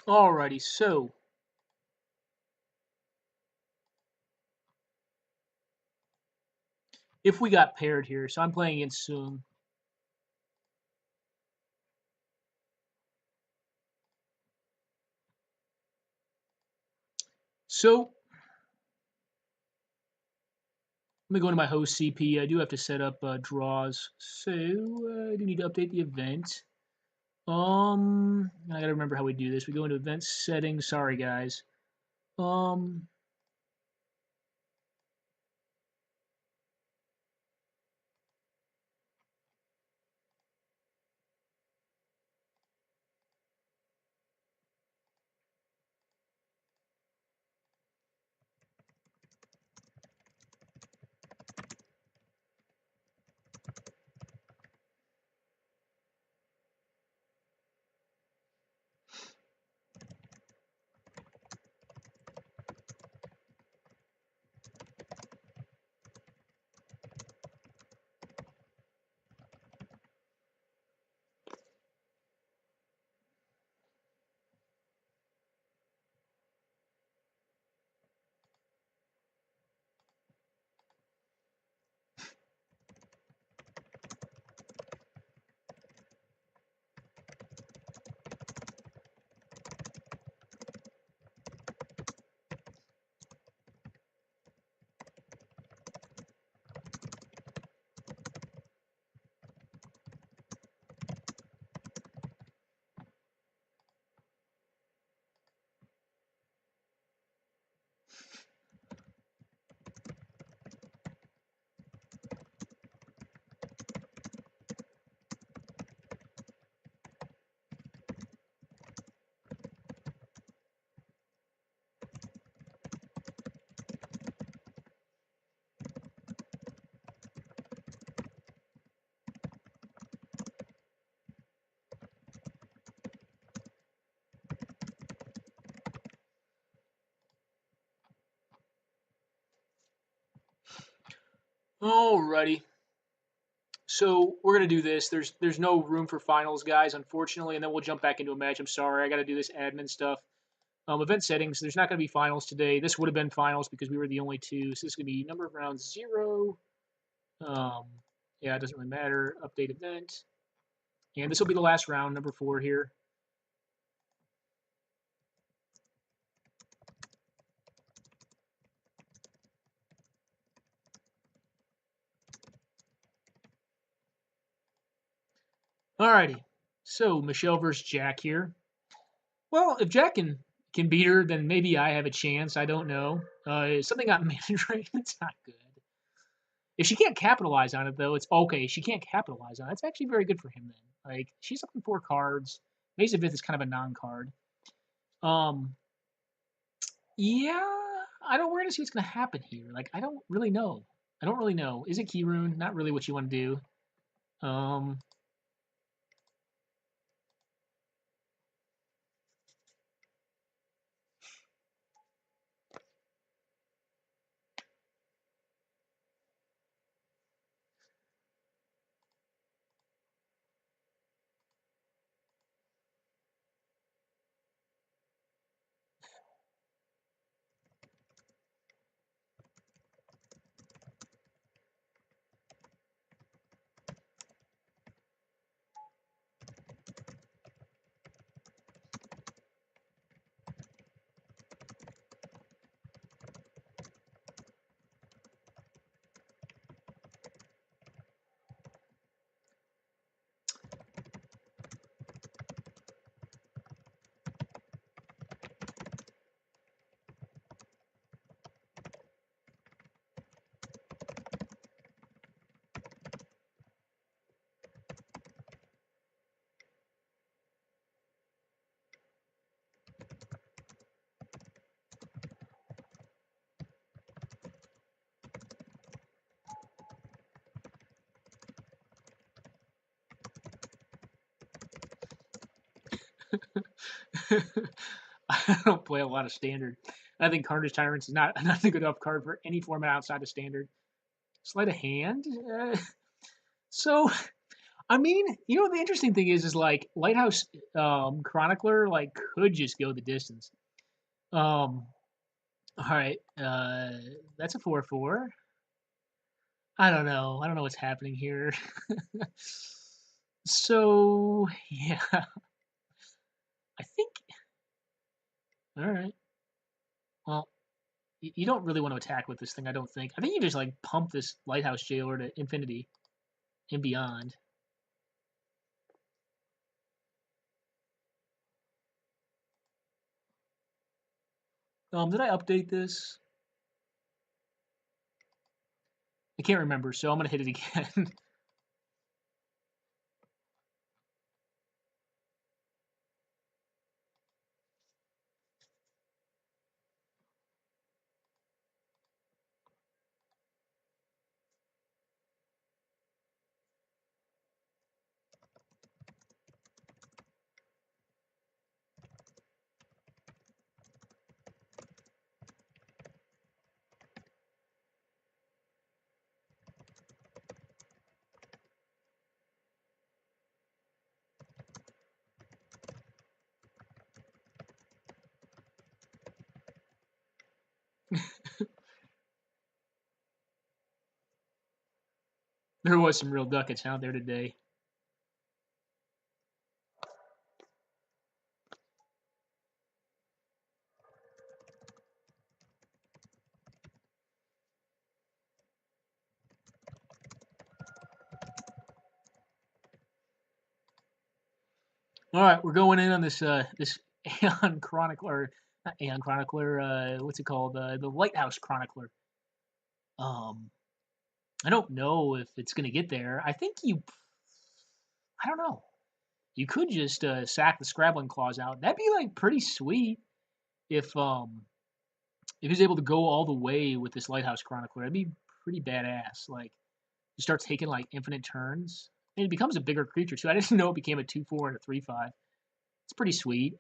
Alrighty, so if we got paired here, so I'm playing against Sung. So let me go into my host CP. I do have to set up draws, so I do need to update the event. I gotta remember how we do this. We go into event settings. Sorry, guys. Alrighty. So we're gonna do this. There's no room for finals, guys, unfortunately, and then we'll jump back into a match. I'm sorry, I got to do this admin stuff. Event settings. There's not gonna be finals today. This would have been finals because we were the only two. So this is gonna be number of rounds 0. Um, yeah, it doesn't really matter. Update event, and this will be the last round, number 4 here. Alrighty. So Michelle versus Jack here. Well, if Jack can beat her, then maybe I have a chance. I don't know. Something got mandatory. It's not good. If she can't capitalize on it, though, it's okay. She can't capitalize on it. It's actually very good for him then. Like she's up in 4 cards. Maze of Ith is kind of a non-card. Um, yeah, I don't. We're gonna see what's gonna happen here. Like I don't really know. I don't really know. Is it key rune? Not really what you want to do. I don't play a lot of standard. I think Carnage Tyrants is not a good enough card for any format outside of standard. Sleight of hand. So I mean, the interesting thing is like Lighthouse Chronicler like could just go the distance. All right, that's a 4/4. I don't know. I don't know what's happening here. So yeah, I think. All right. Well, you don't really want to attack with this thing, I don't think. I think you just like pump this Lighthouse Jailer to infinity and beyond. Did I update this? I can't remember, so I'm gonna hit it again. There was some real ducats out there today. All right, we're going in on this Aeon Chronicler, not Aeon Chronicler. What's it called? The Lighthouse Chronicler. Um, I don't know if it's gonna get there. I think you. I don't know. You could just sack the Scrabbling Claws out. That'd be like pretty sweet if he's able to go all the way with this Lighthouse Chronicler. That'd be pretty badass. Like you start taking like infinite turns, and it becomes a bigger creature too. I didn't know it became a 2/4 and a 3/5. It's pretty sweet.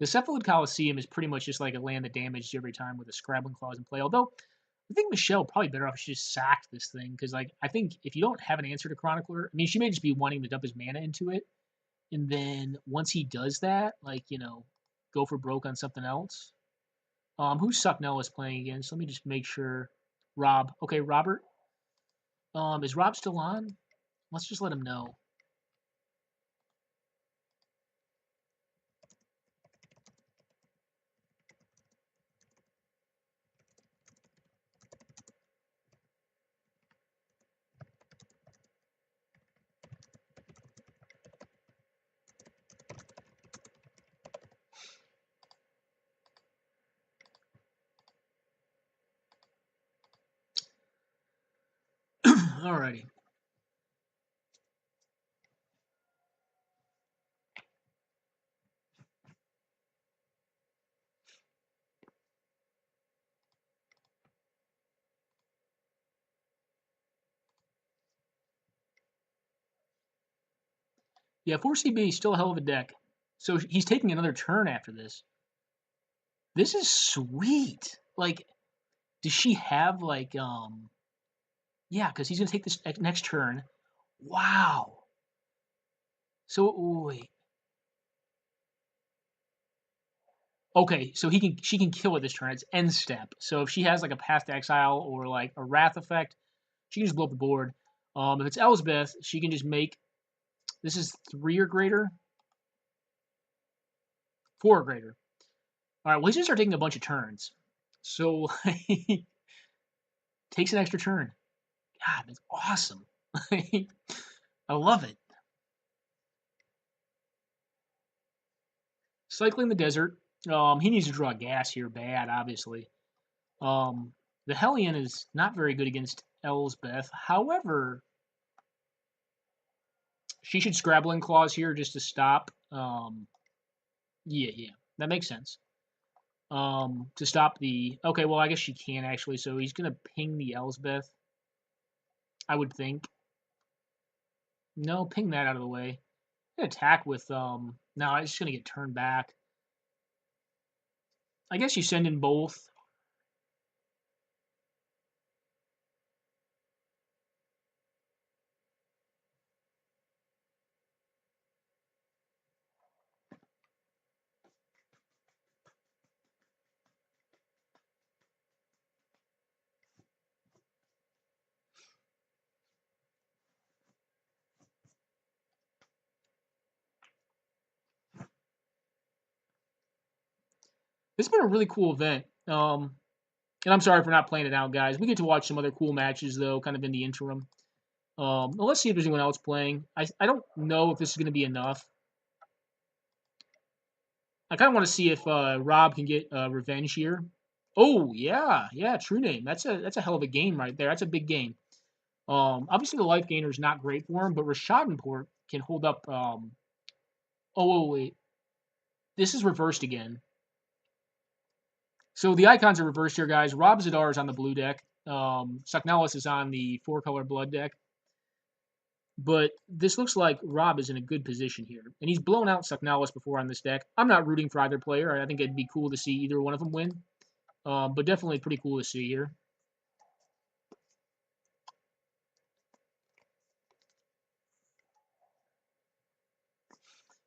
The Cephalid Coliseum is pretty much just like a land that damaged every time with the Scrabbling Claws in play. Although I think Michelle probably better off if she just sacked this thing because, like, I think if you don't have an answer to Chronicler, I mean, she may just be wanting to dump his mana into it, and then once he does that, like, go for broke on something else. Who's Sucknell is playing against? Let me just make sure. Rob. Okay, Robert. Is Rob still on? Let's just let him know. Alrighty. Yeah, 4CB is still a hell of a deck. So he's taking another turn after this. This is sweet. Like, does she have like yeah, because he's gonna take this next turn. Wow. So wait. Okay, so she can kill it this turn. It's end step. So if she has like a Path to Exile or like a Wrath effect, she can just blow up the board. If it's Elsbeth, she can just make this is 3 or greater, 4 or greater. All right, well he's gonna start taking a bunch of turns. So he takes an extra turn. God, that's awesome. I love it. Cycling the desert. He needs to draw gas here bad, obviously. The Hellion is not very good against Elsbeth. However, she should Scrabbling Claws here just to stop. Yeah, that makes sense. To stop the. Okay, well, I guess she can actually. So he's gonna ping the Elsbeth. I would think. No, ping that out of the way. Attack with No, it's just gonna get turned back. I guess you send in both. This has been a really cool event. And I'm sorry for not playing it out, guys. We get to watch some other cool matches though, kind of in the interim. Well, let's see if there's anyone else playing. I don't know if this is going to be enough. I kind of want to see if Rob can get revenge here. Oh yeah, true name. That's a hell of a game right there. That's a big game. Obviously the life gainer is not great for him, but Rashadenport can hold up. Wait, this is reversed again. So the icons are reversed here, guys. Rob Zadar is on the blue deck. Sucknellis is on the 4-color blood deck. But this looks like Rob is in a good position here. And he's blown out Sucknellis before on this deck. I'm not rooting for either player. I think it'd be cool to see either one of them win. But definitely pretty cool to see here.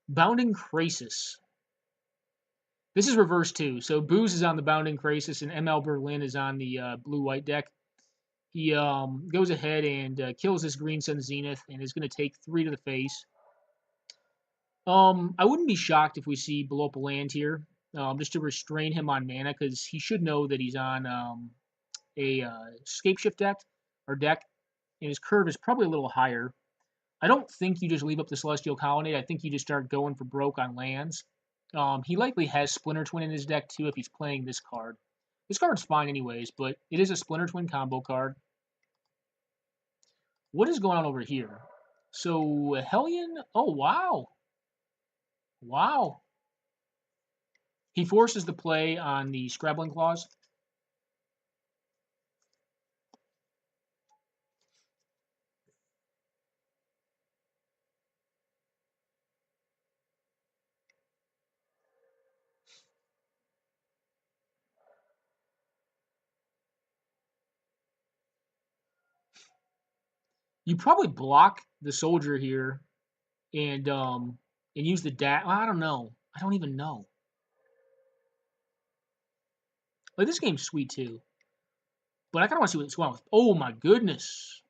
Bounding Crisis. This is reversed too. So Booze is on the Bounding Crisis and ML Berlin is on the blue-white deck. He goes ahead and kills this Green Sun Zenith and is going to take 3 to the face. I wouldn't be shocked if we see blow up a land here, just to restrain him on mana, because he should know that he's on a Scapeshift deck, and his curve is probably a little higher. I don't think you just leave up the Celestial Colonnade. I think you just start going for broke on lands. He likely has Splinter Twin in his deck too if he's playing this card. This card's fine anyways, but it is a Splinter Twin combo card. What is going on over here? So Hellion, oh wow. Wow. He forces the play on the Scrabbling Claws. You probably block the soldier here and use the dash. I don't know. I don't even know. Like this game's sweet too, but I kind of want to see what's going on with. Oh my goodness,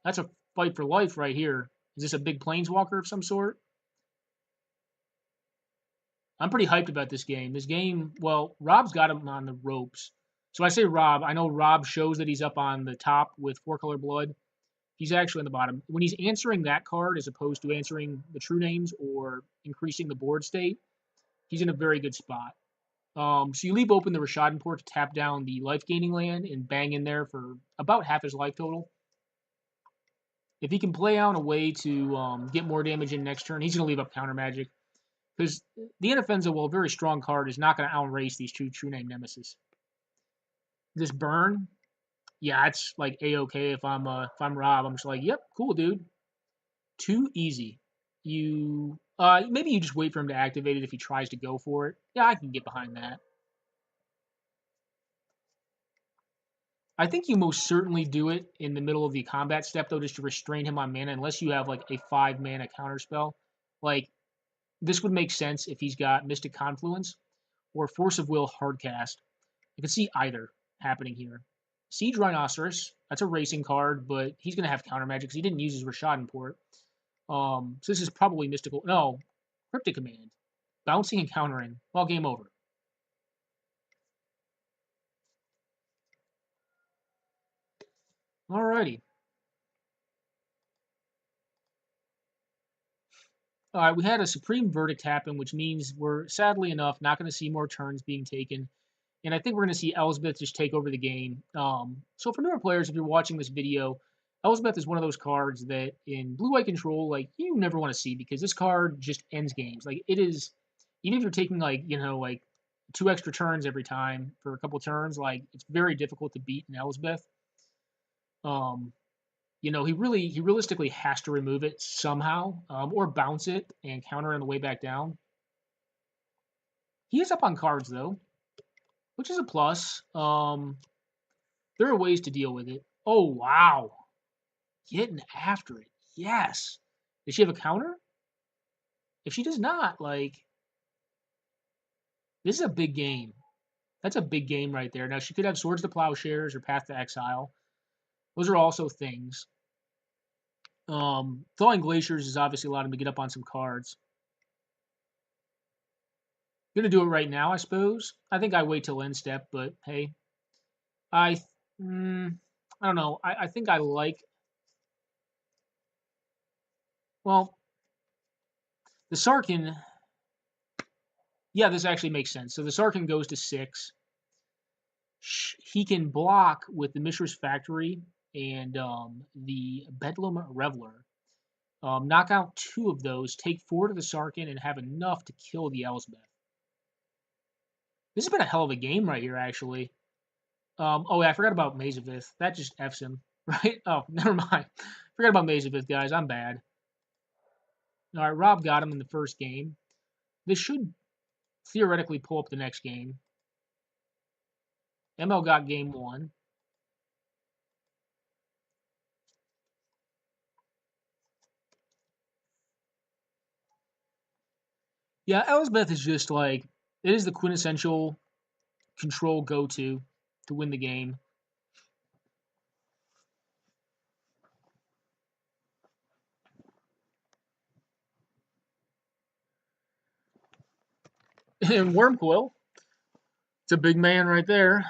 that's a fight for life right here. Is this a big planeswalker of some sort? I'm pretty hyped about this game. This game, well, Rob's got him on the ropes. So I say Rob. I know Rob shows that he's up on the top with 4-color blood. He's actually on the bottom. When he's answering that card as opposed to answering the true names or increasing the board state, he's in a very good spot. So you leave open the Rishadan port to tap down the life-gaining land and bang in there for about half his life total. If he can play out a way to get more damage in next turn, he's going to leave up counter magic. Because the Indefensa, while a very strong card, is not going to outrace these two true name nemesis. This burn, yeah, it's like a-okay if I'm Rob. I'm just like, yep, cool, dude. Too easy. You maybe you just wait for him to activate it if he tries to go for it. Yeah, I can get behind that. I think you most certainly do it in the middle of the combat step though, just to restrain him on mana, unless you have like a 5-mana counterspell. Like this would make sense if he's got Mystic Confluence or Force of Will Hardcast. I can see either happening here. Siege Rhinoceros, that's a racing card, but he's going to have counter magic because he didn't use his Rishadan port. So this is probably mystical. No, Cryptic Command. Bouncing and countering. Well, game over. Alrighty. All right, we had a Supreme Verdict happen, which means we're, sadly enough, not going to see more turns being taken. And I think we're going to see Elspeth just take over the game. So for newer players, if you're watching this video, Elspeth is one of those cards that in blue-white control, like, you never want to see because this card just ends games. Like, it is, even if you're taking, like, you know, like 2 extra turns every time for a couple turns, like, it's very difficult to beat an Elspeth. You know, he realistically has to remove it somehow, or bounce it and counter on the way back down. He is up on cards though, which is a plus. There are ways to deal with it. Oh wow, getting after it. Yes. Does she have a counter? If she does not, like, this is a big game. That's a big game right there. Now she could have Swords to Plowshares or Path to Exile. Those are also things. Thawing Glaciers is obviously allowed him to get up on some cards. Gonna do it right now, I suppose. I think I wait till end step, but hey, I I don't know. I think I like. Well, the Sarkin. Yeah, this actually makes sense. So the Sarkin goes to 6. He can block with the Mishra's Factory and the Bedlam Reveler. Knock out 2 of those, take 4 to the Sarkin, and have enough to kill the Elspeth. This has been a hell of a game right here, actually. Oh, yeah, I forgot about Mazavith. That just F's him, right? Oh, never mind. Forgot about Mazavith, guys. I'm bad. All right, Rob got him in the first game. This should theoretically pull up the next game. ML got game 1. Yeah, Elsbeth is just like, it is the quintessential control go-to to win the game. And Wormcoil, it's a big man right there.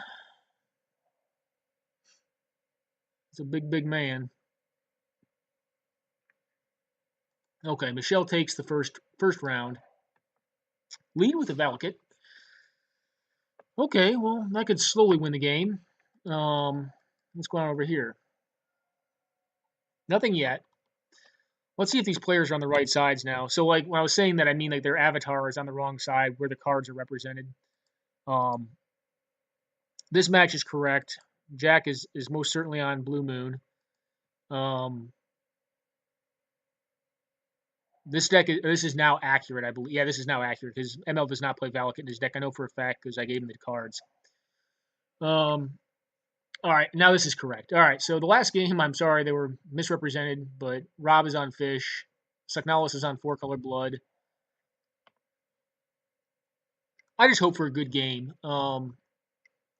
It's a big, big man. Okay, Michelle takes the first round. Lead with a Valakut. Okay, well, that could slowly win the game. What's going on over here? Nothing yet. Let's see if these players are on the right sides now. So, like, when I was saying that, I mean, like, their avatar is on the wrong side where the cards are represented. This match is correct. Jack is most certainly on Blue Moon. This is now accurate, I believe. Yeah, this is now accurate because ML does not play Valakut in his deck. I know for a fact because I gave him the cards. All right, now this is correct. All right, so the last game, I'm sorry, they were misrepresented, but Rob is on fish. Sucknalis is on 4-color blood. I just hope for a good game.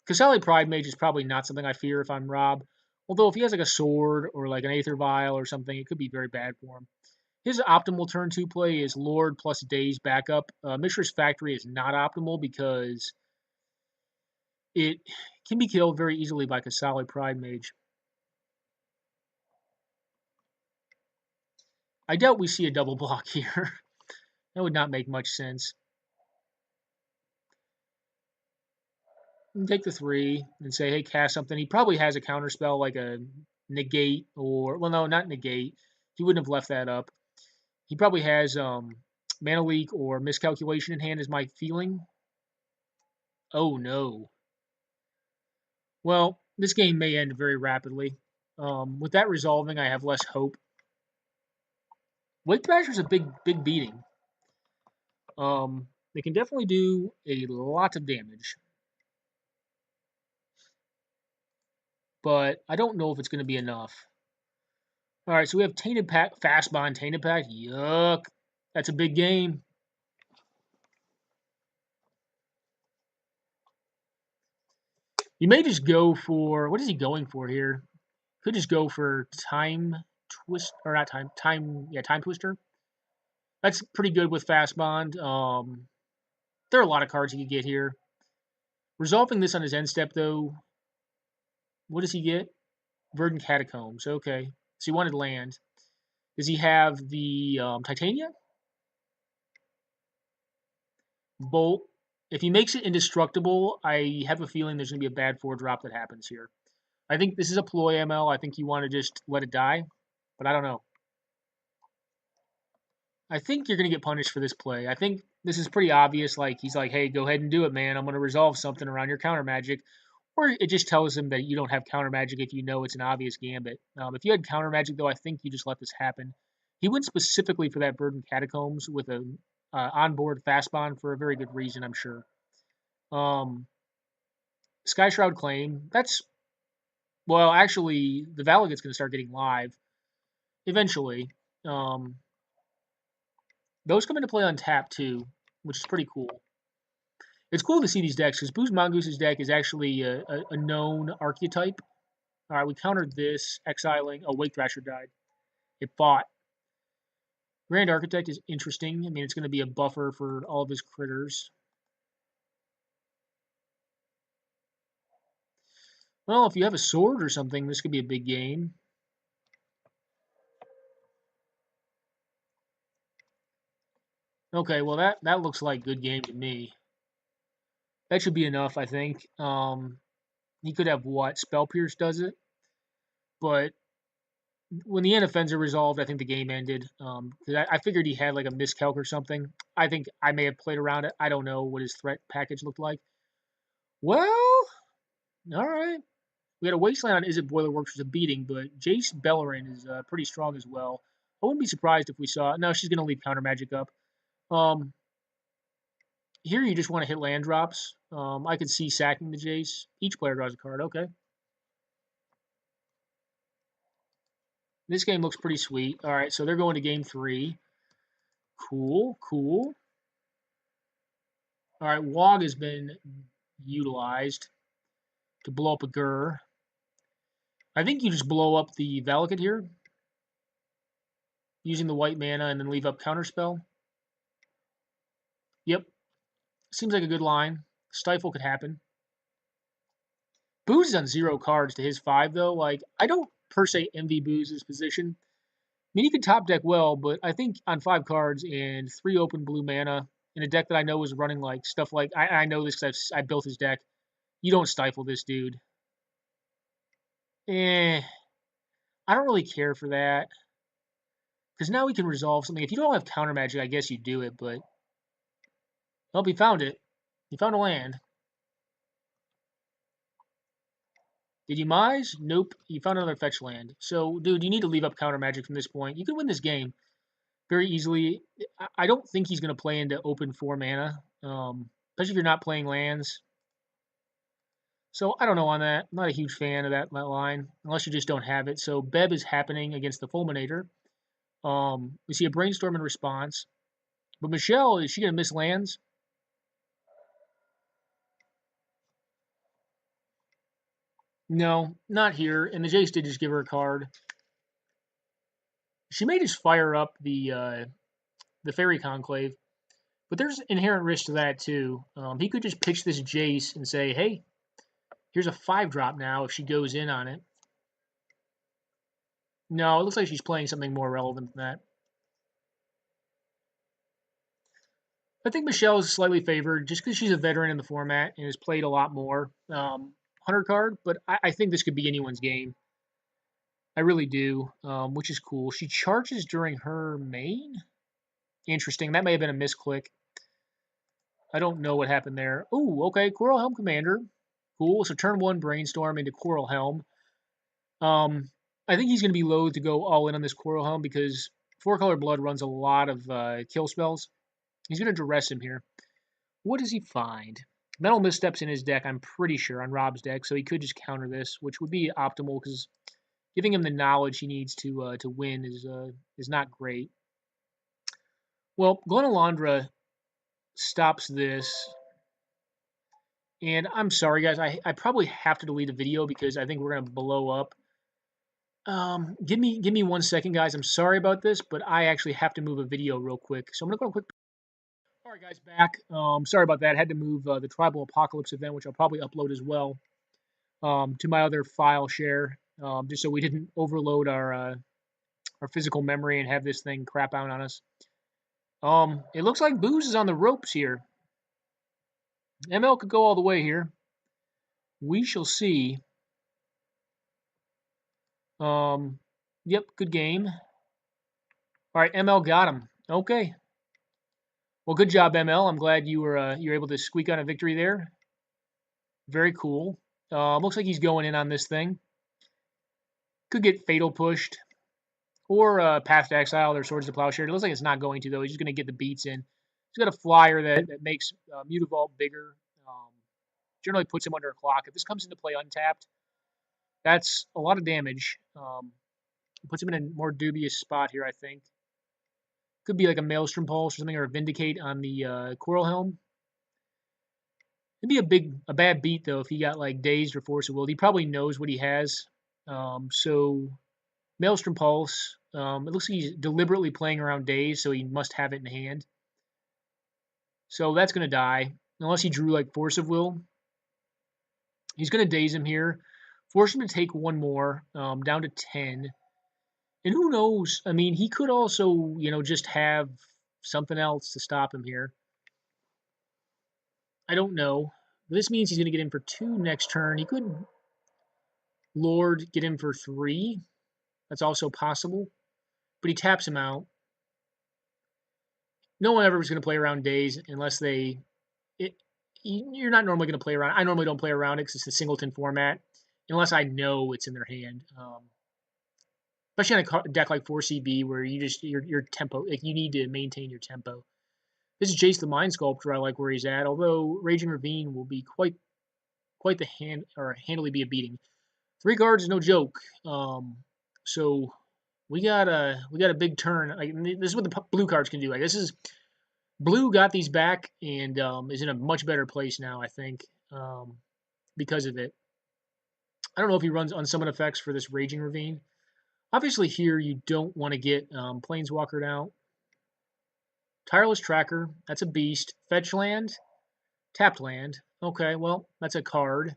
Casale Pride Mage is probably not something I fear if I'm Rob. Although if he has like a sword or like an Aether Vial or something, it could be very bad for him. His optimal turn 2 play is Lord plus Daze backup. Mishra's Factory is not optimal because it can be killed very easily by Casale Pride Mage. I doubt we see a double block here. That would not make much sense. Take the 3 and say, hey, cast something. He probably has a counter spell like a negate or, well, no, not negate. He wouldn't have left that up. He probably has mana leak or miscalculation in hand is my feeling. Oh, no. Well, this game may end very rapidly. With that resolving, I have less hope. Wake Thrasher's a big beating. They can definitely do a lot of damage. But I don't know if it's going to be enough. All right, so we have Tainted Pact, Fast Bond, Tainted Pact. Yuck. That's a big game. You may just go for, what is he going for here? Could just go for Time Twist, or not Time Twister. That's pretty good with Fast Bond. There are a lot of cards he could get here. Resolving this on his end step, though, what does he get? Verdant Catacombs. Okay. So he wanted land. Does he have the Titania? Bolt. If he makes it indestructible, I have a feeling there's going to be a bad 4-drop that happens here. I think this is a ploy ML. I think you want to just let it die, but I don't know. I think you're going to get punished for this play. I think this is pretty obvious. Like, he's like, hey, go ahead and do it, man. I'm going to resolve something around your counter magic. Or it just tells him that you don't have counter magic if you know it's an obvious gambit. If you had counter magic, though, I think you just let this happen. He went specifically for that Verdant Catacombs with a onboard fast bond for a very good reason, I'm sure. Sky Shroud Claim, that's, well, actually, the Valiant's going to start getting live eventually. Those come into play on tap, too, which is pretty cool. It's cool to see these decks, because Booze Mongoose's deck is actually a known archetype. All right, we countered this, exiling. Oh, Wake Thrasher died. It fought. Grand Architect is interesting. I mean, it's going to be a buffer for all of his critters. Well, if you have a sword or something, this could be a big game. Okay, well, that looks like good game to me. That should be enough, I think. He could have what? Spell Pierce does it. But when the Inoffensive are resolved, I think the game ended. I figured he had like a miscalc or something. I think I may have played around it. I don't know what his threat package looked like. Well, all right. We had a Wasteland on Is It Boiler Works was a beating, but Jace Bellerin is pretty strong as well. I wouldn't be surprised if we saw. No, she's going to leave counter magic up. Here you just want to hit land drops. I could see sacking the Jace. Each player draws a card. Okay. This game looks pretty sweet. All right, so they're going to game 3. Cool, cool. All right, Wog has been utilized to blow up a Gur. I think you just blow up the Valakut here, using the white mana and then leave up Counterspell. Yep. Seems like a good line. Stifle could happen. Booze is on 0 cards to his 5, though. Like, I don't per se envy Booze's position. I mean, he could top deck well, but I think on 5 cards and 3 open blue mana in a deck that I know is running like stuff like, I know this because I built his deck. You don't stifle this dude. I don't really care for that. Because now we can resolve something. If you don't have counter magic, I guess you do it, but... Well, he found it. He found a land. Did you mise? Nope. He found another fetch land. So, dude, you need to leave up counter magic from this point. You can win this game very easily. I don't think he's going to play into open 4 mana, especially if you're not playing lands. So I don't know on that. I'm not a huge fan of that line, unless you just don't have it. So Beb is happening against the Fulminator. We see a Brainstorm in response. But Michelle, is she going to miss lands? No, not here. And the Jace did just give her a card. She may just fire up the Fairy Conclave. But there's inherent risk to that, too. He could just pitch this Jace and say, hey, here's a 5-drop now if she goes in on it. No, it looks like she's playing something more relevant than that. I think Michelle is slightly favored just because she's a veteran in the format and has played a lot more. Hunter card, but I think this could be anyone's game. I really do, which is cool. She charges during her main? Interesting. That may have been a misclick. I don't know what happened there. Ooh, okay. Coral Helm Commander. Cool. So turn 1 Brainstorm into Coral Helm. I think he's going to be loath to go all in on this Coral Helm because 4-color Blood runs a lot of kill spells. He's going to duress him here. What does he find? Metal Missteps in his deck, I'm pretty sure, on Rob's deck, so he could just counter this, which would be optimal because giving him the knowledge he needs to win is not great. Well, Golden-Oldie stops this. And I'm sorry, guys. I probably have to delete the video because I think we're going to blow up. Give me 1 second, guys. I'm sorry about this, but I actually have to move a video real quick. So I'm going to go quick. All right, guys, back. Sorry about that. I had to move the Tribal Apocalypse event, which I'll probably upload as well, to my other file share, just so we didn't overload our physical memory and have this thing crap out on us. It looks like Booze is on the ropes here. ML could go all the way here. We shall see. Yep, good game. All right, ML got him. Okay. Well, good job, ML. I'm glad you were able to squeak out a victory there. Very cool. Looks like he's going in on this thing. Could get Fatal pushed. Or Path to Exile or Swords to Plowshare. It looks like it's not going to, though. He's just going to get the beats in. He's got a flyer that makes Mutavault bigger. Generally puts him under a clock. If this comes into play untapped, that's a lot of damage. Puts him in a more dubious spot here, I think. Could be like a Maelstrom Pulse or something, or a Vindicate on the Coral Helm. It'd be a bad beat, though, if he got like Dazed or Force of Will. He probably knows what he has. So Maelstrom Pulse. It looks like he's deliberately playing around Daze, so he must have it in hand. So that's going to die, unless he drew like Force of Will. He's going to Daze him here, force him to take 1 more, down to 10. And who knows? I mean, he could also, just have something else to stop him here. I don't know. This means he's going to get in for 2 next turn. He could Lord get in for 3. That's also possible. But he taps him out. No one ever is going to play around Daze unless you're not normally going to play around. I normally don't play around it because it's the singleton format, unless I know it's in their hand. Especially on a deck like 4CB where your tempo, like you need to maintain your tempo. This is Jace the Mind Sculptor. I like where he's at, although Raging Ravine will be quite the handily be a beating. 3 cards is no joke. So we got a big turn. Like, this is what the blue cards can do. Like, this is blue got these back and is in a much better place now, I think, because of it. I don't know if he runs unsummon effects for this Raging Ravine. Obviously here you don't want to get Planeswalkered out. Tireless Tracker, that's a beast. Fetch land, tapped land. Okay, well, that's a card.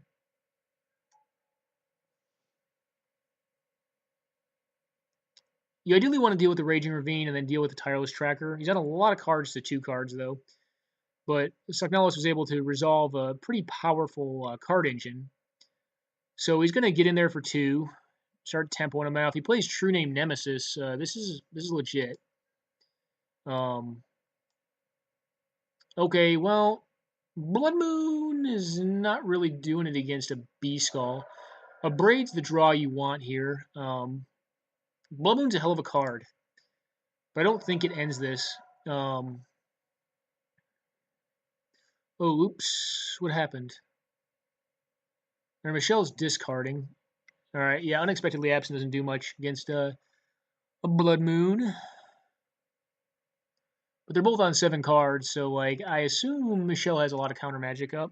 You ideally want to deal with the Raging Ravine and then deal with the Tireless Tracker. He's had a lot of cards to 2 cards, though. But Sucknellis was able to resolve a pretty powerful card engine. So he's going to get in there for 2. Start tempoing him out. If he plays True Name Nemesis, this is legit. Okay, well, Blood Moon is not really doing it against a B-Skull. Abrade's the draw you want here. Blood Moon's a hell of a card, but I don't think it ends this. Oh, oops, what happened? Or Michelle's discarding. All right, yeah, unexpectedly absent doesn't do much against a blood moon. But they're both on 7 cards, so like I assume Michelle has a lot of counter magic up.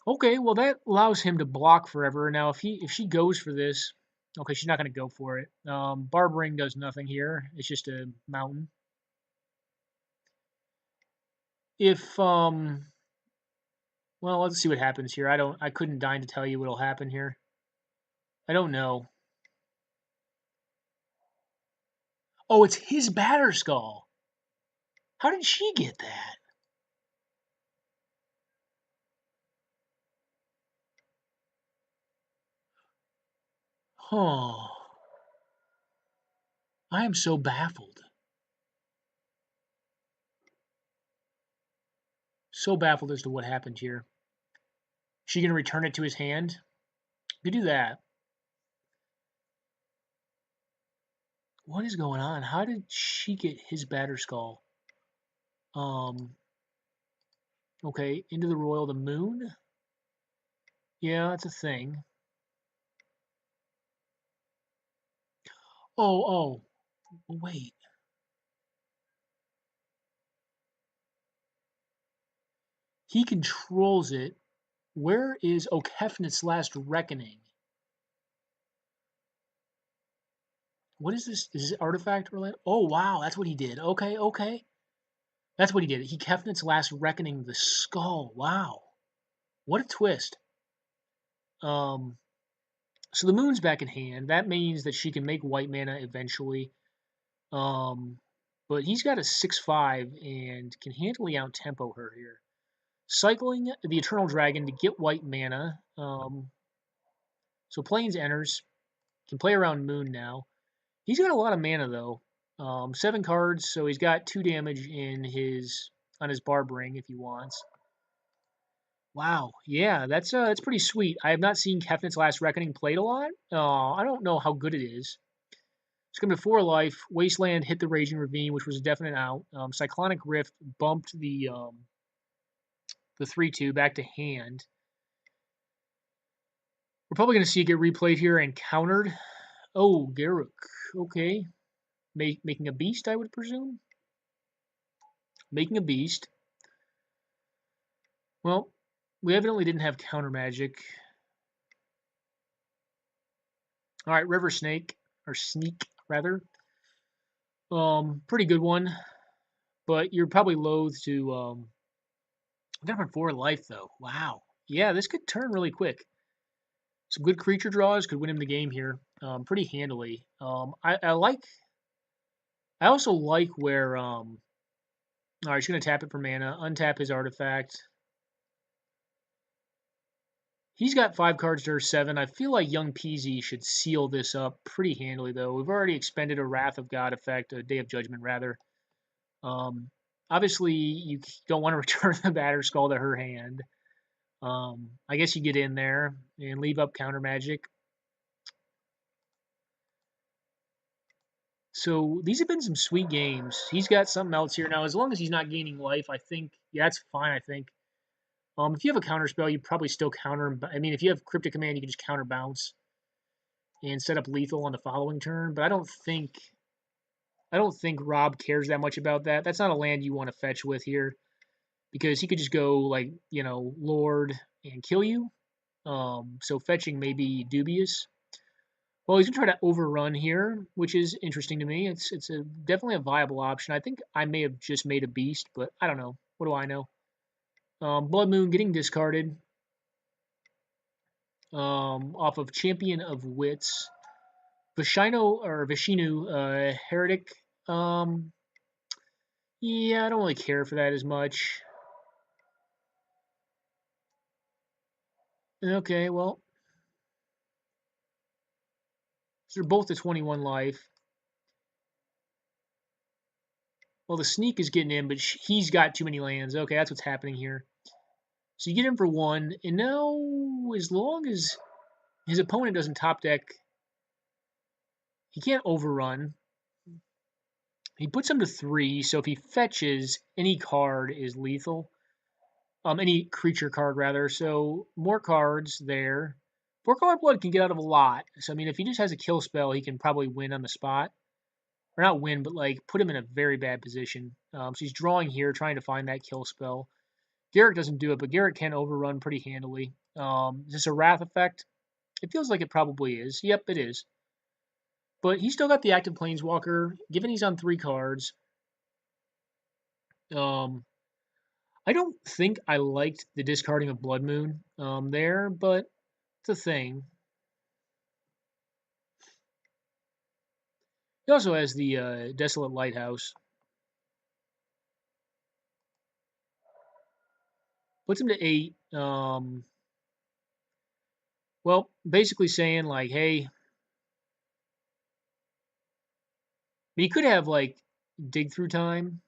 Okay, well that allows him to block forever. Now if she goes for this, okay, she's not gonna go for it. Barbering does nothing here. It's just a mountain. If well, let's see what happens here. I couldn't deign to tell you what'll happen here. I don't know. Oh, it's his batter skull. How did she get that? Oh, I am so baffled. So baffled as to what happened here. Is she gonna return it to his hand? You do that. What is going on? How did she get his batter skull? Okay, into the royal, the moon? Yeah, that's a thing. Oh, wait. He controls it. Where is Okefnit's Last Reckoning? What is this? Is this artifact related? Oh, wow, that's what he did. Okay. That's what he did. He Kefnit's Last Reckoning the skull. Wow. What a twist. So the moon's back in hand. That means that she can make white mana eventually. But he's got a 6/5 and can handily out-tempo her here. Cycling the Eternal Dragon to get white mana. So Plains enters. Can play around Moon now. He's got a lot of mana though. 7 cards, so he's got 2 damage on his Barbering if he wants. Wow, yeah, that's pretty sweet. I have not seen Kefnit's Last Reckoning played a lot. I don't know how good it is. It's coming to 4 life. Wasteland hit the Raging Ravine, which was a definite out. Cyclonic Rift bumped the 3/2 back to hand. We're probably going to see it get replayed here and countered. Oh, Garruk. Okay. Making a beast, I would presume? Making a beast. Well, we evidently didn't have counter magic. All right, River Snake, or Sneak, rather. Pretty good one, but you're probably loath to. Got 4 life, though. Wow. Yeah, this could turn really quick. Some good creature draws could win him the game here, pretty handily. I also like where. All right, he's gonna tap it for mana, untap his artifact. He's got 5 cards to her 7. I feel like Young Peasy should seal this up pretty handily, though. We've already expended a Wrath of God effect, a Day of Judgment, rather. Obviously, you don't want to return the Batter Skull to her hand. I guess you get in there and leave up counter magic. So these have been some sweet games. He's got something else here now. As long as he's not gaining life, I think that's fine. I think. If you have a counter spell, you probably still counter him. I mean, if you have Cryptic Command, you can just counter bounce and set up lethal on the following turn. But I don't think Rob cares that much about that. That's not a land you want to fetch with here, because he could just go like Lord and kill you. So fetching may be dubious. Well, he's gonna try to overrun here, which is interesting to me. It's definitely a viable option. I think I may have just made a beast, but I don't know. What do I know? Blood Moon getting discarded off of Champion of Wits. Vishinu Heretic. Yeah, I don't really care for that as much. Okay, well, so they're both at 21 life. Well, the Sneak is getting in, but he's got too many lands. Okay, that's what's happening here. So you get him for 1, and now as long as his opponent doesn't top deck, he can't overrun. He puts him to 3, so if he fetches, any card is lethal. Any creature card rather. So more cards there. 4-color blood can get out of a lot. So I mean, if he just has a kill spell, he can probably win on the spot, or not win, but like put him in a very bad position. So he's drawing here, trying to find that kill spell. Garrett doesn't do it, but Garrett can overrun pretty handily. Is this a wrath effect? It feels like it probably is. Yep, it is. But he's still got the active planeswalker. Given he's on 3 cards, um, I don't think I liked the discarding of Blood Moon there, but it's a thing. He also has the Desolate Lighthouse. Puts him to 8. Well, basically saying like, hey, he could have like dig through time.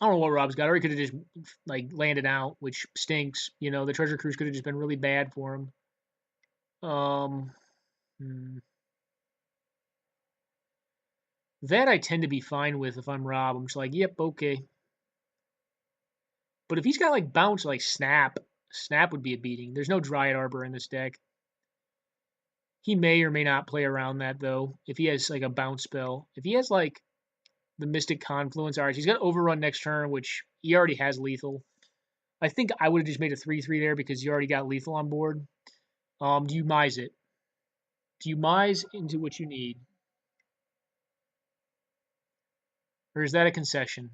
I don't know what Rob's got, or he could have just like landed out, which stinks. You know, the treasure cruise could have just been really bad for him. That I tend to be fine with if I'm Rob. I'm just like, yep, okay. But if he's got like bounce, like snap would be a beating. There's no Dryad Arbor in this deck. He may or may not play around that though. If he has like a bounce spell, if he has like the Mystic Confluence, all right, he's got Overrun next turn, which he already has lethal. I think I would have just made a 3/3 there because you already got lethal on board. Do you Mize it? Do you Mize into what you need? Or is that a concession?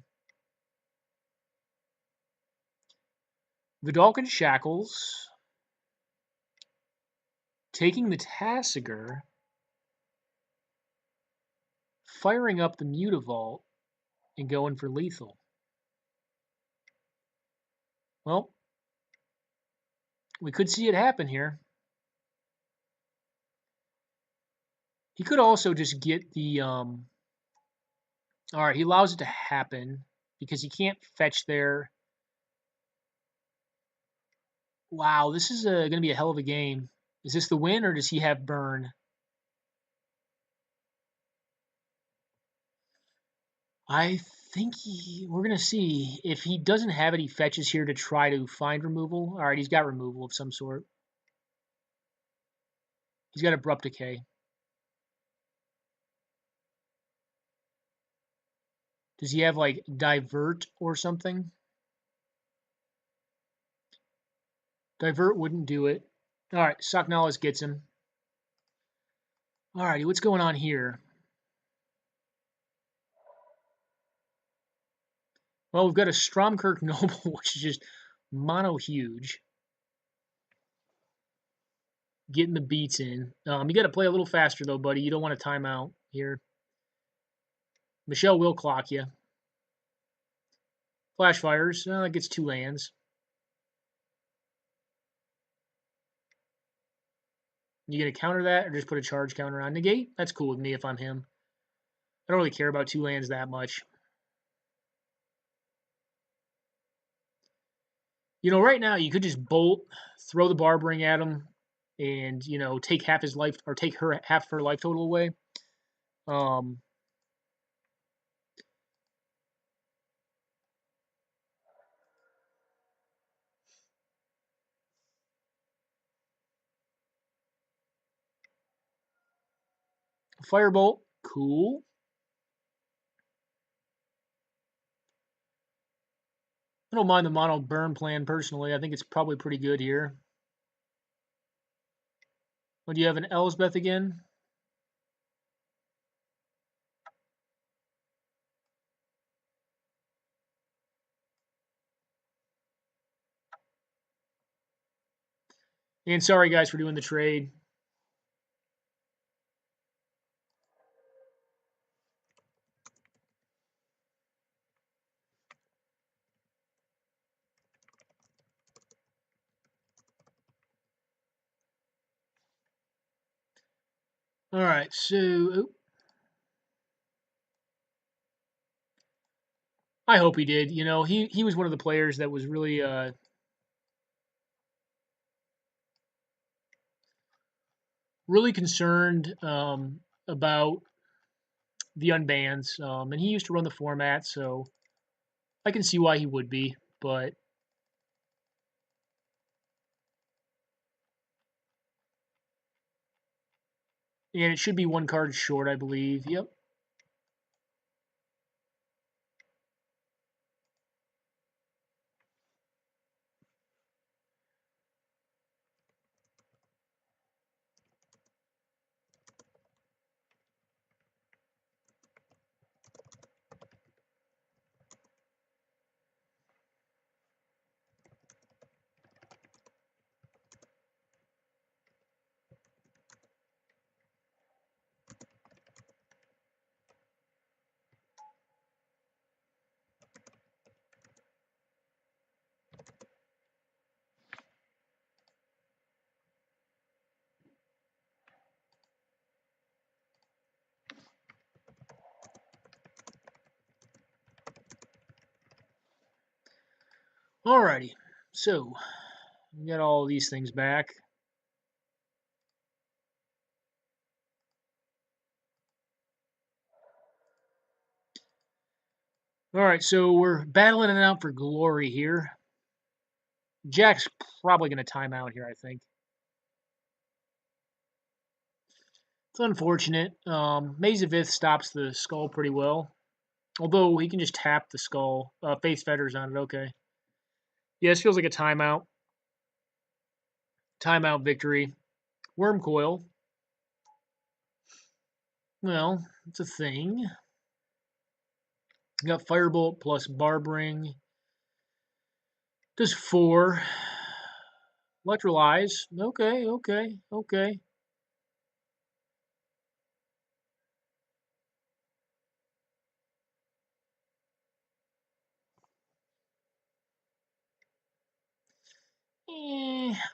Vidalcan Shackles. Taking the Tasigur. Firing up the Mutavault. And going for lethal. Well, we could see it happen here. He could also just get the all right, he allows it to happen because he can't fetch there. Wow, this is going to be a hell of a game. Is this the win or does he have burn? I think we're going to see. If he doesn't have it, he fetches here to try to find removal. All right, he's got removal of some sort. He's got Abrupt Decay. Does he have like Divert or something? Divert wouldn't do it. All right, Saknalis gets him. All righty, what's going on here? Well, we've got a Stromkirk Noble, which is just mono huge. Getting the beats in. You got to play a little faster, though, buddy. You don't want to time out here. Michelle will clock you. Flash fires. That gets 2 lands. You going to counter that or just put a charge counter on? Negate? That's cool with me if I'm him. I don't really care about 2 lands that much. You know, right now you could just bolt, throw the Barbering at him, and, you know, take half his life, or take her half her life total away. Firebolt, cool. I don't mind the mono burn plan personally. I think it's probably pretty good here. Oh, do you have an Elsbeth again? And sorry, guys, for doing the trade. All right, so I hope he did. You know, he was one of the players that was really really concerned about the unbands, and he used to run the format, so I can see why he would be, but and it should be one card short, I believe. Yep. Alrighty, so we got all these things back. Alright, so we're battling it out for glory here. Jack's probably going to time out here, I think. It's unfortunate. Maze of Ith stops the skull pretty well. Although he can just tap the skull. Face fetters on it, okay. Yeah, this feels like a timeout. Timeout victory. Worm coil. Well, it's a thing. You got Firebolt plus Barbering. Does 4. Electrolyze. Okay, okay, okay.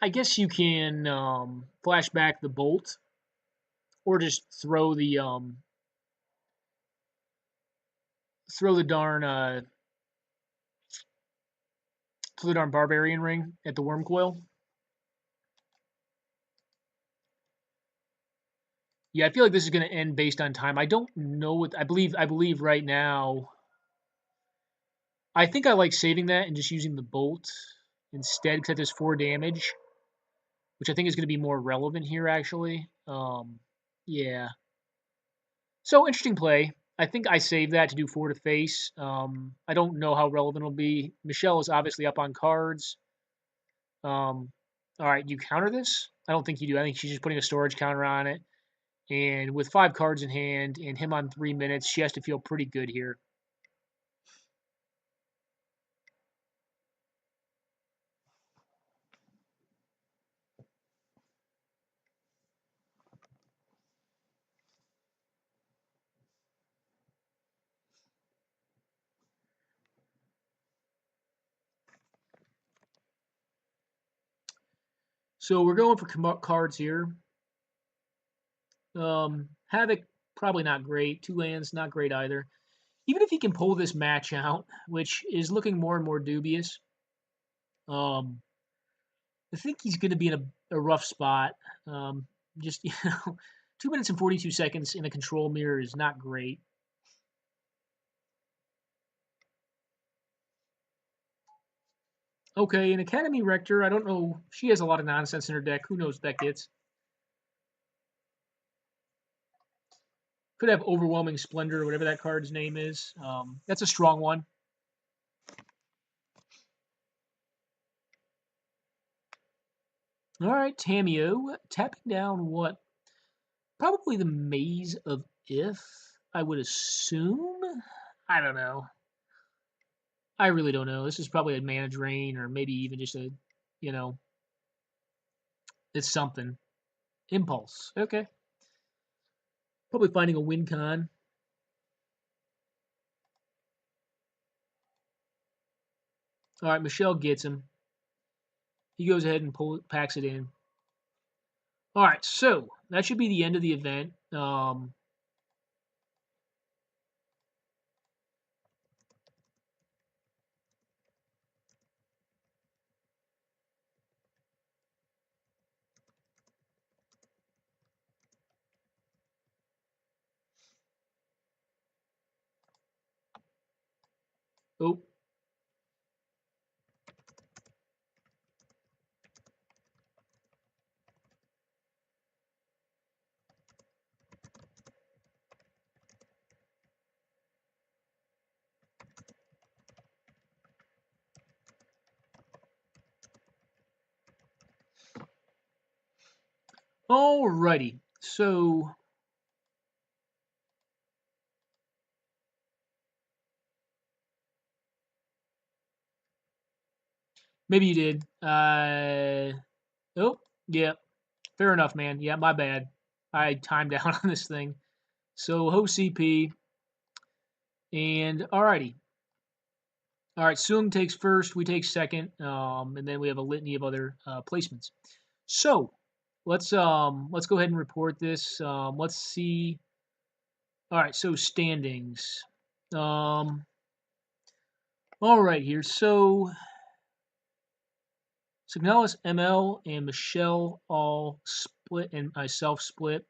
I guess you can flash back the bolt, or just throw the darn barbarian ring at the worm coil. Yeah, I feel like this is going to end based on time. I don't know what I believe right now. I think I like saving that and just using the bolt instead because that does 4 damage, which I think is going to be more relevant here actually. Yeah. So interesting play. I think I saved that to do 4 to face. I don't know how relevant it'll be. Michelle is obviously up on cards. All right, do you counter this? I don't think you do. I think she's just putting a storage counter on it. And with 5 cards in hand and him on 3 minutes, she has to feel pretty good here. So we're going for cards here. Havoc, probably not great. 2 lands, not great either. Even if he can pull this match out, which is looking more and more dubious, I think he's going to be in a rough spot. Just, 2 minutes and 42 seconds in a control mirror is not great. Okay, an Academy Rector, I don't know. She has a lot of nonsense in her deck. Who knows what that gets? Could have Overwhelming Splendor, or whatever that card's name is. That's a strong one. All right, Tamio, tapping down what? Probably the Maze of If, I would assume. I don't know. I really don't know. This is probably a Mana Drain, or maybe even just a, it's something. Impulse. Okay. Probably finding a win con. All right, Michelle gets him. He goes ahead and packs it in. All right, so that should be the end of the event. Oh. Alrighty. So maybe you did. Oh, yeah. Fair enough, man. Yeah, my bad. I timed out on this thing. So host CP. And alrighty. All right, Sung takes first, we take second, and then we have a litany of other placements. So let's go ahead and report this. Let's see. All right, so standings. All right here. So Signalis, ML, and Michelle all split, and myself split.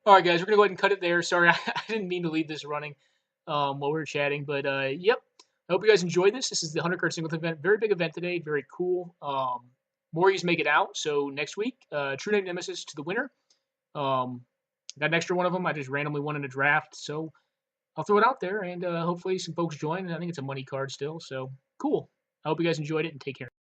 All right, guys, we're gonna go ahead and cut it there. Sorry, I didn't mean to leave this running while we were chatting, but yep. I hope you guys enjoyed this. This is the 100 card singleton event. Very big event today. Very cool. More of you make it out. So next week, True Name Nemesis to the winner. Got an extra one of them. I just randomly won in a draft. So I'll throw it out there, and hopefully some folks join. I think it's a money card still. So cool. I hope you guys enjoyed it, and take care.